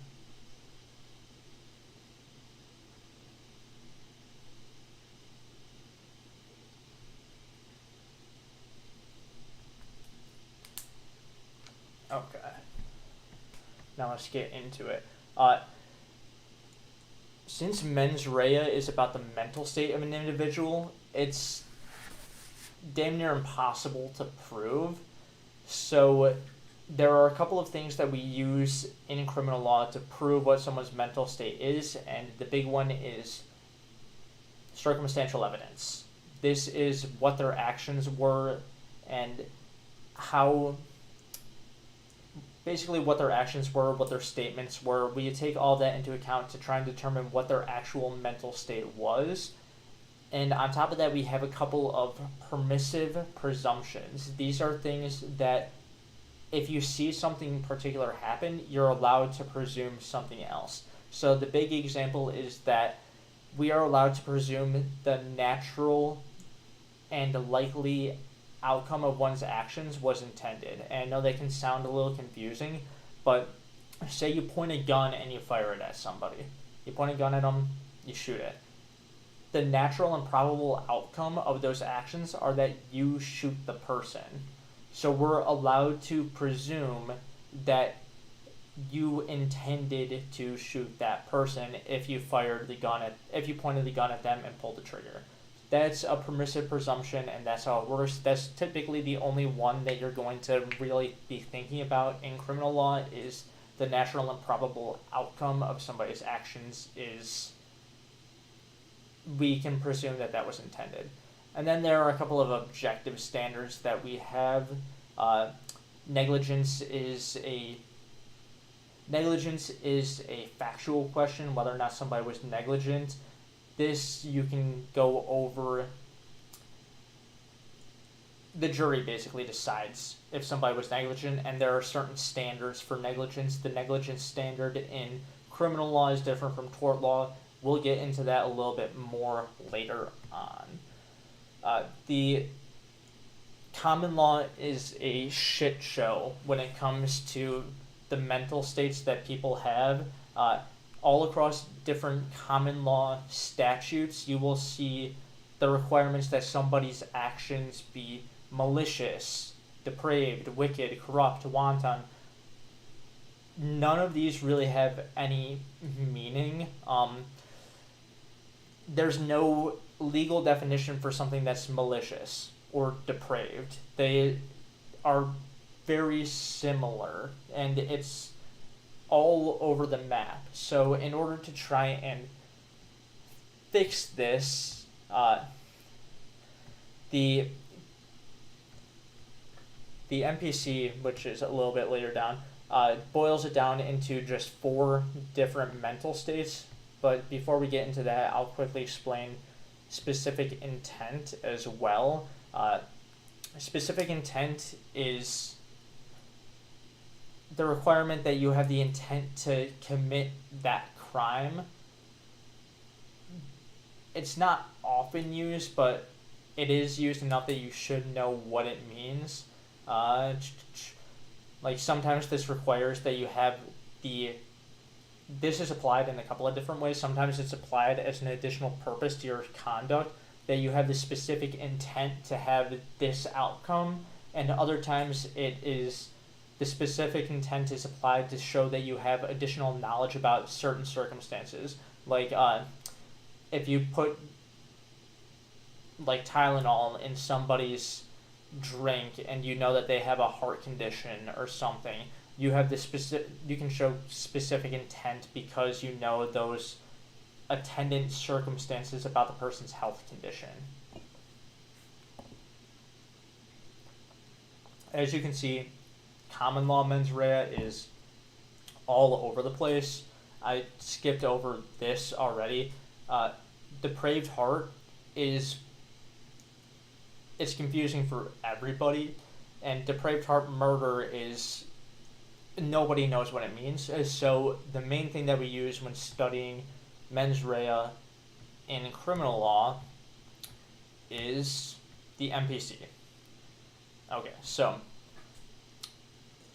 Okay. Now let's get into it. Since mens rea is about the mental state of an individual, it's damn near impossible to prove. So there are a couple of things that we use in criminal law to prove what someone's mental state is, and the big one is circumstantial evidence. This is what their actions were and how... basically what their actions were, what their statements were. We take all that into account to try and determine what their actual mental state was. And on top of that, we have a couple of permissive presumptions. These are things that if you see something particular happen, you're allowed to presume something else. So the big example is that we are allowed to presume the natural and likely outcome of one's actions was intended. And I know that can sound a little confusing, but say you point a gun and you fire it at somebody. You point a gun at them, you shoot it. The natural and probable outcome of those actions are that you shoot the person. So we're allowed to presume that you intended to shoot that person if you pointed the gun at them and pulled the trigger. That's a permissive presumption, and that's how it works. That's typically the only one that you're going to really be thinking about in criminal law, is the natural and probable outcome of somebody's actions is we can presume that that was intended. And then there are a couple of objective standards that we have. Negligence is a factual question, whether or not somebody was negligent. This you can go over. The jury basically decides if somebody was negligent, and there are certain standards for negligence. The negligence standard in criminal law is different from tort law. We'll get into that a little bit more later on. The common law is a shit show when it comes to the mental states that people have. all across different common law statutes, you will see the requirements that somebody's actions be malicious, depraved, wicked, corrupt, wanton. None of these really have any meaning. There's no legal definition for something that's malicious or depraved. They are very similar, and it's all over the map. So in order to try and fix this, the MPC, which is a little bit later down, boils it down into just 4 different mental states. But before we get into that, I'll quickly explain specific intent as well. Specific intent is the requirement that you have the intent to commit that crime. It's not often used, but it is used enough that you should know what it means. Like sometimes this requires that you have this is applied in a couple of different ways. Sometimes it's applied as an additional purpose to your conduct, that you have the specific intent to have this outcome, and other times the specific intent is applied to show that you have additional knowledge about certain circumstances. Like if you put like Tylenol in somebody's drink and you know that they have a heart condition or something, you have you can show specific intent because you know those attendant circumstances about the person's health condition. As you can see, common law mens rea is all over the place. I skipped over this already. Depraved heart it's confusing for everybody, and depraved heart murder is nobody knows what it means. So the main thing that we use when studying mens rea in criminal law is the MPC. Okay, so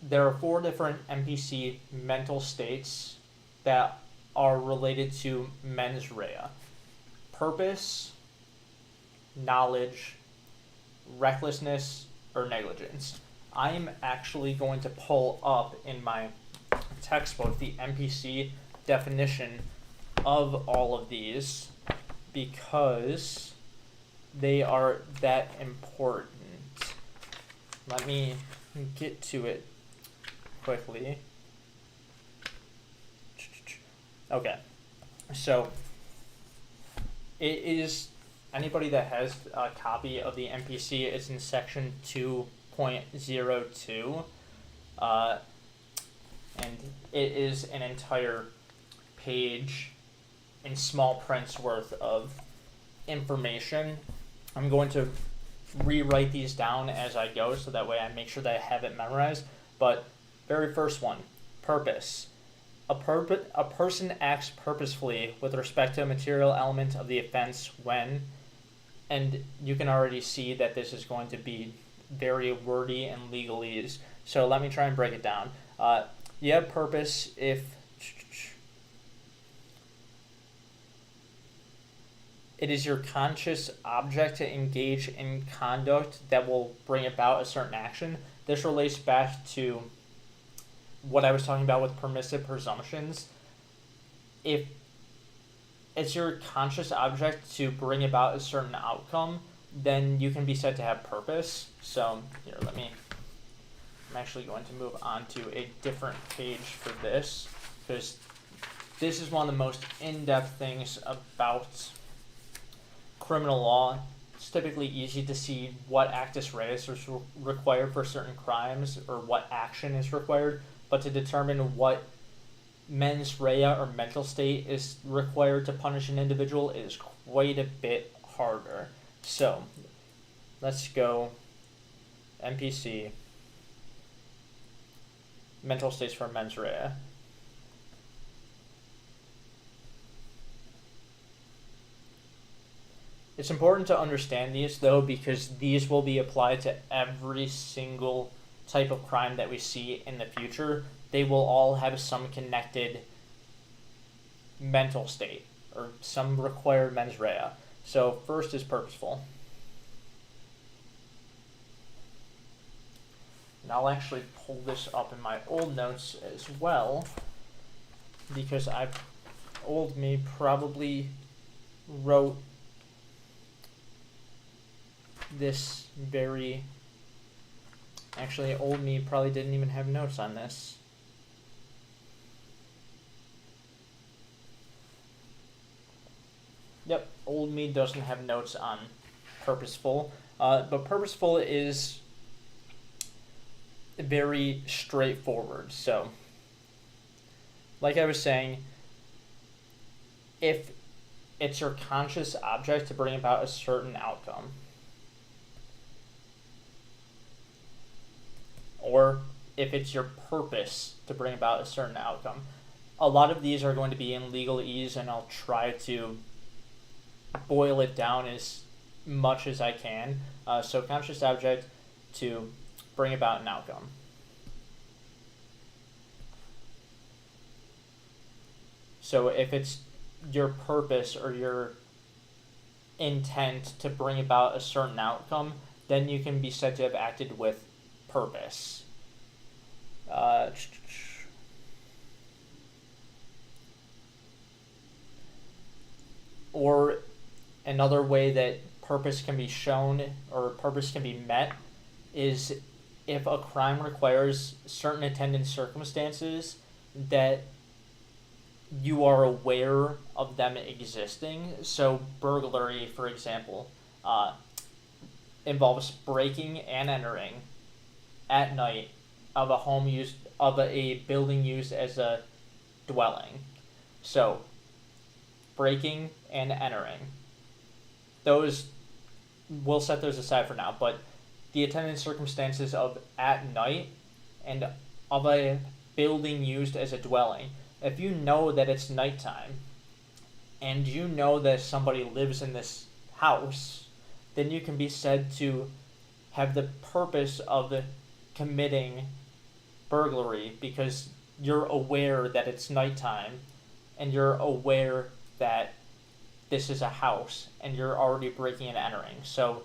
there are 4 different MPC mental states that are related to mens rea: purpose, knowledge, recklessness, or negligence. I am actually going to pull up in my textbook the MPC definition of all of these because they are that important. Let me get to it quickly. Okay, so it is anybody that has a copy of the MPC, it's in section 2.02, and it is an entire page in small prints worth of information. I'm going to rewrite these down as I go so that way I make sure that I have it memorized. But very first one, purpose. A person acts purposefully with respect to a material element of the offense when, and you can already see that this is going to be very wordy and legalese. So let me try and break it down. You have purpose if it is your conscious object to engage in conduct that will bring about a certain action. This relates back to what I was talking about with permissive presumptions. If it's your conscious object to bring about a certain outcome, then you can be said to have purpose. So here, I'm actually going to move on to a different page for this, because this is one of the most in-depth things about criminal law. It's typically easy to see what actus reus is required for certain crimes or what action is required, but to determine what mens rea or mental state is required to punish an individual is quite a bit harder. So let's go MPC, mental states for mens rea. It's important to understand these, though, because these will be applied to every single type of crime that we see in the future. They will all have some connected mental state or some required mens rea. So first is purposeful. And I'll actually pull this up in my old notes as well, because old me probably wrote this very... Actually, old me probably didn't even have notes on this. Yep, old me doesn't have notes on purposeful, but purposeful is very straightforward. So, like I was saying, if it's your conscious object to bring about a certain outcome, or if it's your purpose to bring about a certain outcome. A lot of these are going to be in legalese, and I'll try to boil it down as much as I can. So conscious object to bring about an outcome. So if it's your purpose or your intent to bring about a certain outcome, then you can be said to have acted with purpose. Or another way that purpose can be shown or purpose can be met is if a crime requires certain attendant circumstances that you are aware of them existing. So burglary, for example, involves breaking and entering at night of a building used as a dwelling. So breaking and entering, those, we'll set those aside for now, but the attendant circumstances of at night and of a building used as a dwelling, if you know that it's nighttime and you know that somebody lives in this house, then you can be said to have the purpose of committing burglary because you're aware that it's nighttime and you're aware that this is a house and you're already breaking and entering. So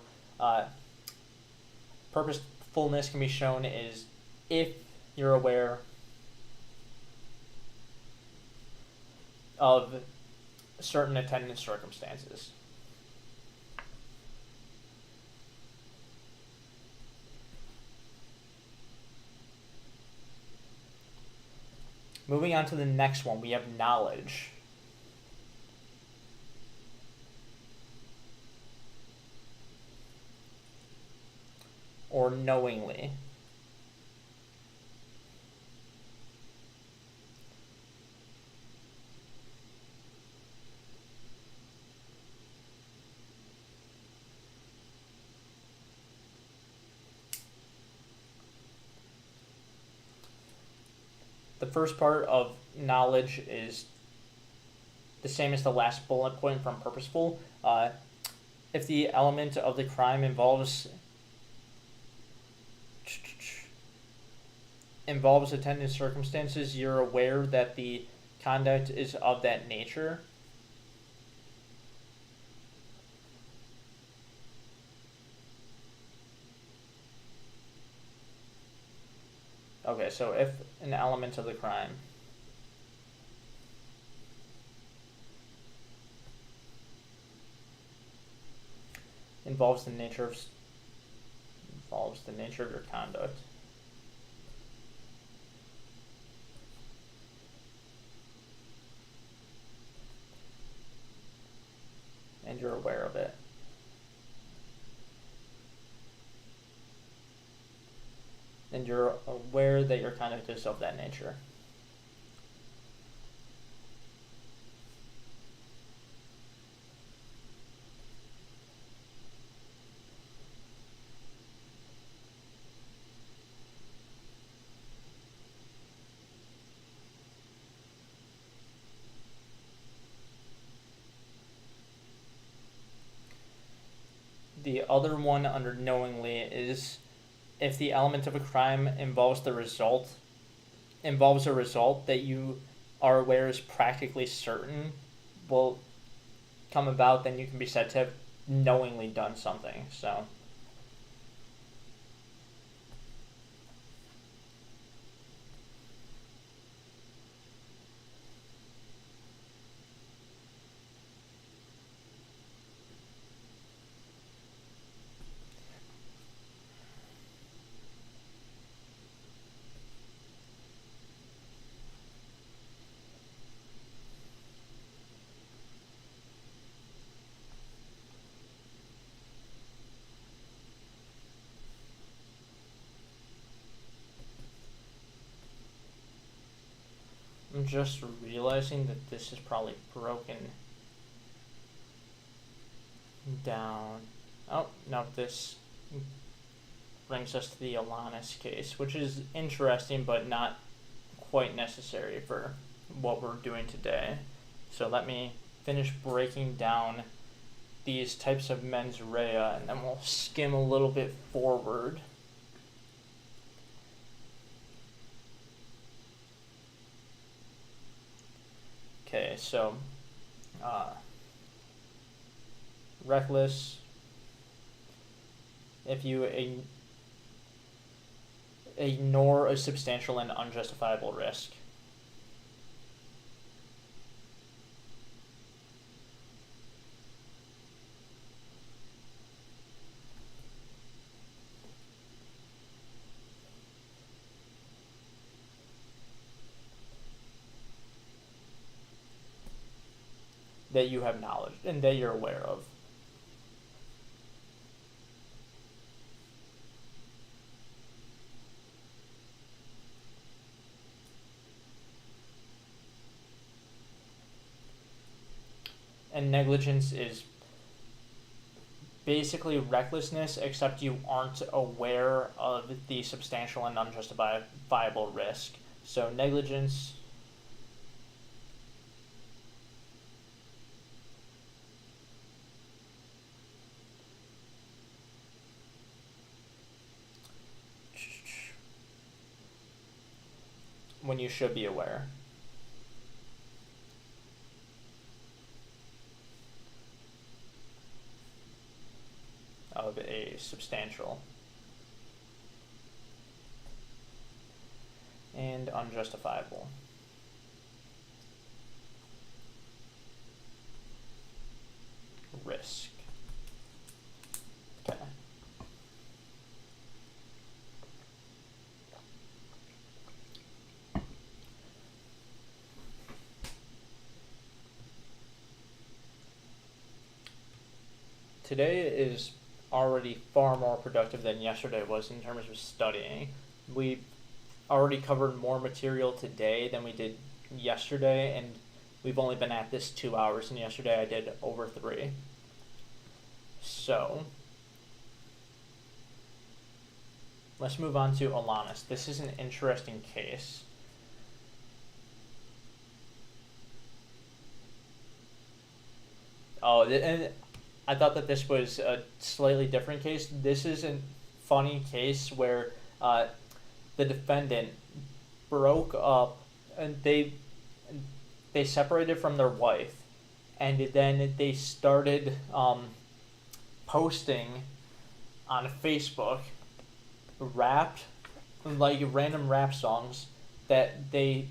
purposefulness can be shown is if you're aware of certain attendant circumstances. Moving on to the next one, we have knowledge. Or knowingly. The first part of knowledge is the same as the last bullet point from purposeful. If the element of the crime involves attendant circumstances, you're aware that the conduct is of that nature. Okay, so if an element of the crime involves the nature of your conduct, and you're aware of it, and you're aware that your conduct is of that nature. The other one under knowingly is if the element of a crime involves a result that you are aware is practically certain will come about, then you can be said to have knowingly done something. So I'm just realizing that this is probably broken down. Oh, no, this brings us to the Alanis case, which is interesting but not quite necessary for what we're doing today. So let me finish breaking down these types of mens rea, and then we'll skim a little bit forward. Okay, so reckless, if you ignore a substantial and unjustifiable risk. That you have knowledge and that you're aware of. And negligence is basically recklessness, except you aren't aware of the substantial and unjustifiable risk. So negligence when you should be aware. Of a substantial and unjustifiable risk. Okay. Today is already far more productive than yesterday was in terms of studying. We already covered more material today than we did yesterday, and we've only been at this 2 hours, and yesterday I did over 3. So let's move on to Alanis. This is an interesting case. Oh, and I thought that this was a slightly different case. This is a funny case where the defendant broke up, and they separated from their wife, and then they started posting on Facebook rap, like random rap songs that their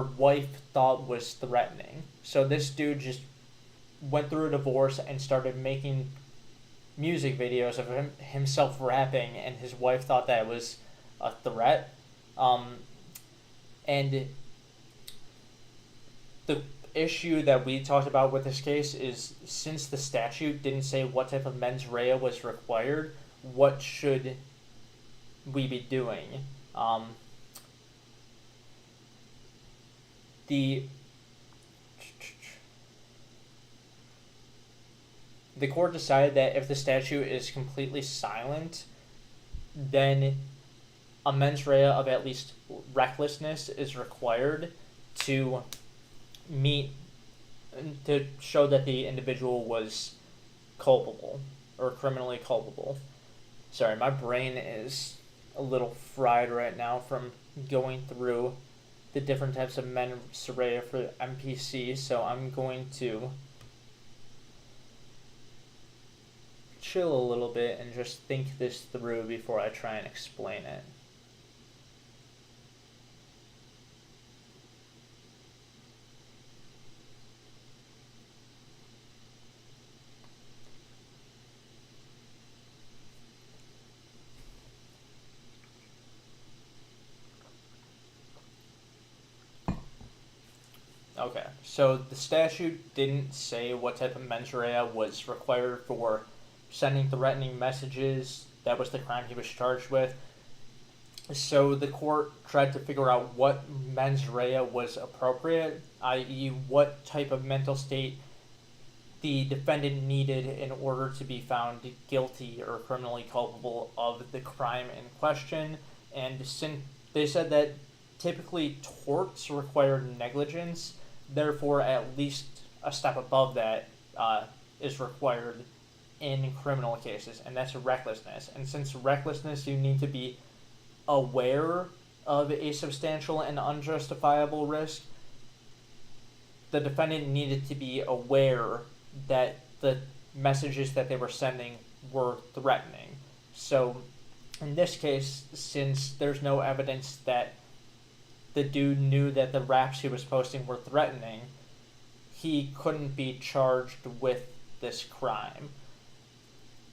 wife thought was threatening. So this dude just went through a divorce and started making music videos of himself rapping, and his wife thought that was a threat. And the issue that we talked about with this case is, since the statute didn't say what type of mens rea was required, what should we be doing? The court decided that if the statute is completely silent, then a mens rea of at least recklessness is required to show that the individual was culpable or criminally culpable. Sorry, my brain is a little fried right now from going through the different types of mens rea for MPC, so I'm going to chill a little bit and just think this through before I try and explain it. Okay, so the statute didn't say what type of mens rea was required for sending threatening messages. That was the crime he was charged with. So the court tried to figure out what mens rea was appropriate, i.e., what type of mental state the defendant needed in order to be found guilty or criminally culpable of the crime in question. And since they said that typically torts require negligence, therefore at least a step above that is required in criminal cases, and that's recklessness. And since recklessness, you need to be aware of a substantial and unjustifiable risk, the defendant needed to be aware that the messages that they were sending were threatening. So in this case, since there's no evidence that the dude knew that the raps he was posting were threatening, he couldn't be charged with this crime.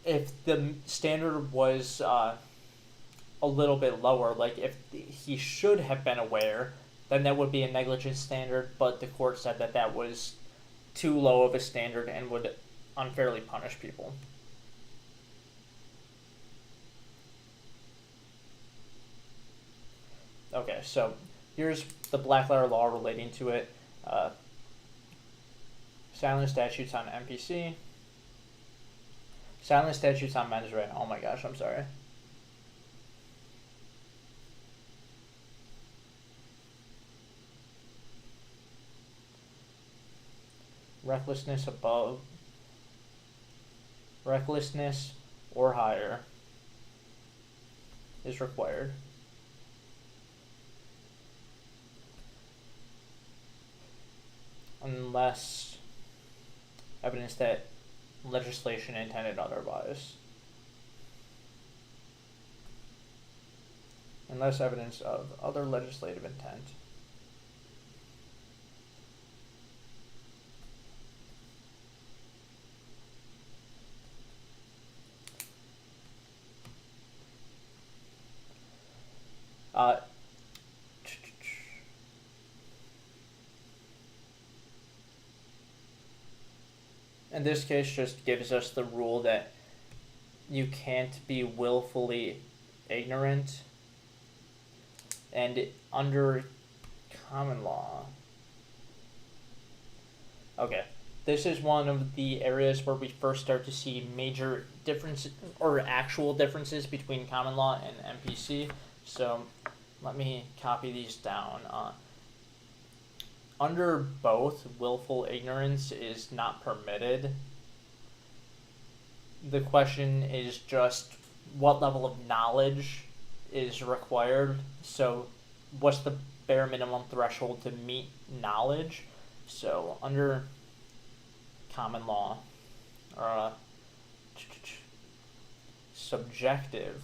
If the standard was a little bit lower, like if he should have been aware, then that would be a negligence standard, but the court said that that was too low of a standard and would unfairly punish people. Okay, so here's the black letter law relating to it. Silent statutes on MPC. Silent statutes on mens rea. Oh my gosh, I'm sorry. Recklessness above. Recklessness or higher is required. Unless evidence that legislation intended otherwise. Unless evidence of other legislative intent. In this case, just gives us the rule that you can't be willfully ignorant, and under common law. Okay, this is one of the areas where we first start to see major differences or actual differences between common law and MPC. So let me copy these down. Under both, willful ignorance is not permitted. The question is just what level of knowledge is required. So what's the bare minimum threshold to meet knowledge? So under common law, or subjective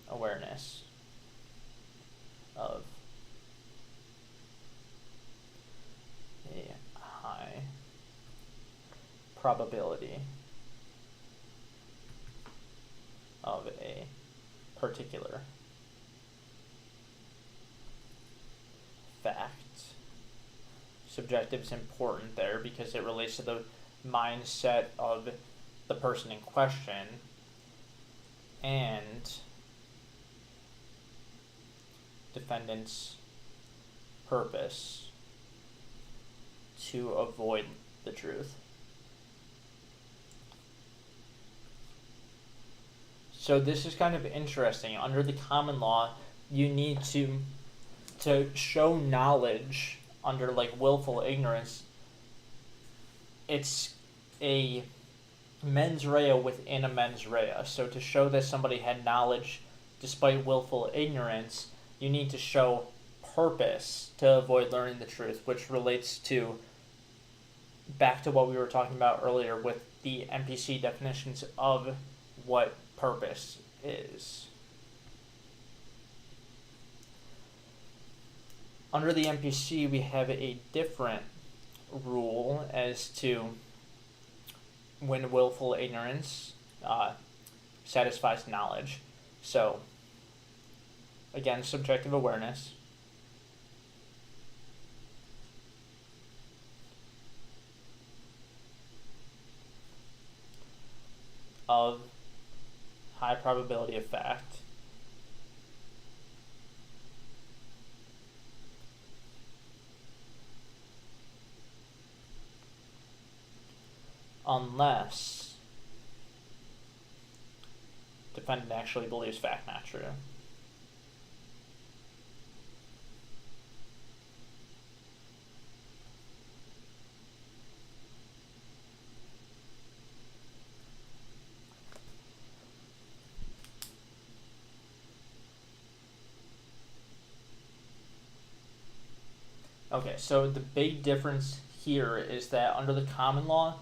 awareness of a high probability of a particular fact. Subjective is important there because it relates to the mindset of the person in question and defendant's purpose to avoid the truth. So this is kind of interesting. Under the common law, you need to show knowledge under like willful ignorance. It's a mens rea within a mens rea. So to show that somebody had knowledge despite willful ignorance, you need to show purpose to avoid learning the truth, which relates to back to what we were talking about earlier with the NPC definitions of what purpose is. Under the NPC, we have a different rule as to when willful ignorance satisfies knowledge. So, again, subjective awareness. Of high probability of fact. Unless defendant actually believes fact not true. Okay, so the big difference here is that under the common law,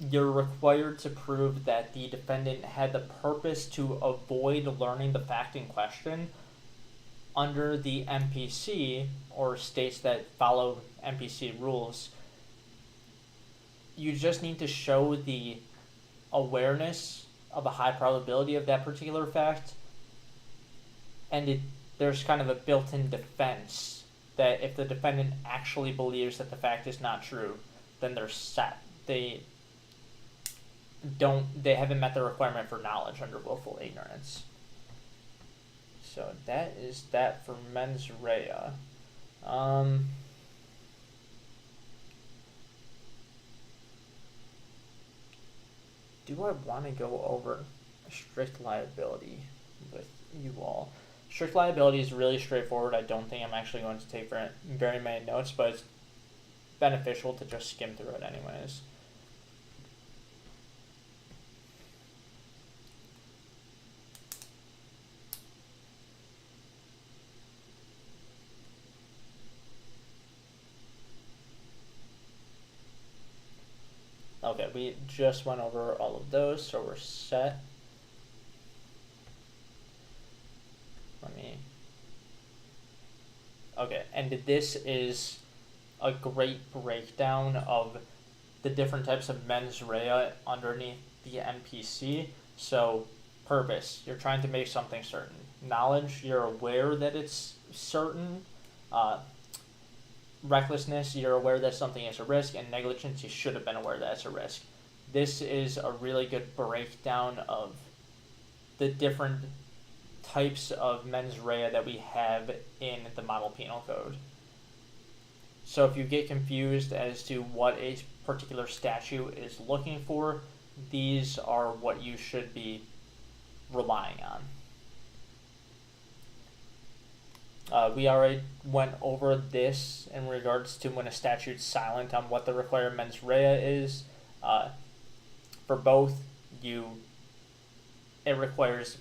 you're required to prove that the defendant had the purpose to avoid learning the fact in question. Under the NPC, or states that follow NPC rules, you just need to show the awareness of a high probability of that particular fact, and there's kind of a built-in defense that if the defendant actually believes that the fact is not true, then they're set. They haven't met the requirement for knowledge under willful ignorance. So that is that for mens rea. Do I want to go over strict liability with you all? Strict liability is really straightforward. I don't think I'm actually going to take very many notes, but it's beneficial to just skim through it anyways. Okay, we just went over all of those, so we're set. Okay, and this is a great breakdown of the different types of mens rea underneath the NPC. So, purpose, you're trying to make something certain. Knowledge, you're aware that it's certain. Recklessness, you're aware that something is a risk. And negligence, you should have been aware that it's a risk. This is a really good breakdown of the different types of mens rea that we have in the model penal code. So if you get confused as to what a particular statute is looking for, these are what you should be relying on. We already went over this in regards to when a statute's silent on what the required mens rea is. For both, it requires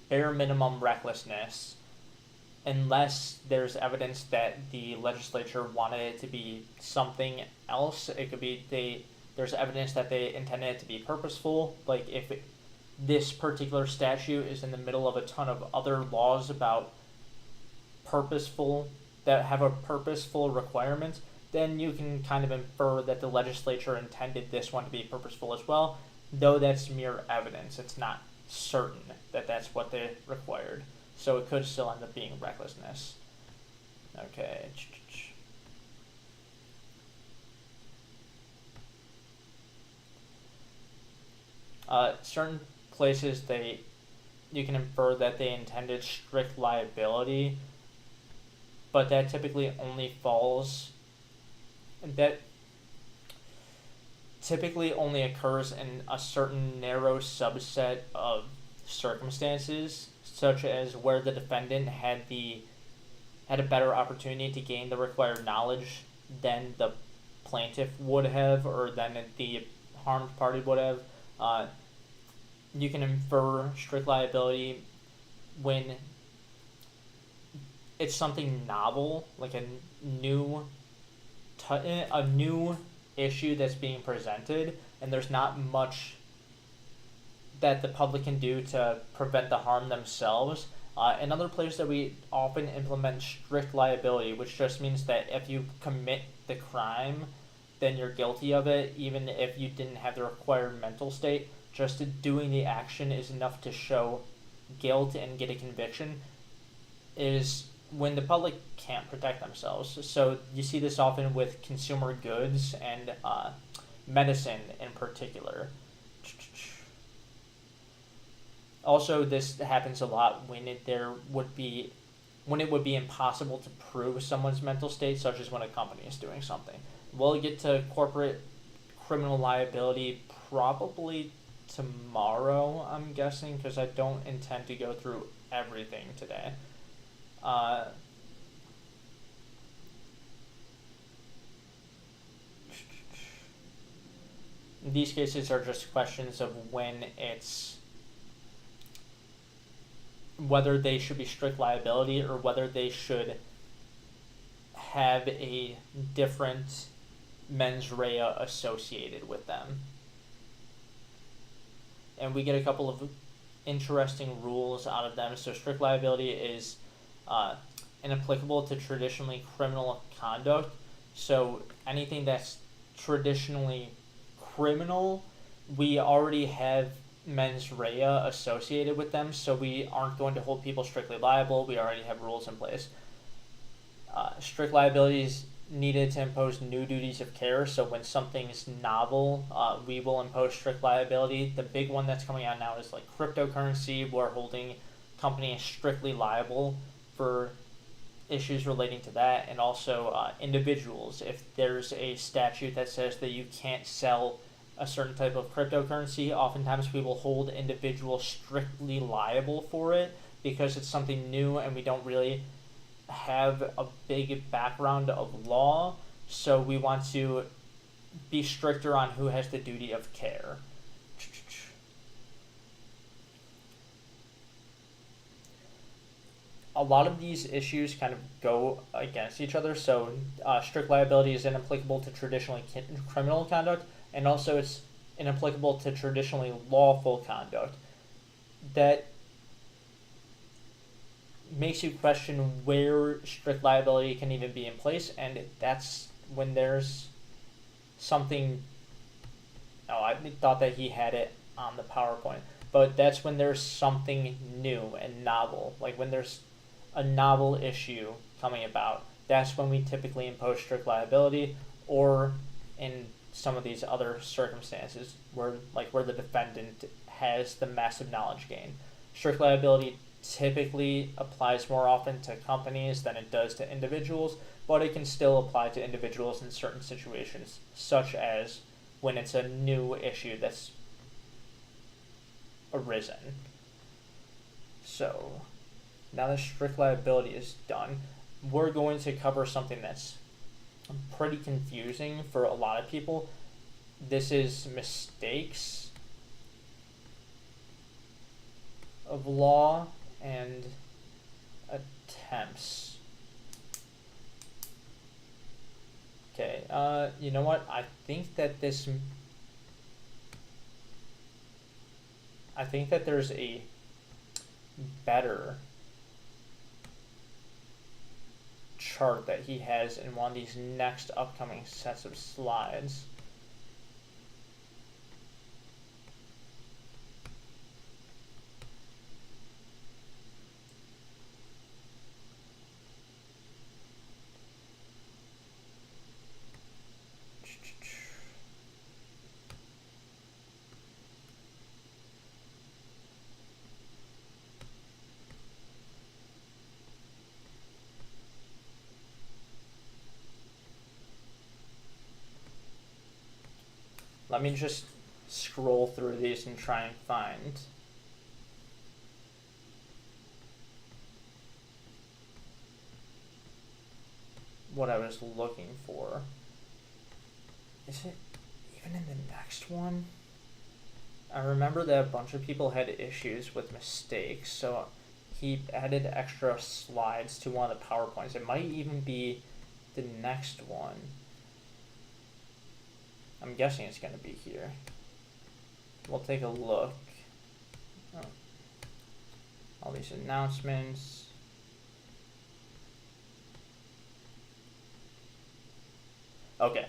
bare minimum recklessness unless there's evidence that the legislature wanted it to be something else. It could be there's evidence that they intended it to be purposeful. Like if this particular statute is in the middle of a ton of other laws about that have a purposeful requirement, then you can kind of infer that the legislature intended this one to be purposeful as well, though that's mere evidence. It's not certain that that's what they required. So it could still end up being recklessness. Okay. Certain places you can infer that they intended strict liability, but that typically only occurs in a certain narrow subset of circumstances, such as where the defendant had a better opportunity to gain the required knowledge than the plaintiff would have, or than the harmed party would have. You can infer strict liability when it's something novel, like new a new issue that's being presented, and there's not much that the public can do to prevent the harm themselves. Another place that we often implement strict liability, which just means that if you commit the crime, then you're guilty of it, even if you didn't have the required mental state. Just doing the action is enough to show guilt and get a conviction, is when the public can't protect themselves. So you see this often with consumer goods and medicine in particular. Also, this happens a lot when it would be impossible to prove someone's mental state, such as when a company is doing something. We'll get to corporate criminal liability probably tomorrow, I'm guessing, because I don't intend to go through everything today. These cases are just questions of whether they should be strict liability or whether they should have a different mens rea associated with them. And we get a couple of interesting rules out of them. So strict liability is inapplicable to traditionally criminal conduct. So anything that's traditionally criminal, we already have mens rea associated with them, so we aren't going to hold people strictly liable. We already have rules in place. Strict liability is needed to impose new duties of care. So when something's novel, we will impose strict liability. The big one that's coming out now is like cryptocurrency. We're holding companies strictly liable for issues relating to that, and also individuals. If there's a statute that says that you can't sell a certain type of cryptocurrency, oftentimes we will hold individuals strictly liable for it because it's something new and we don't really have a big background of law, so we want to be stricter on who has the duty of care. A lot of these issues kind of go against each other. So strict liability is inapplicable to traditionally criminal conduct, and also it's inapplicable to traditionally lawful conduct. That makes you question where strict liability can even be in place, and that's when there's something. Oh, I thought that he had it on the PowerPoint, but that's when there's something new and novel, like when there's a novel issue coming about. That's when we typically impose strict liability, or in some of these other circumstances where the defendant has the massive knowledge gain. Strict liability typically applies more often to companies than it does to individuals, but it can still apply to individuals in certain situations, such as when it's a new issue that's arisen. So now that strict liability is done, we're going to cover something that's pretty confusing for a lot of people. This is mistakes of law and attempts. Okay, you know what? I think that there's a better chart that he has in one of these next upcoming sets of slides. Let me just scroll through these and try and find what I was looking for. Is it even in the next one? I remember that a bunch of people had issues with mistakes, so he added extra slides to one of the PowerPoints. It might even be the next one. I'm guessing it's going to be here. We'll take a look. Oh. All these announcements. Okay.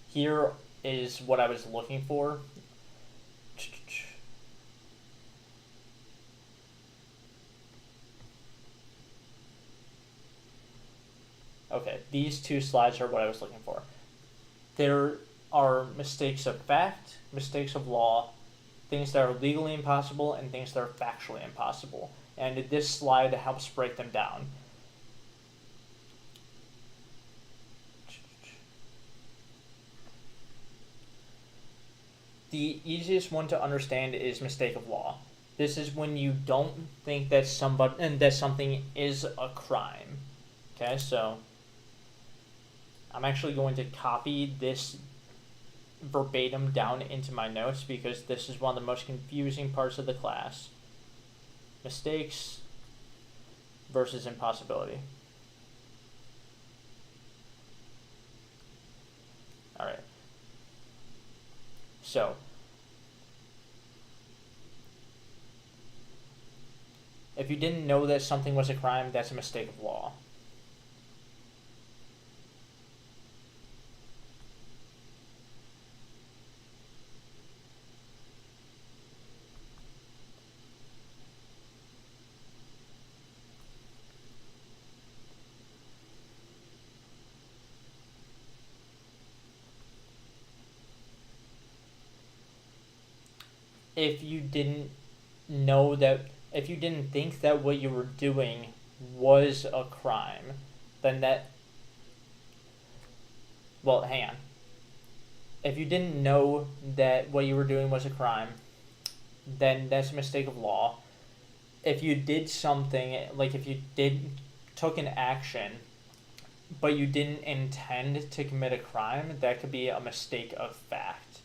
Here is what I was looking for. Okay, these two slides are what I was looking for. There are mistakes of fact, mistakes of law, things that are legally impossible, and things that are factually impossible. And this slide helps break them down. The easiest one to understand is mistake of law. This is when you don't think that something is a crime. Okay, so I'm actually going to copy this verbatim down into my notes because this is one of the most confusing parts of the class. Mistakes versus impossibility. All right. So, if you didn't know that something was a crime, that's a mistake of law. If you didn't think that what you were doing was a crime, then hang on. If you didn't know that what you were doing was a crime, then that's a mistake of law. If you did something, like if you took an action, but you didn't intend to commit a crime, that could be a mistake of fact.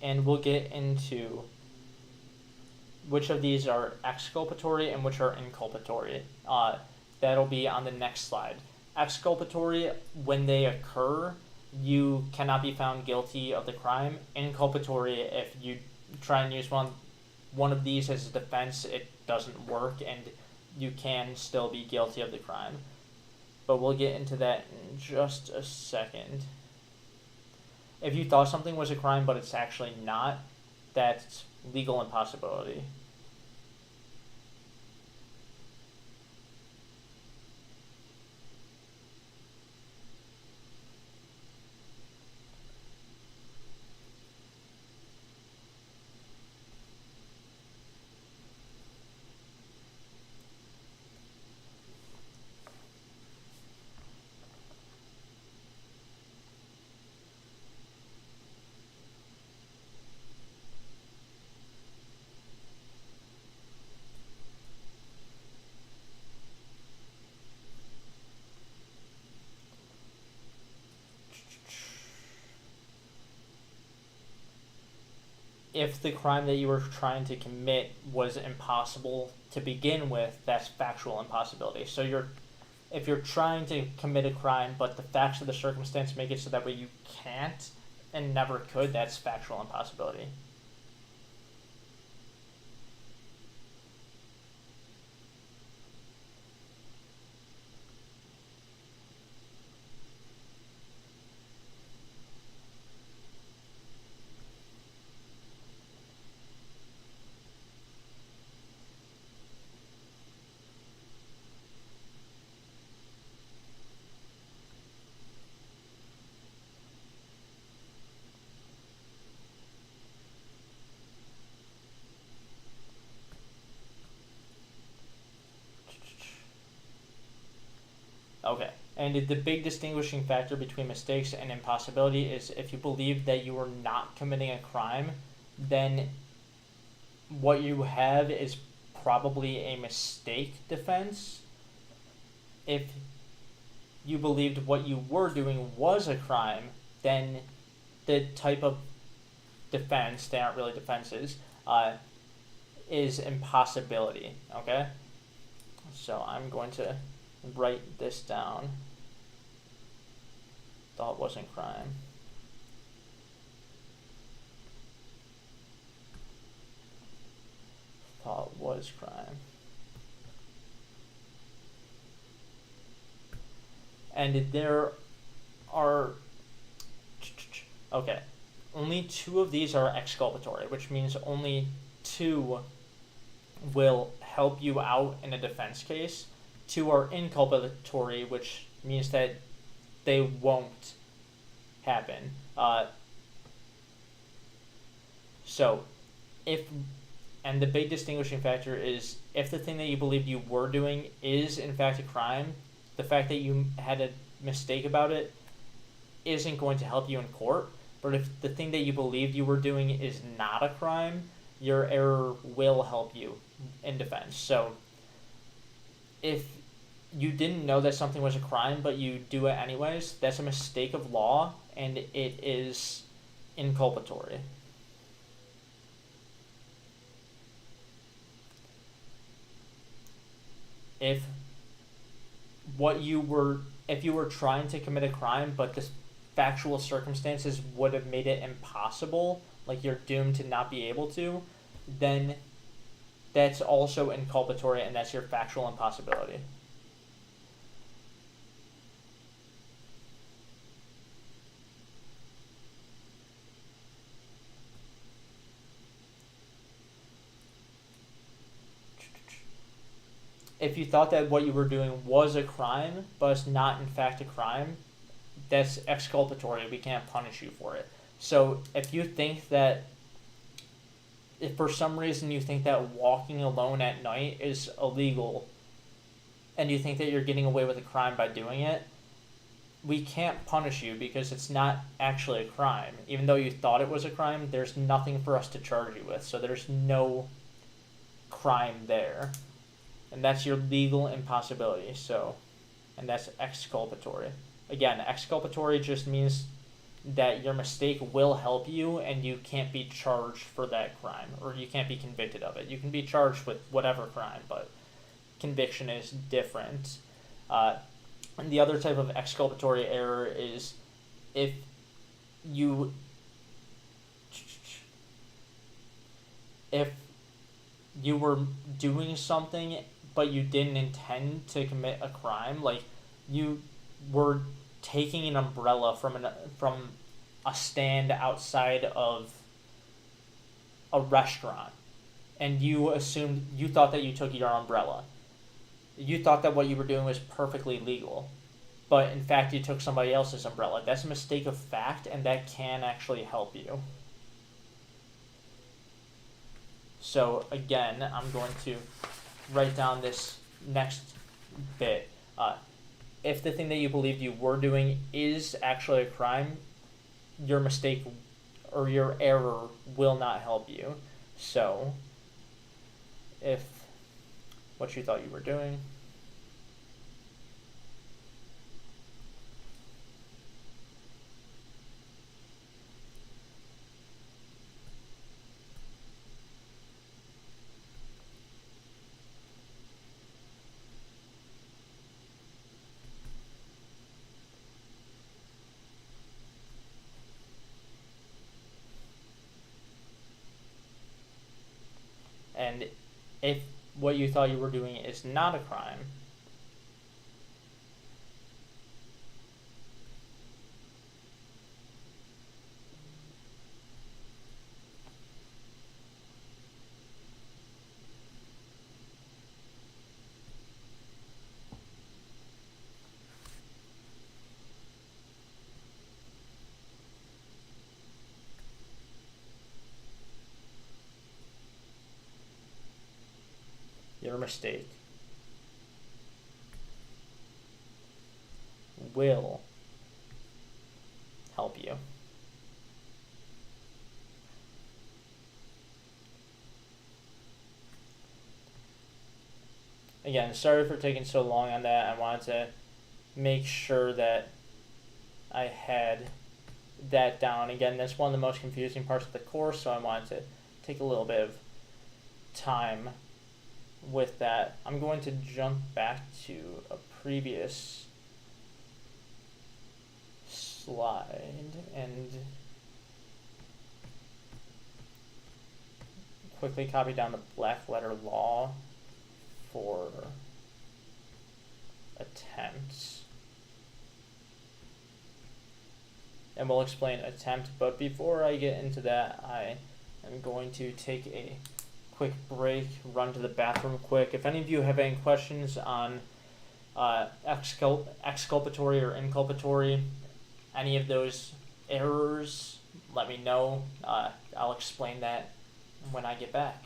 And we'll get into which of these are exculpatory and which are inculpatory. That'll be on the next slide. Exculpatory, when they occur, you cannot be found guilty of the crime. Inculpatory, if you try and use one of these as a defense, it doesn't work and you can still be guilty of the crime. But we'll get into that in just a second. If you thought something was a crime but it's actually not, that's legal impossibility. If the crime that you were trying to commit was impossible to begin with, that's factual impossibility. So if you're trying to commit a crime, but the facts of the circumstance make it so that way you can't and never could, that's factual impossibility. And the big distinguishing factor between mistakes and impossibility is if you believe that you are not committing a crime, then what you have is probably a mistake defense. If you believed what you were doing was a crime, then the type of defense, they aren't really defenses, is impossibility, okay? So I'm going to write this down. Thought wasn't crime. Thought was crime. And there are, okay, only 2 of these are exculpatory, which means only 2 will help you out in a defense case. 2 are inculpatory, which means that they won't happen. And the big distinguishing factor is if the thing that you believed you were doing is in fact a crime, the fact that you had a mistake about it isn't going to help you in court. But if the thing that you believed you were doing is not a crime, your error will help you in defense. So if you didn't know that something was a crime, but you do it anyways, that's a mistake of law, and it is inculpatory. If you were trying to commit a crime, but the factual circumstances would have made it impossible, like you're doomed to not be able to, then that's also inculpatory, and that's your factual impossibility. If you thought that what you were doing was a crime, but it's not in fact a crime, that's exculpatory. We can't punish you for it. So if you think that, if for some reason you think that walking alone at night is illegal, and you think that you're getting away with a crime by doing it, we can't punish you because it's not actually a crime. Even though you thought it was a crime, there's nothing for us to charge you with. So there's no crime there. And that's your legal impossibility. So, and that's exculpatory. Again, exculpatory just means that your mistake will help you and you can't be charged for that crime, or you can't be convicted of it. You can be charged with whatever crime, but conviction is different. And the other type of exculpatory error is if you were doing something but you didn't intend to commit a crime, like you were taking an umbrella from a stand outside of a restaurant, and you thought that you took your umbrella. You thought that what you were doing was perfectly legal, but in fact you took somebody else's umbrella. That's a mistake of fact, and that can actually help you. So again, I'm going to write down this next bit. If the thing that you believed you were doing is actually a crime, your mistake or your error will not help you. So, if what you thought you were doing and if what you thought you were doing is not a crime, your mistake will help you. Again, sorry for taking so long on that. I wanted to make sure that I had that down. Again, that's one of the most confusing parts of the course, so I wanted to take a little bit of time with that. I'm going to jump back to a previous slide and quickly copy down the black letter law for attempts. And we'll explain attempt, but before I get into that, I am going to take a quick break, run to the bathroom quick. If any of you have any questions on exculpatory or inculpatory, any of those errors, let me know. I'll explain that when I get back.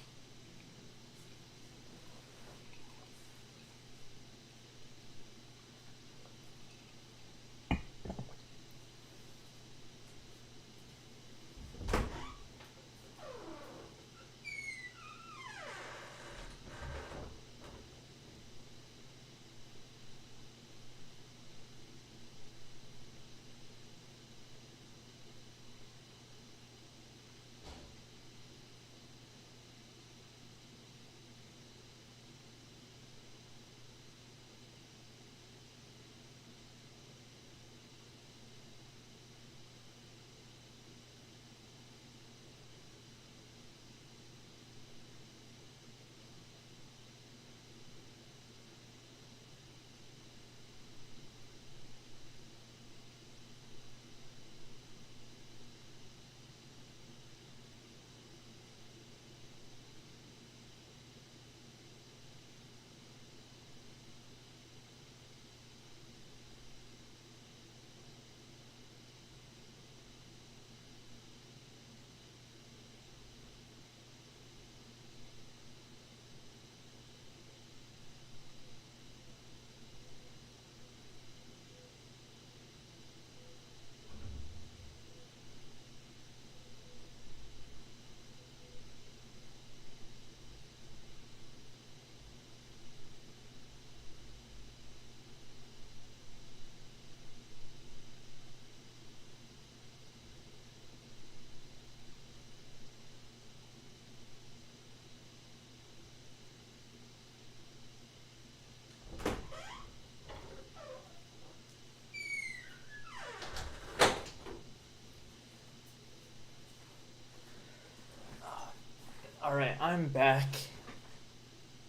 Alright, I'm back.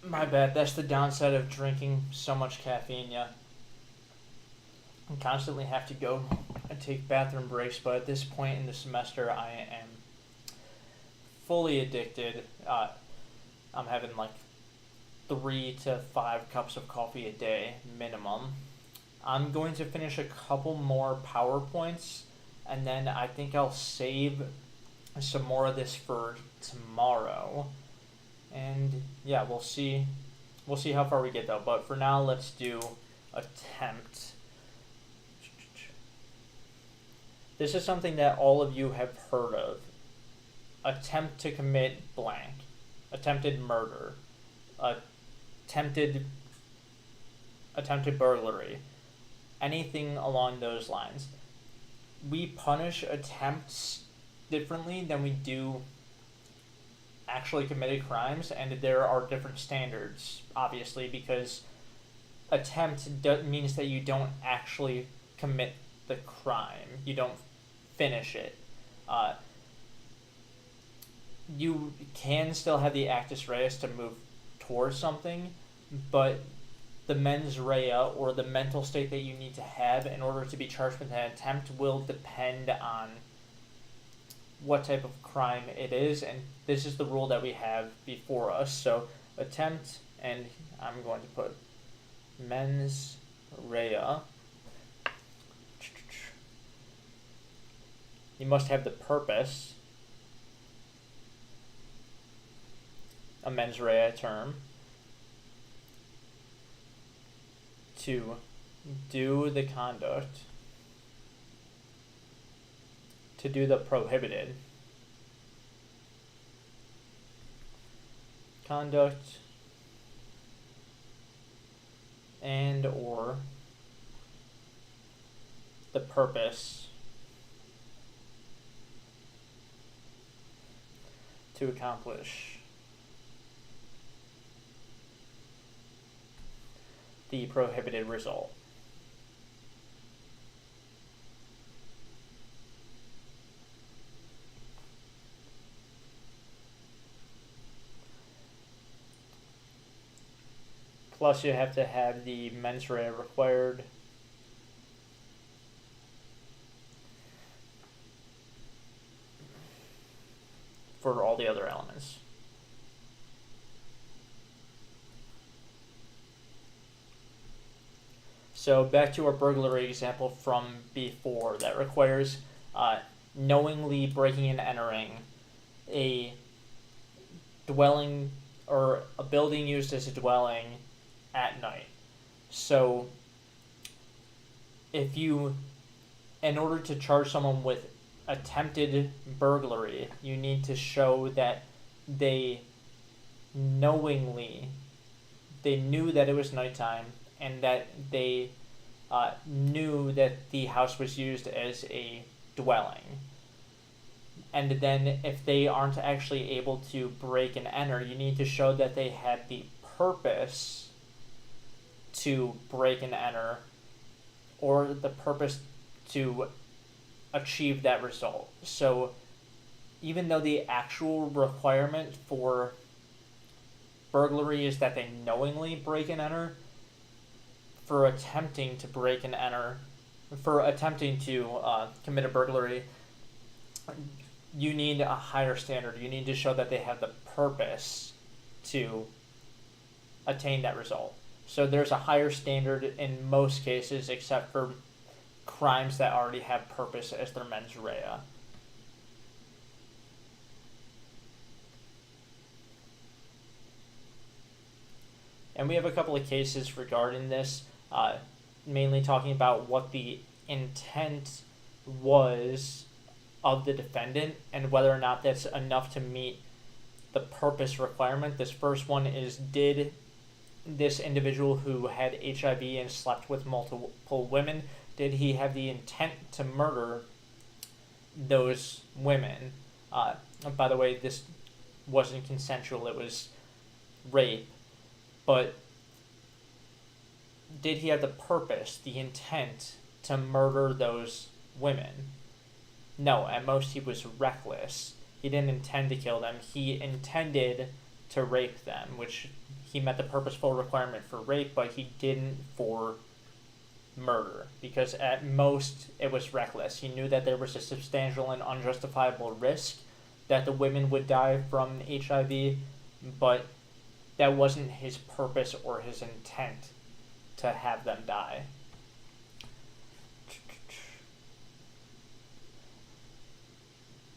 My bad, that's the downside of drinking so much caffeine, yeah. I constantly have to go and take bathroom breaks, but at this point in the semester, I am fully addicted. I'm having like 3 to 5 cups of coffee a day, minimum. I'm going to finish a couple more PowerPoints, and then I think I'll save some more of this for tomorrow. And yeah, we'll see how far we get though. But for now, let's do attempt. This is something that all of you have heard of. Attempt to commit blank. Attempted murder. Attempted burglary. Anything along those lines. We punish attempts differently than we do actually committed crimes, and there are different standards, obviously, because attempt means that you don't actually commit the crime. You don't finish it. You can still have the actus reus to move towards something, but the mens rea, or the mental state that you need to have in order to be charged with an attempt, will depend on what type of crime it is, and this is the rule that we have before us. So attempt, and I'm going to put mens rea. You must have the purpose, a mens rea term, to do the conduct to do the prohibited conduct and or the purpose to accomplish the prohibited result. Plus you have to have the mens rea required for all the other elements. So back to our burglary example from before that requires knowingly breaking and entering a dwelling or a building used as a dwelling at night. So if you, in order to charge someone with attempted burglary, you need to show that they knowingly, they knew that it was nighttime and that they knew that the house was used as a dwelling. And then if they aren't actually able to break and enter, you need to show that they had the purpose to break and enter or the purpose to achieve that result. So even though the actual requirement for burglary is that they knowingly break and enter, for attempting to break and enter, for attempting to commit a burglary, you need a higher standard. You need to show that they have the purpose to attain that result. So there's a higher standard in most cases, except for crimes that already have purpose as their mens rea. And we have a couple of cases regarding this, mainly talking about what the intent was of the defendant and whether or not that's enough to meet the purpose requirement. This first one is, did this individual who had HIV and slept with multiple women, did he have the intent to murder those women? By the way, this wasn't consensual, it was rape. But did he have the purpose, the intent to murder those women? No, at most he was reckless. He didn't intend to kill them. He intended to rape them, which he met the purposeful requirement for rape, but he didn't for murder, because at most it was reckless. He knew that there was a substantial and unjustifiable risk that the women would die from HIV, but that wasn't his purpose or his intent to have them die.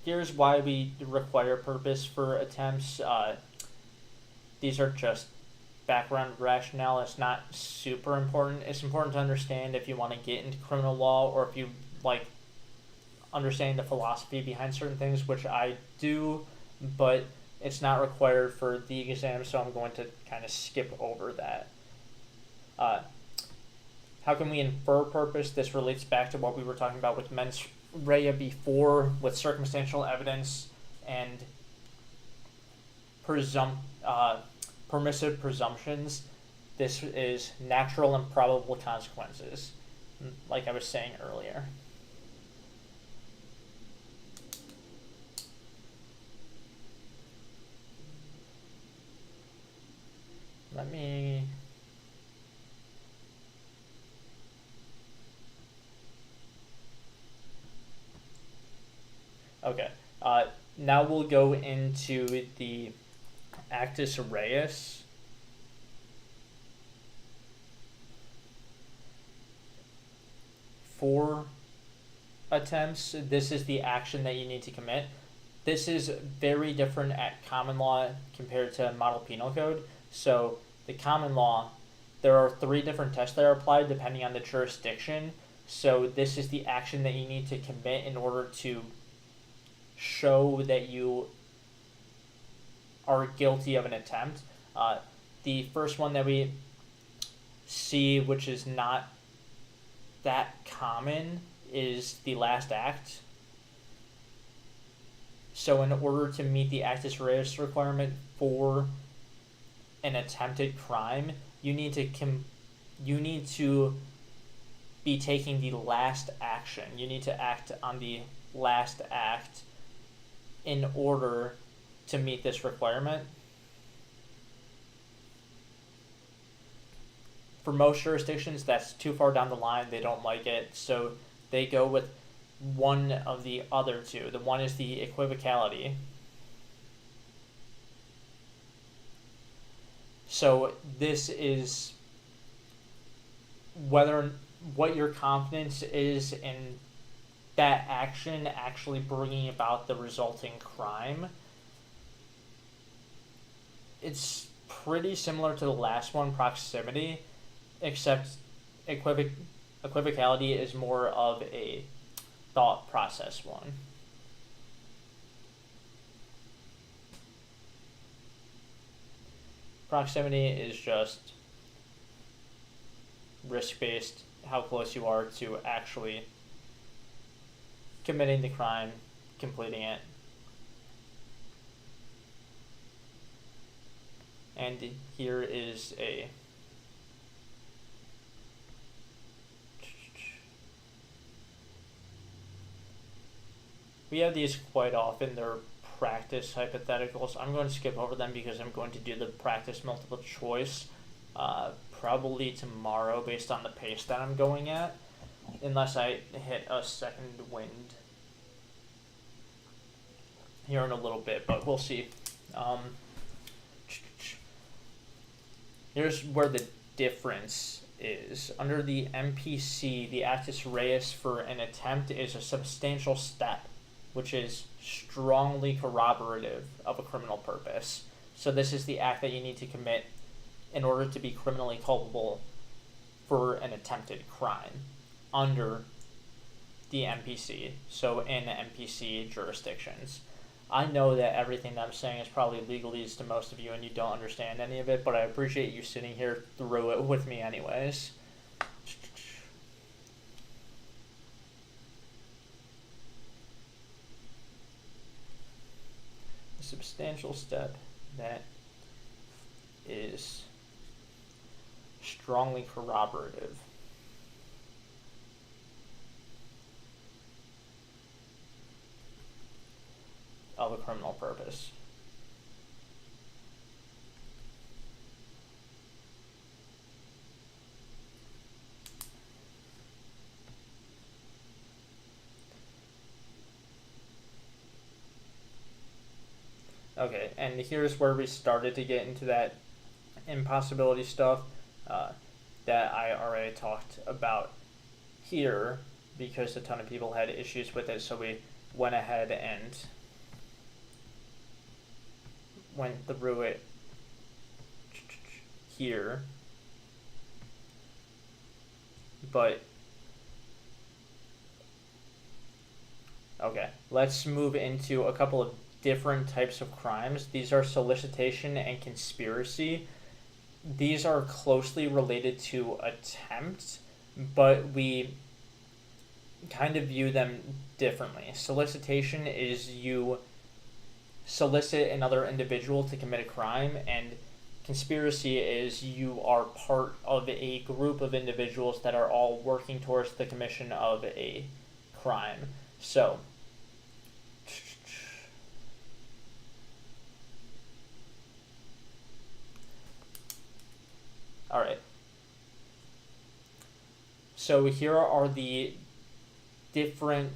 Here's why we require purpose for attempts. These are just background rationale. It's not super important. It's important to understand if you want to get into criminal law, or if you like understanding the philosophy behind certain things, which I do, but it's not required for the exam, so I'm going to kind of skip over that. How can we infer purpose? This relates back to what we were talking about with mens rea before, with circumstantial evidence and permissive presumptions. This is natural and probable consequences, like I was saying earlier. Let me... Okay. Now we'll go into the actus reus. For attempts, this is the action that you need to commit. This is very different at common law compared to model penal code. So the common law, there are 3 different tests that are applied depending on the jurisdiction. So this is the action that you need to commit in order to show that you are guilty of an attempt. The first one that we see, which is not that common, is the last act. So in order to meet the actus reus requirement for an attempted crime, you need to be taking the last action. You need to act on the last act in order to meet this requirement. For most jurisdictions, that's too far down the line. They don't like it, so they go with one of the other two. The one is the equivocality. So this is what your confidence is in that action actually bringing about the resulting crime. It's pretty similar to the last one, proximity, except equivocality is more of a thought process one. Proximity is just risk-based, how close you are to actually committing the crime, completing it. And here is a we have these quite often. They're practice hypotheticals. I'm going to skip over them because I'm going to do the practice multiple choice probably tomorrow based on the pace that I'm going at, unless I hit a second wind here in a little bit, but we'll see. Here's where the difference is. Under the MPC, the actus reus for an attempt is a substantial step, which is strongly corroborative of a criminal purpose. So this is the act that you need to commit in order to be criminally culpable for an attempted crime under the MPC, so in MPC jurisdictions. I know that everything that I'm saying is probably legalese to most of you and you don't understand any of it, but I appreciate you sitting here through it with me anyways. A substantial step that is strongly corroborative of a criminal purpose. Okay, and here's where we started to get into that impossibility stuff that I already talked about here because a ton of people had issues with it, so we went ahead and went through it here. But okay, let's move into a couple of different types of crimes. These are solicitation and conspiracy. These are closely related to attempt, but we kind of view them differently. Solicitation is you solicit another individual to commit a crime, and conspiracy is you are part of a group of individuals that are all working towards the commission of a crime. So all right. So here are the different.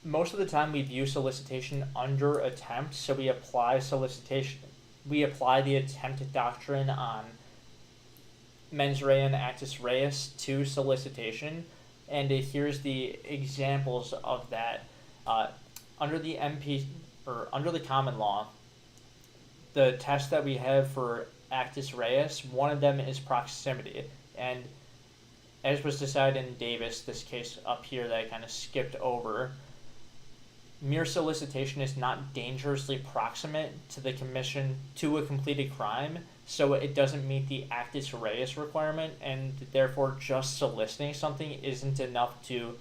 Most of the time we view solicitation under attempt, so we apply solicitation. We apply the attempt doctrine on mens rea and actus reus to solicitation, and here's the examples of that. Under the under the common law, the test that we have for actus reus. One of them is proximity. And as was decided in Davis, this case up here that I kind of skipped over, mere solicitation is not dangerously proximate to the commission to a completed crime, so it doesn't meet the actus reus requirement, and therefore just soliciting something isn't enough to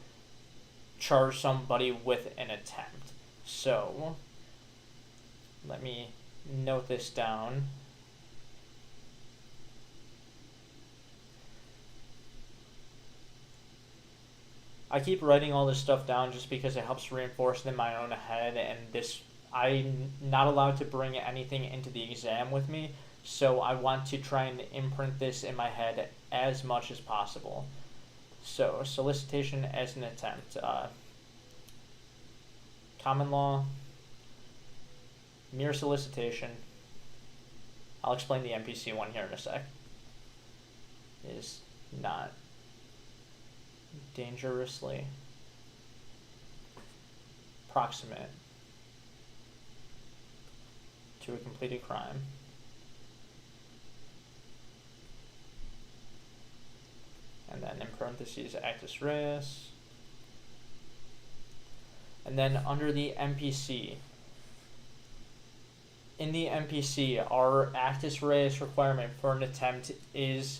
charge somebody with an attempt. So let me note this down. I keep writing all this stuff down just because it helps reinforce it in my own head, and I'm not allowed to bring anything into the exam with me, so I want to try and imprint this in my head as much as possible. So, solicitation as an attempt. Common law, mere solicitation. I'll explain the NPC one here in a sec. Is not dangerously proximate to a completed crime. And then in parentheses, actus reus. And then under the NPC, in the NPC, our actus reus requirement for an attempt is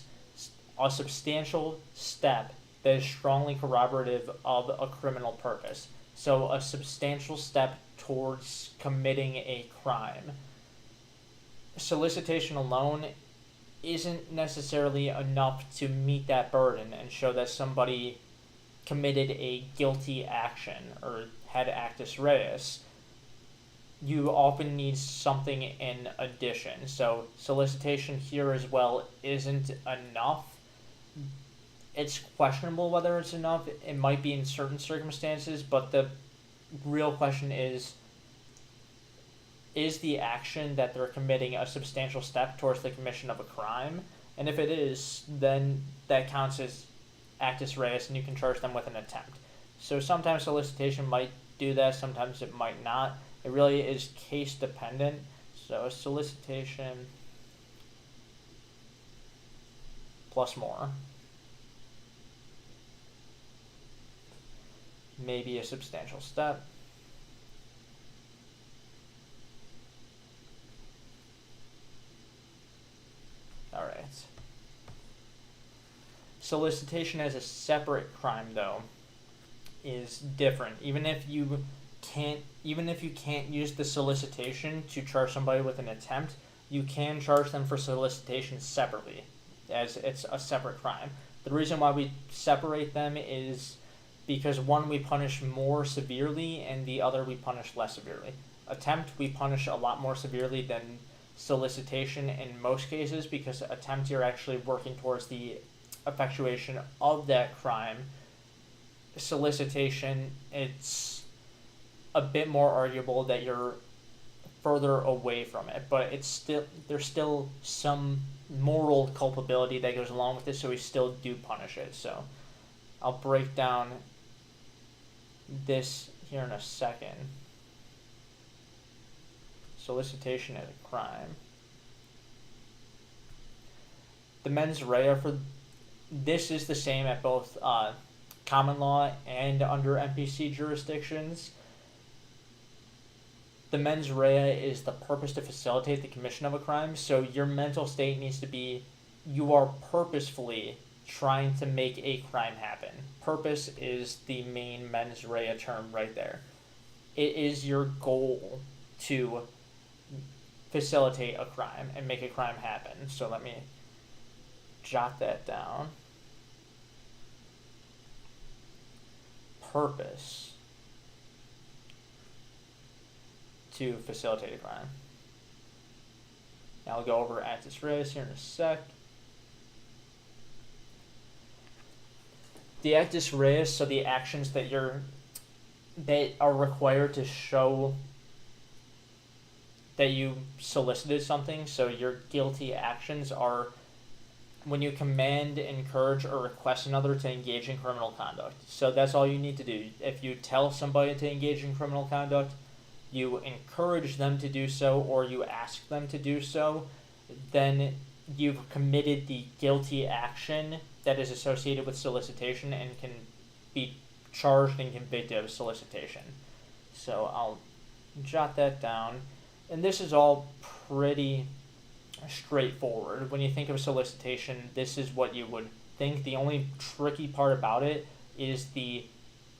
a substantial step that is strongly corroborative of a criminal purpose. So a substantial step towards committing a crime. Solicitation alone isn't necessarily enough to meet that burden and show that somebody committed a guilty action or had actus reus. You often need something in addition. So solicitation here as well isn't enough. It's questionable whether it's enough. It might be in certain circumstances, but the real question is the action that they're committing a substantial step towards the commission of a crime? And if it is, then that counts as actus reus and you can charge them with an attempt. So sometimes solicitation might do that, sometimes it might not. It really is case dependent. So solicitation plus more. Maybe a substantial step. Alright. Solicitation as a separate crime, though, is different. Even if you can't use the solicitation to charge somebody with an attempt, you can charge them for solicitation separately, as it's a separate crime. The reason why we separate them is because one we punish more severely and the other we punish less severely. Attempt we punish a lot more severely than solicitation in most cases, because attempt you're actually working towards the effectuation of that crime. Solicitation, it's a bit more arguable that you're further away from it, but there's still some moral culpability that goes along with it, so we still do punish it. So I'll break down this here in a second. Solicitation as a crime. The mens rea for this is the same at both common law and under NPC jurisdictions. The mens rea is the purpose to facilitate the commission of a crime, so your mental state needs to be you are purposefully trying to make a crime happen. Purpose is the main mens rea term right there. It is your goal to facilitate a crime and make a crime happen. So let me jot that down. Purpose to facilitate a crime. Now I'll go over actus reus here in a sec. The actus reus, so the actions that are required to show that you solicited something. So your guilty actions are when you command, encourage, or request another to engage in criminal conduct. So that's all you need to do. If you tell somebody to engage in criminal conduct, you encourage them to do so, or you ask them to do so, then you've committed the guilty action that is associated with solicitation and can be charged and convicted of solicitation. So I'll jot that down. And this is all pretty straightforward. When you think of solicitation, this is what you would think. The only tricky part about it is the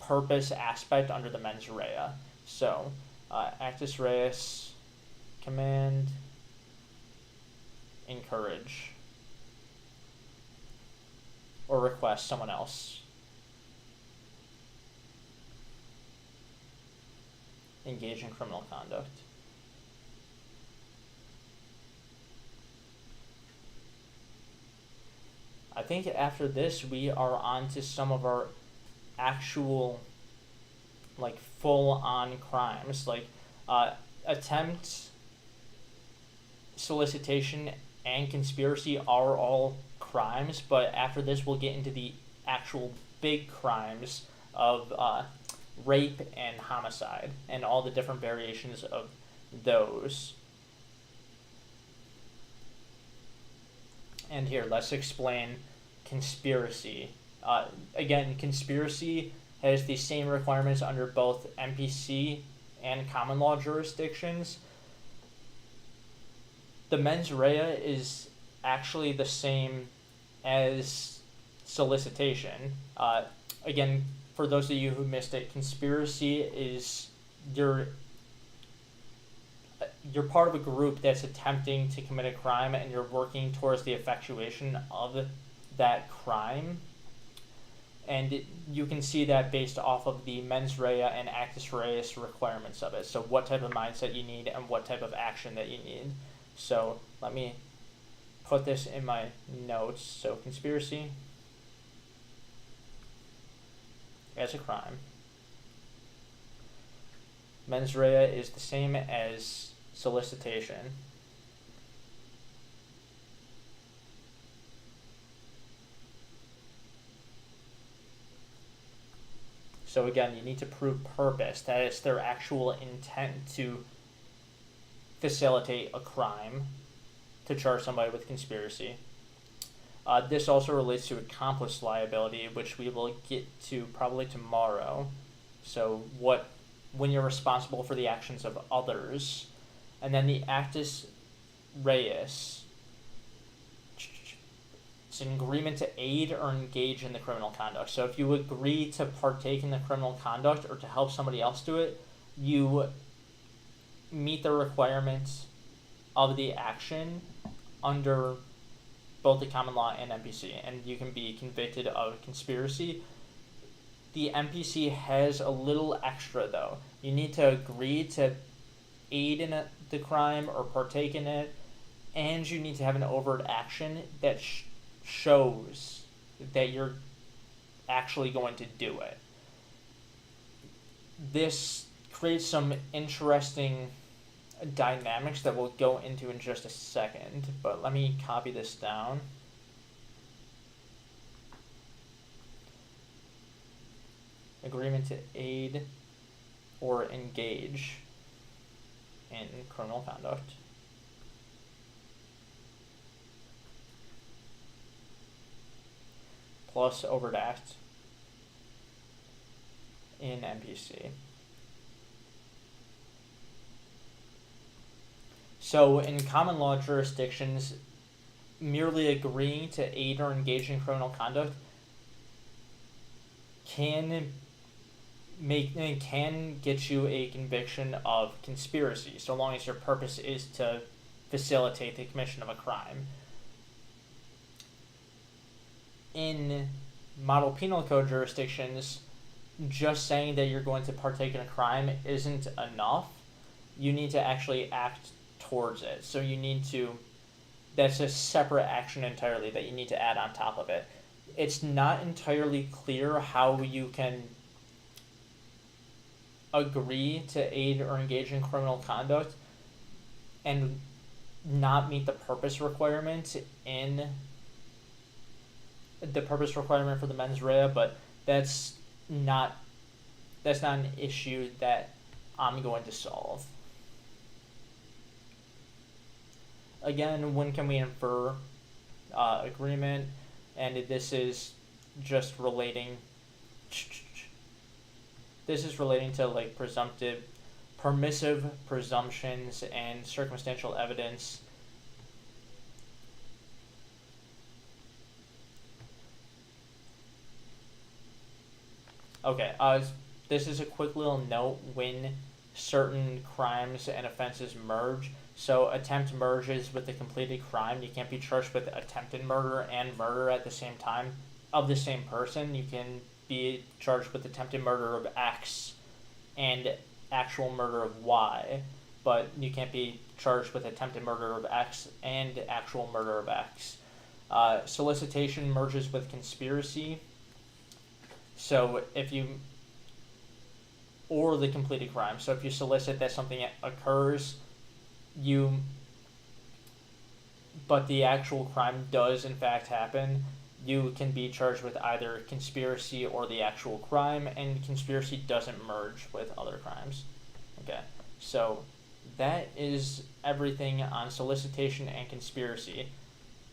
purpose aspect under the mens rea. So, actus reus, command, encourage, or request someone else. Engage in criminal conduct. I think after this we are on to some of our actual, like, full-on crimes, like attempt, solicitation, and conspiracy are all crimes, but after this we'll get into the actual big crimes of rape and homicide and all the different variations of those. And here, let's explain conspiracy. Again, conspiracy has the same requirements under both MPC and common law jurisdictions. The mens rea is actually the same as solicitation. Again, for those of you who missed it, conspiracy is you're part of a group that's attempting to commit a crime and you're working towards the effectuation of that crime. And you can see that based off of the mens rea and actus reus requirements of it. So what type of mindset you need and what type of action that you need. So let me put this in my notes. So conspiracy as a crime. Mens rea is the same as solicitation. So again, you need to prove purpose, that it's their actual intent to facilitate a crime, to charge somebody with conspiracy. This also relates to accomplice liability, which we will get to probably tomorrow. So when you're responsible for the actions of others. And then the actus reus. It's an agreement to aid or engage in the criminal conduct. So if you agree to partake in the criminal conduct or to help somebody else do it, you meet the requirements of the action under both the common law and MPC, and you can be convicted of conspiracy. The MPC has a little extra, though. You need to agree to aid in the crime or partake in it, and you need to have an overt action that shows that you're actually going to do it. This creates some interesting dynamics that we'll go into in just a second, but let me copy this down. Agreement to aid or engage in criminal conduct. Plus overt act in MPC. So in common law jurisdictions, merely agreeing to aid or engage in criminal conduct can get you a conviction of conspiracy, so long as your purpose is to facilitate the commission of a crime. In model penal code jurisdictions, just saying that you're going to partake in a crime isn't enough. You need to actually act towards it. So that's a separate action entirely that you need to add on top of it. It's not entirely clear how you can agree to aid or engage in criminal conduct and not meet the purpose requirement in the purpose requirement for the mens rea, but that's not an issue that I'm going to solve. Again, when can we infer agreement? And this is just relating. This is relating to like permissive presumptions and circumstantial evidence. Okay, this is a quick little note when certain crimes and offenses merge. So attempt merges with the completed crime. You can't be charged with attempted murder and murder at the same time of the same person. You can be charged with attempted murder of X and actual murder of Y, but you can't be charged with attempted murder of X and actual murder of X. Solicitation merges with conspiracy. So if you, or the completed crime. So if you solicit that something occurs, but the actual crime does in fact happen, you can be charged with either conspiracy or the actual crime, and conspiracy doesn't merge with other crimes. Okay, so that is everything on solicitation and conspiracy.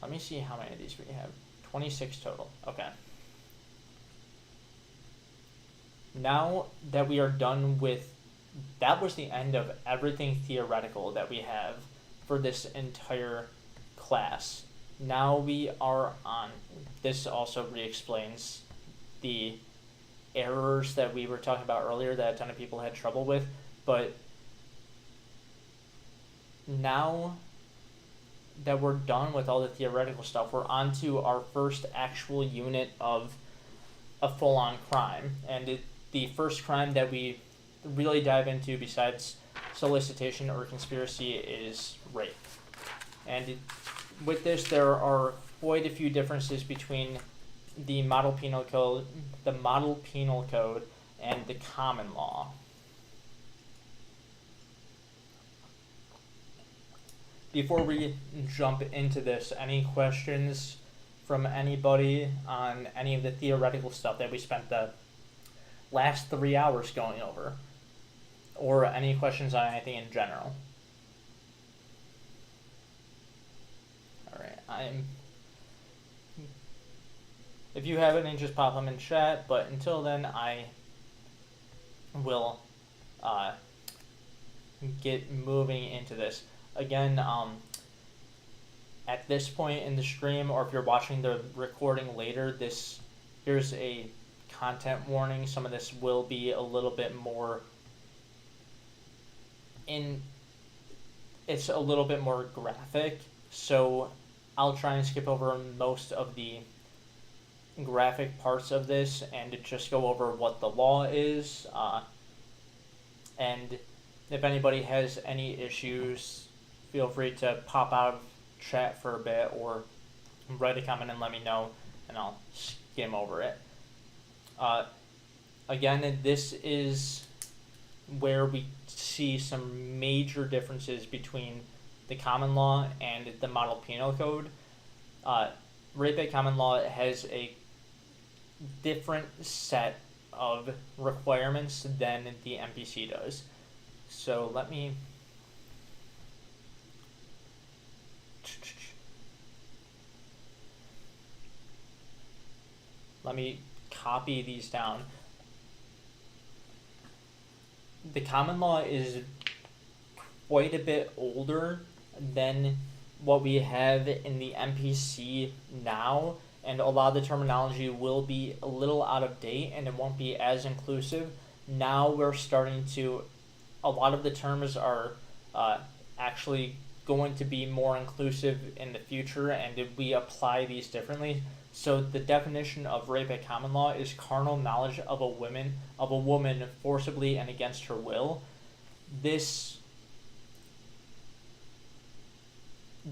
Let me see how many of these we have. 26 total. Okay. Now that we are done with, that was the end of everything theoretical that we have for this entire class. Now we are on, this also re-explains the errors that we were talking about earlier that a ton of people had trouble with, but now that we're done with all the theoretical stuff, we're on to our first actual unit of a full-on crime, and the first crime that we really dive into besides solicitation or conspiracy is rape. And with this, there are quite a few differences between the model penal code, and the common law. Before we jump into this, any questions from anybody on any of the theoretical stuff that we spent the last 3 hours going over, or any questions on anything in general? All right, if you have any, just pop them in chat, but until then, I will get moving into this. Again, at this point in the stream, or if you're watching the recording later, here's a content warning. Some of this will be a little bit more it's a little bit more graphic, so I'll try and skip over most of the graphic parts of this and just go over what the law is, and if anybody has any issues, feel free to pop out of chat for a bit or write a comment and let me know, and I'll skim over it. Again, this is where we see some major differences between the common law and the model penal code. Rape at common law has a different set of requirements than the MPC does. So let me copy these down. The common law is quite a bit older than what we have in the MPC now, and a lot of the terminology will be a little out of date and it won't be as inclusive. Now we're starting to, a lot of the terms are actually going to be more inclusive in the future, and we apply these differently. So the definition of rape at common law is carnal knowledge of a woman forcibly and against her will. This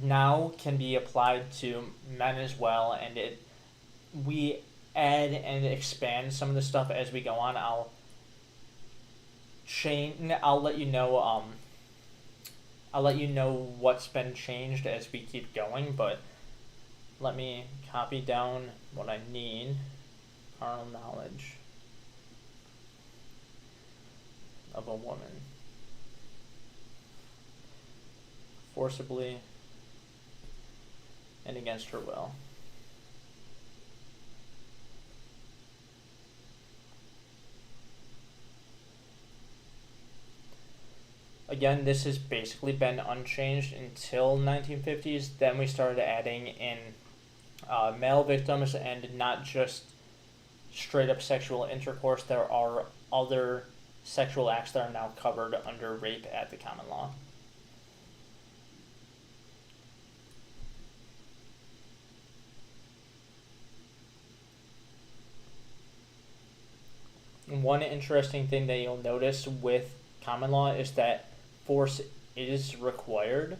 now can be applied to men as well, and we add and expand some of the stuff as we go on. I'll let you know. I'll let you know what's been changed as we keep going, but let me copy down what I need. Carnal knowledge of a woman forcibly and against her will. Again, this has basically been unchanged until 1950s. Then we started adding in male victims and not just straight up sexual intercourse. There are other sexual acts that are now covered under rape at the common law. One interesting thing that you'll notice with common law is that force is required.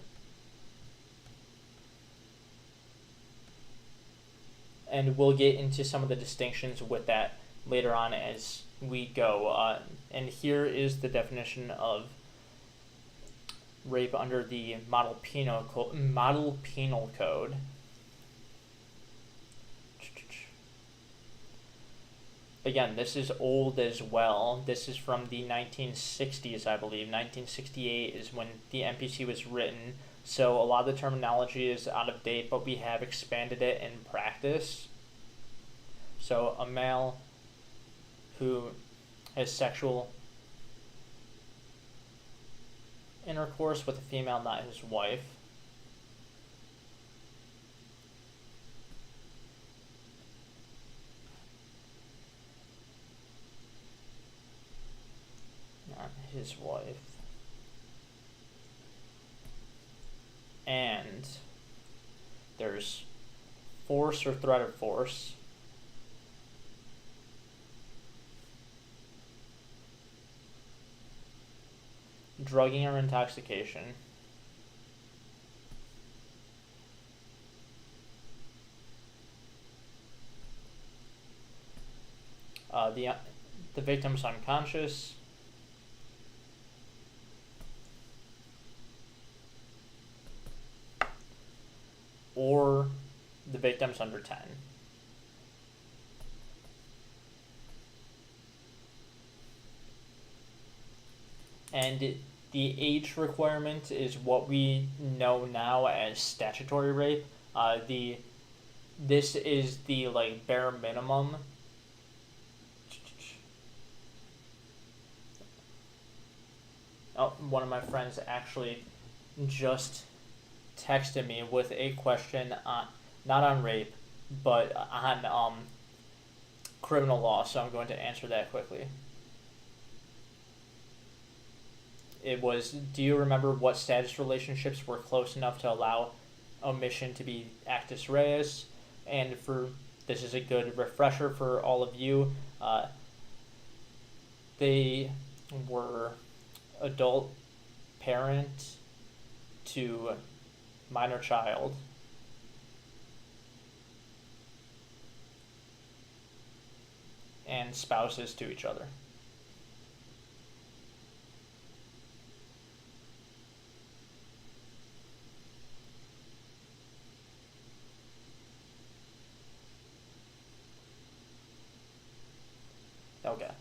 And we'll get into some of the distinctions with that later on as we go. And here is the definition of rape under the Model Penal Code. Again, this is old as well. This is from the 1960s, I believe. 1968 is when the MPC was written. So a lot of the terminology is out of date, but we have expanded it in practice. So a male who has sexual intercourse with a female, not his wife. Not his wife. And there's force or threat of force. Drugging or intoxication. The victim's unconscious. Or the victim's under 10. And the age requirement is what we know now as statutory rape. This is the bare minimum. Oh, one of my friends actually just texted me with a question not on rape, but on criminal law, so I'm going to answer that quickly. It was, do you remember what status relationships were close enough to allow omission to be actus reus? And this is a good refresher for all of you. They were adult parent to minor child. And spouses to each other. Okay.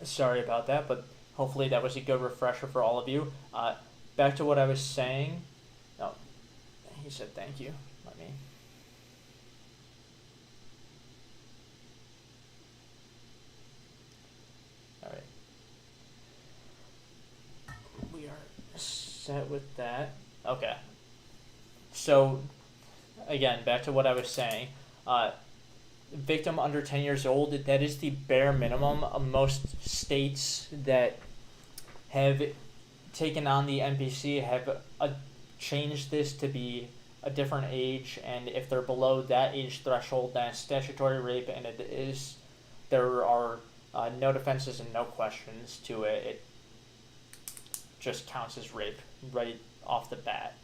Sorry about that, but hopefully that was a good refresher for all of you. Back to what I was saying. Oh, he said thank you. Let me. All right. We are set with that. Okay. So, again, back to what I was saying. Victim under 10 years old, that is the bare minimum. Most states that have taken on the MPC have changed this to be a different age, and if they're below that age threshold, then it's statutory rape, and there are no defenses and no questions to it. It just counts as rape right off the bat.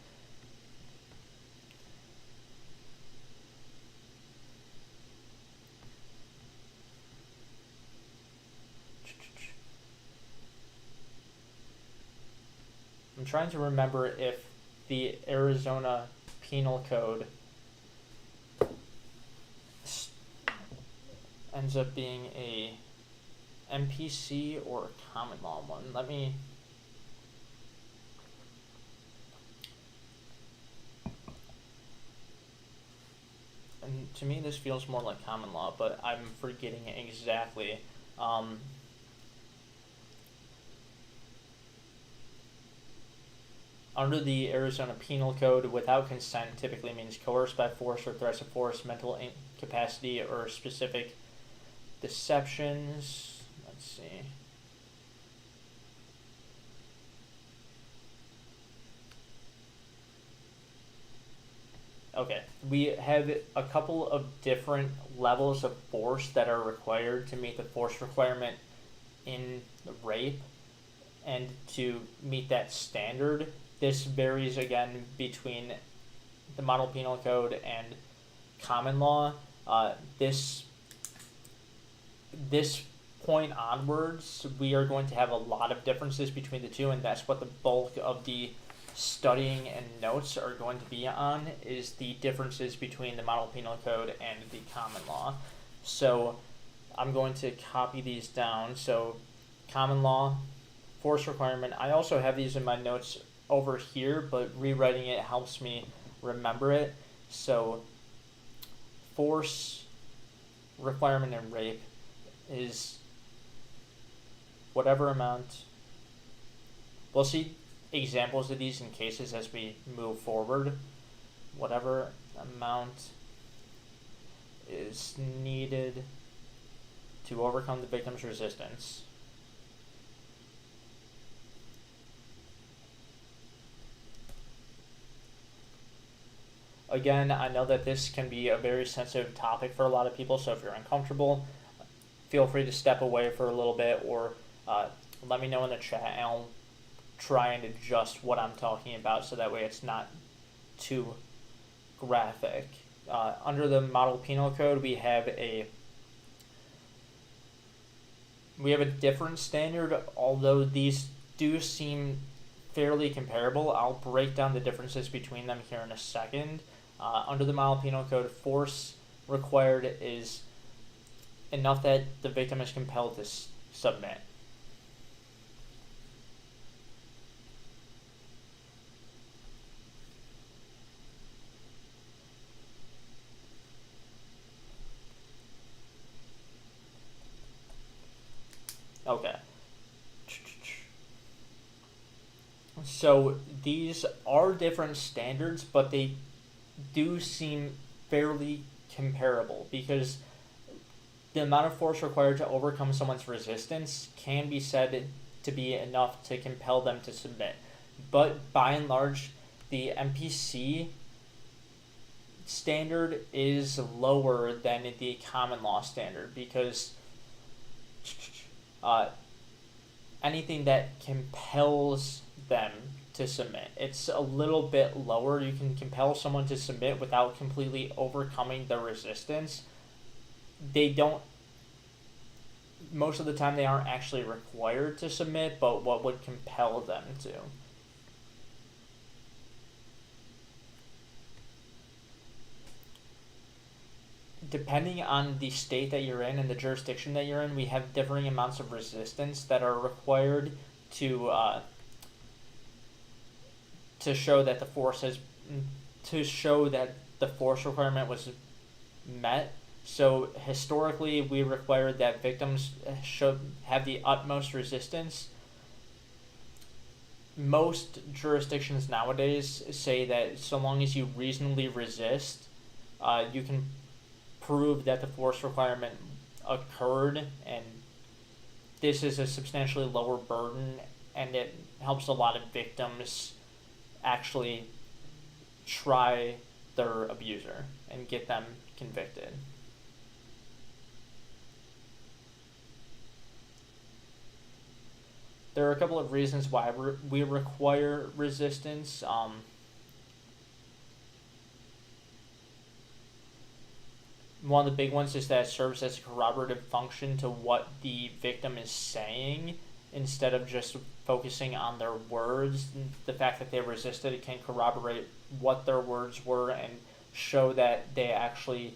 I'm trying to remember if the Arizona Penal Code ends up being a MPC or a common law one. Let me to me this feels more like common law, but I'm forgetting exactly. Under the Arizona Penal Code, without consent typically means coerced by force or threats of force, mental incapacity, or specific deceptions. Let's see. Okay, we have a couple of different levels of force that are required to meet the force requirement in the rape, and to meet that standard, this varies again between the Model Penal Code and common law. This point onwards, we are going to have a lot of differences between the two, and that's what the bulk of the studying and notes are going to be on, is the differences between the Model Penal Code and the common law. So I'm going to copy these down. So common law, force requirement. I also have these in my notes over here, but rewriting it helps me remember it. So force requirement in rape is whatever amount. We'll see examples of these in cases as we move forward. Whatever amount is needed to overcome the victim's resistance. Again, I know that this can be a very sensitive topic for a lot of people, so if you're uncomfortable, feel free to step away for a little bit, or let me know in the chat, and I'll try and adjust what I'm talking about so that way it's not too graphic. Under the Model Penal Code, we have a different standard, although these do seem fairly comparable. I'll break down the differences between them here in a second. Under the Model Penal Code, force required is enough that the victim is compelled to submit. Okay. So these are different standards, but they do seem fairly comparable, because the amount of force required to overcome someone's resistance can be said to be enough to compel them to submit. But by and large, the MPC standard is lower than the common law standard, because anything that compels them to submit, it's a little bit lower. You can compel someone to submit without completely overcoming the resistance. They don't, most of the time they aren't actually required to submit, but what would compel them to. Depending on the state that you're in and the jurisdiction that you're in, we have differing amounts of resistance that are required to show that the force requirement was met. So historically, we required that victims should have the utmost resistance. Most jurisdictions nowadays say that so long as you reasonably resist, you can prove that the force requirement occurred, and this is a substantially lower burden, and it helps a lot of victims actually try their abuser and get them convicted. There are a couple of reasons why we require resistance. One of the big ones is that it serves as a corroborative function to what the victim is saying, instead of just focusing on their words. The fact that they resisted can corroborate what their words were and show that they actually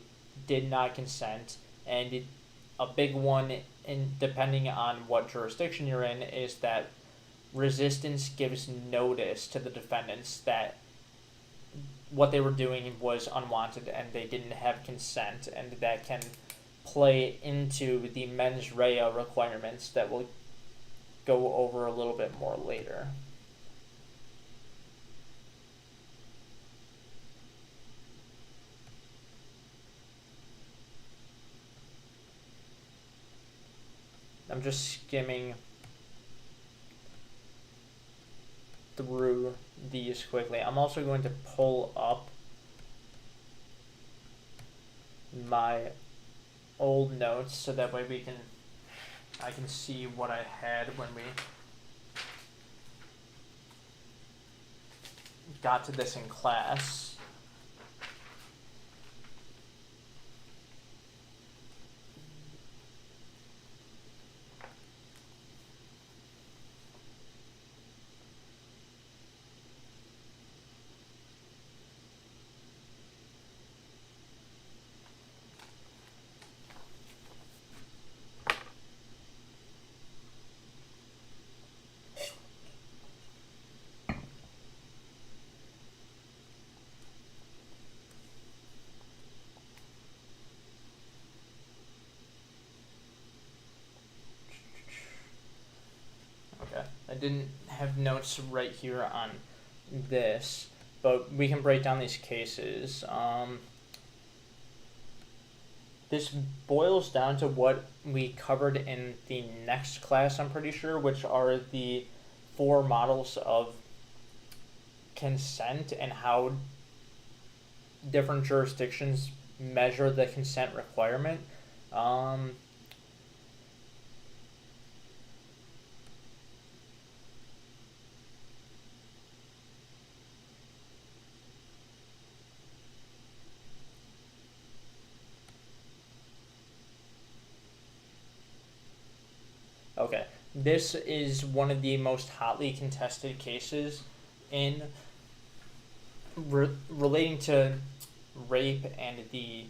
did not consent. And a big one, depending on what jurisdiction you're in, is that resistance gives notice to the defendants that what they were doing was unwanted and they didn't have consent, and that can play into the mens rea requirements that we'll go over a little bit more later. I'm just skimming through these quickly. I'm also going to pull up my old notes so that way I can see what I had when we got to this in class. I didn't have notes right here on this, but we can break down these cases. This boils down to what we covered in the next class, I'm pretty sure, which are the 4 models of consent and how different jurisdictions measure the consent requirement. Okay, this is one of the most hotly contested cases in relating to rape and the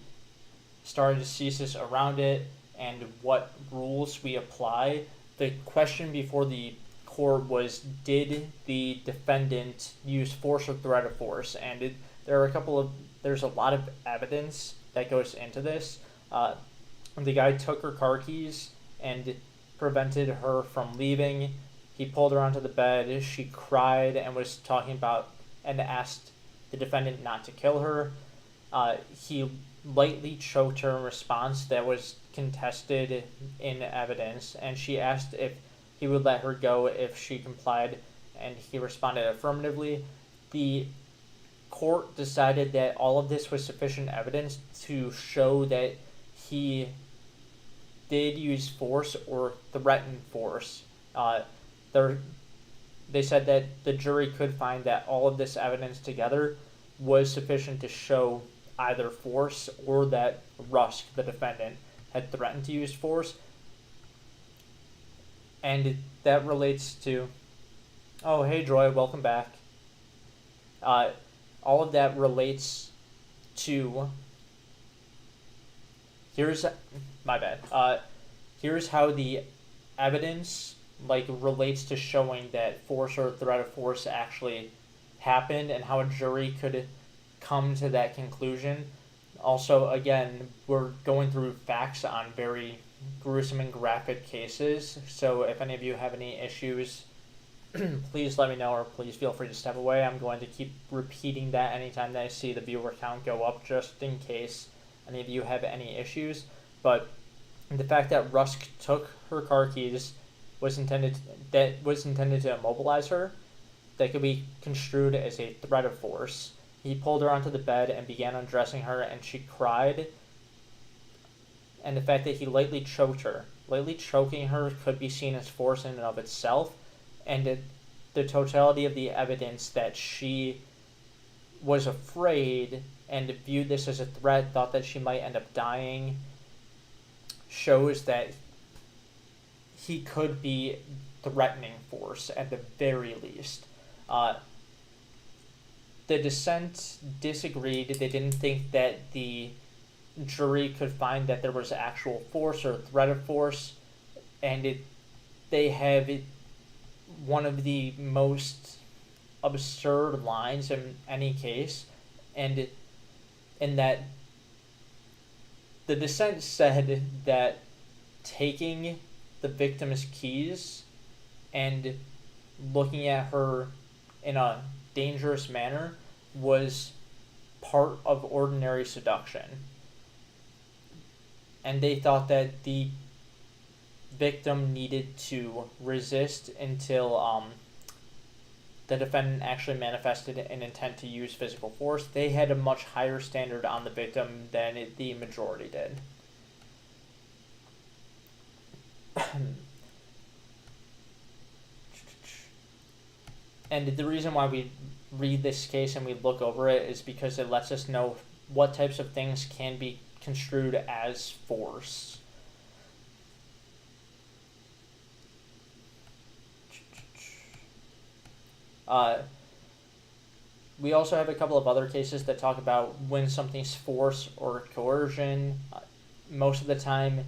stare decisis around it and what rules we apply. The question before the court was, did the defendant use force or threat of force? And there's a lot of evidence that goes into this. The guy took her car keys and prevented her from leaving. He pulled her onto the bed. She cried and was talking about and asked the defendant not to kill her. He lightly choked her in response. That was contested in evidence, and she asked if he would let her go if she complied, and he responded affirmatively. The court decided that all of this was sufficient evidence to show that he did use force or threaten force. They said that the jury could find that all of this evidence together was sufficient to show either force or that Rusk, the defendant, had threatened to use force. And that relates to... Oh, hey, Joy, welcome back. All of that relates to... Here's how the evidence relates to showing that force or threat of force actually happened and how a jury could come to that conclusion. Also, again, we're going through facts on very gruesome and graphic cases, so if any of you have any issues, please let me know, or please feel free to step away. I'm going to keep repeating that anytime that I see the viewer count go up, just in case any of you have any issues. But the fact that Rusk took her car keys was intended to immobilize her. That could be construed as a threat of force. He pulled her onto the bed and began undressing her, and she cried. And the fact that he lightly choked her. Lightly choking her could be seen as force in and of itself. And the totality of the evidence that she was afraid and viewed this as a threat, thought that she might end up dying, shows that he could be threatening force at the very least. The dissent disagreed. They didn't think that the jury could find that there was actual force or threat of force, and they have one of the most absurd lines in any case, and in that the dissent said that taking the victim's keys and looking at her in a dangerous manner was part of ordinary seduction. And they thought that the victim needed to resist until the defendant actually manifested an intent to use physical force. They had a much higher standard on the victim than the majority did. And the reason why we read this case and we look over it is because it lets us know what types of things can be construed as force. We also have a couple of other cases that talk about when something's force or coercion. Most of the time,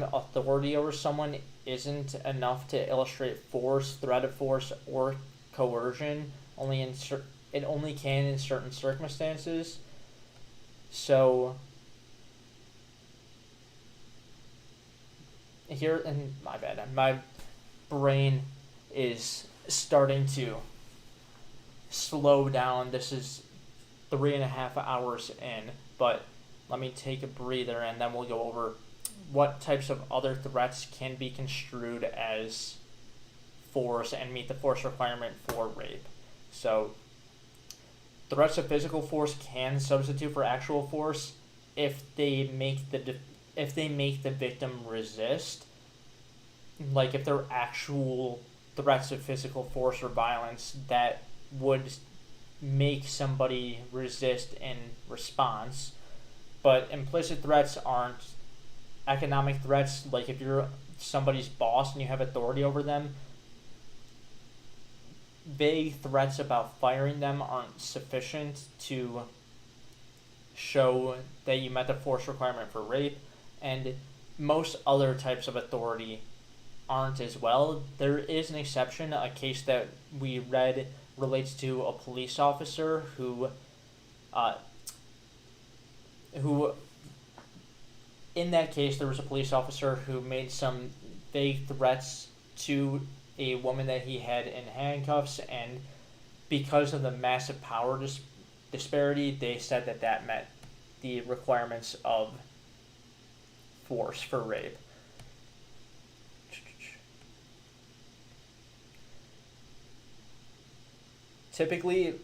authority over someone isn't enough to illustrate force, threat of force, or coercion. It only can in certain circumstances. So here, and my bad, my brain is starting to slow down. This is 3.5 hours in, but let me take a breather and then we'll go over what types of other threats can be construed as force and meet the force requirement for rape. So threats of physical force can substitute for actual force if they make the victim resist. Like if they're actual threats of physical force or violence that would make somebody resist in response. But implicit threats aren't economic threats. Like if you're somebody's boss and you have authority over them, vague threats about firing them aren't sufficient to show that you met the force requirement for rape. And most other types of authority aren't as well. There is an exception. A case that we read relates to a police officer who in that case there was a police officer who made some vague threats to a woman that he had in handcuffs, and because of the massive power disparity, they said that met the requirements of force for rape. Typically,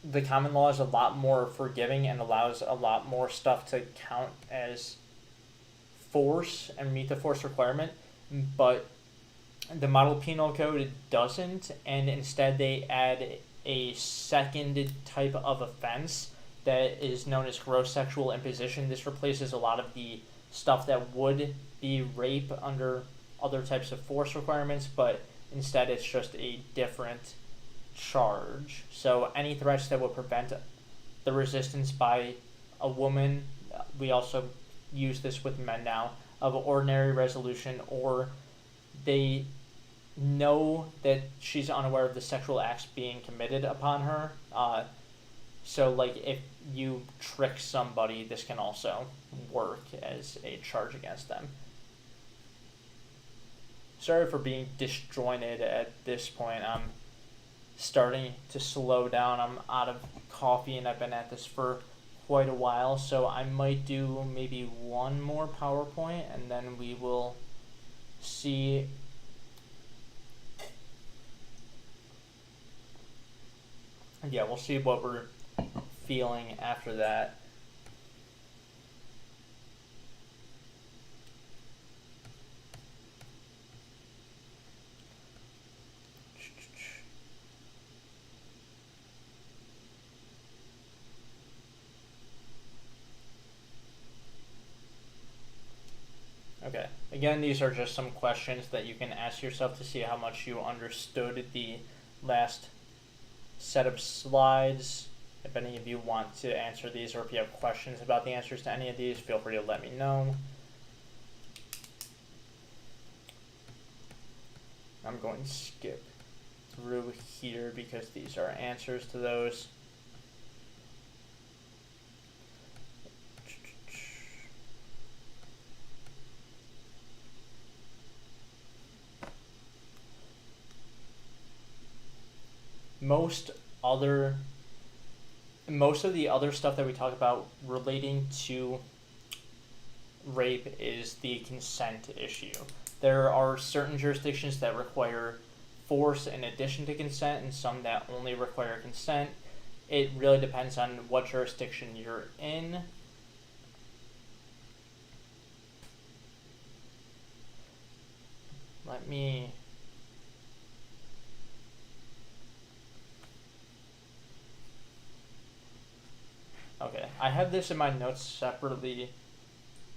the common law is a lot more forgiving and allows a lot more stuff to count as force and meet the force requirement, but the model penal code doesn't, and instead they add a second type of offense that is known as gross sexual imposition. This replaces a lot of the stuff that would be rape under other types of force requirements, but instead it's just a different charge. So any threats that would prevent the resistance by a woman, we also use this with men now, of ordinary resolution, or they know that she's unaware of the sexual acts being committed upon her. So like if you trick somebody, this can also work as a charge against them. Sorry for being disjointed at this point. I'm starting to slow down. I'm out of coffee and I've been at this for quite a while, so I might do maybe one more PowerPoint and then we will see we'll see what we're feeling after that. Okay, again, these are just some questions that you can ask yourself to see how much you understood the last set of slides. If any of you want to answer these, or if you have questions about the answers to any of these, feel free to let me know. I'm going to skip through here because these are answers to those. Most of the other stuff that we talk about relating to rape is the consent issue. There are certain jurisdictions that require force in addition to consent and some that only require consent. It really depends on what jurisdiction you're in. Let me... Okay, I have this in my notes separately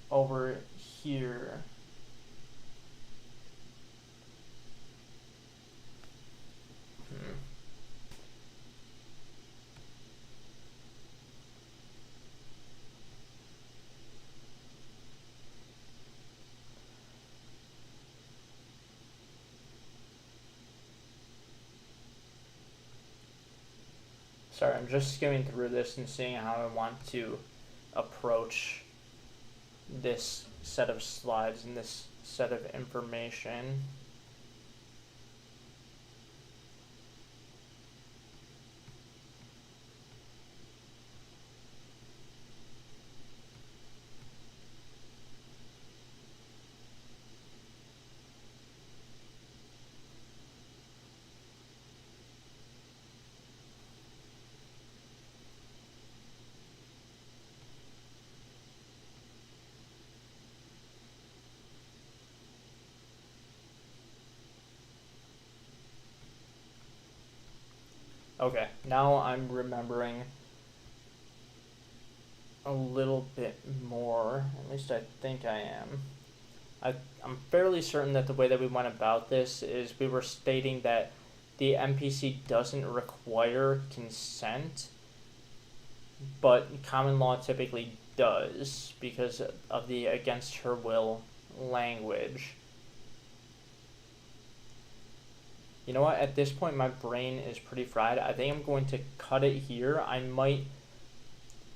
over here. Sorry, I'm just skimming through this and seeing how I want to approach this set of slides and this set of information. Okay, now I'm remembering a little bit more. At least I think I am. I'm fairly certain that the way that we went about this is we were stating that the MPC doesn't require consent, but common law typically does because of the against her will language. You know what? At this point, my brain is pretty fried. I think I'm going to cut it here. I might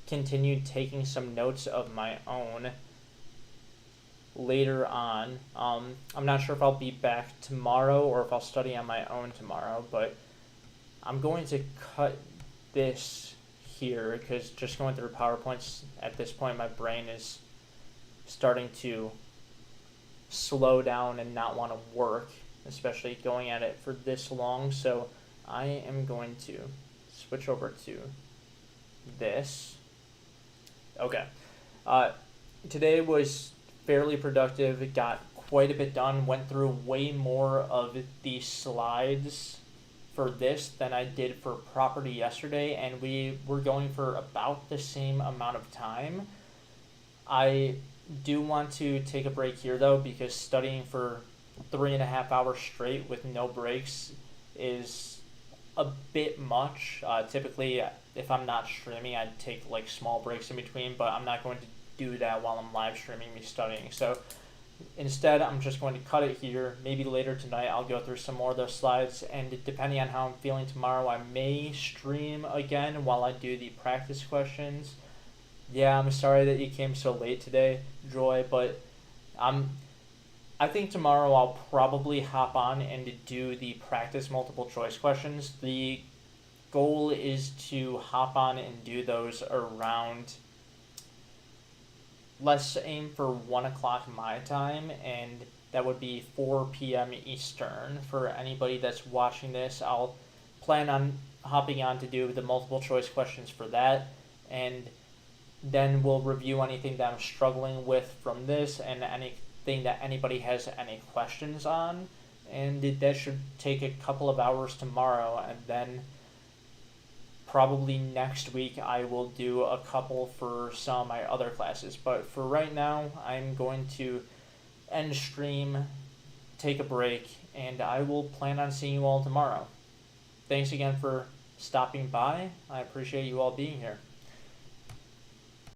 continue taking some notes of my own later on. I'm not sure if I'll be back tomorrow or if I'll study on my own tomorrow, but I'm going to cut this here because just going through PowerPoints at this point, my brain is starting to slow down and not want to work, especially going at it for this long. So I am going to switch over to this. Okay. Today was fairly productive. It got quite a bit done. Went through way more of the slides for this than I did for property yesterday, and we were going for about the same amount of time. I do want to take a break here though, because studying for 3.5 hours straight with no breaks is a bit much. Typically, if I'm not streaming, I'd take like small breaks in between, but I'm not going to do that while I'm live streaming me studying. So instead, I'm just going to cut it here. Maybe later tonight, I'll go through some more of those slides, and depending on how I'm feeling tomorrow, I may stream again while I do the practice questions. Yeah, I'm sorry that you came so late today, Joy, but I think tomorrow I'll probably hop on and do the practice multiple choice questions. The goal is to hop on and do those around, let's aim for 1 o'clock my time, and that would be 4 p.m. Eastern. For anybody that's watching this, I'll plan on hopping on to do the multiple choice questions for that, and then we'll review anything that I'm struggling with from this and anything that anybody has any questions on, and that should take a couple of hours tomorrow, and then probably next week I will do a couple for some of my other classes. But for right now, I'm going to end stream, take a break, and I will plan on seeing you all tomorrow. Thanks again for stopping by. I appreciate you all being here.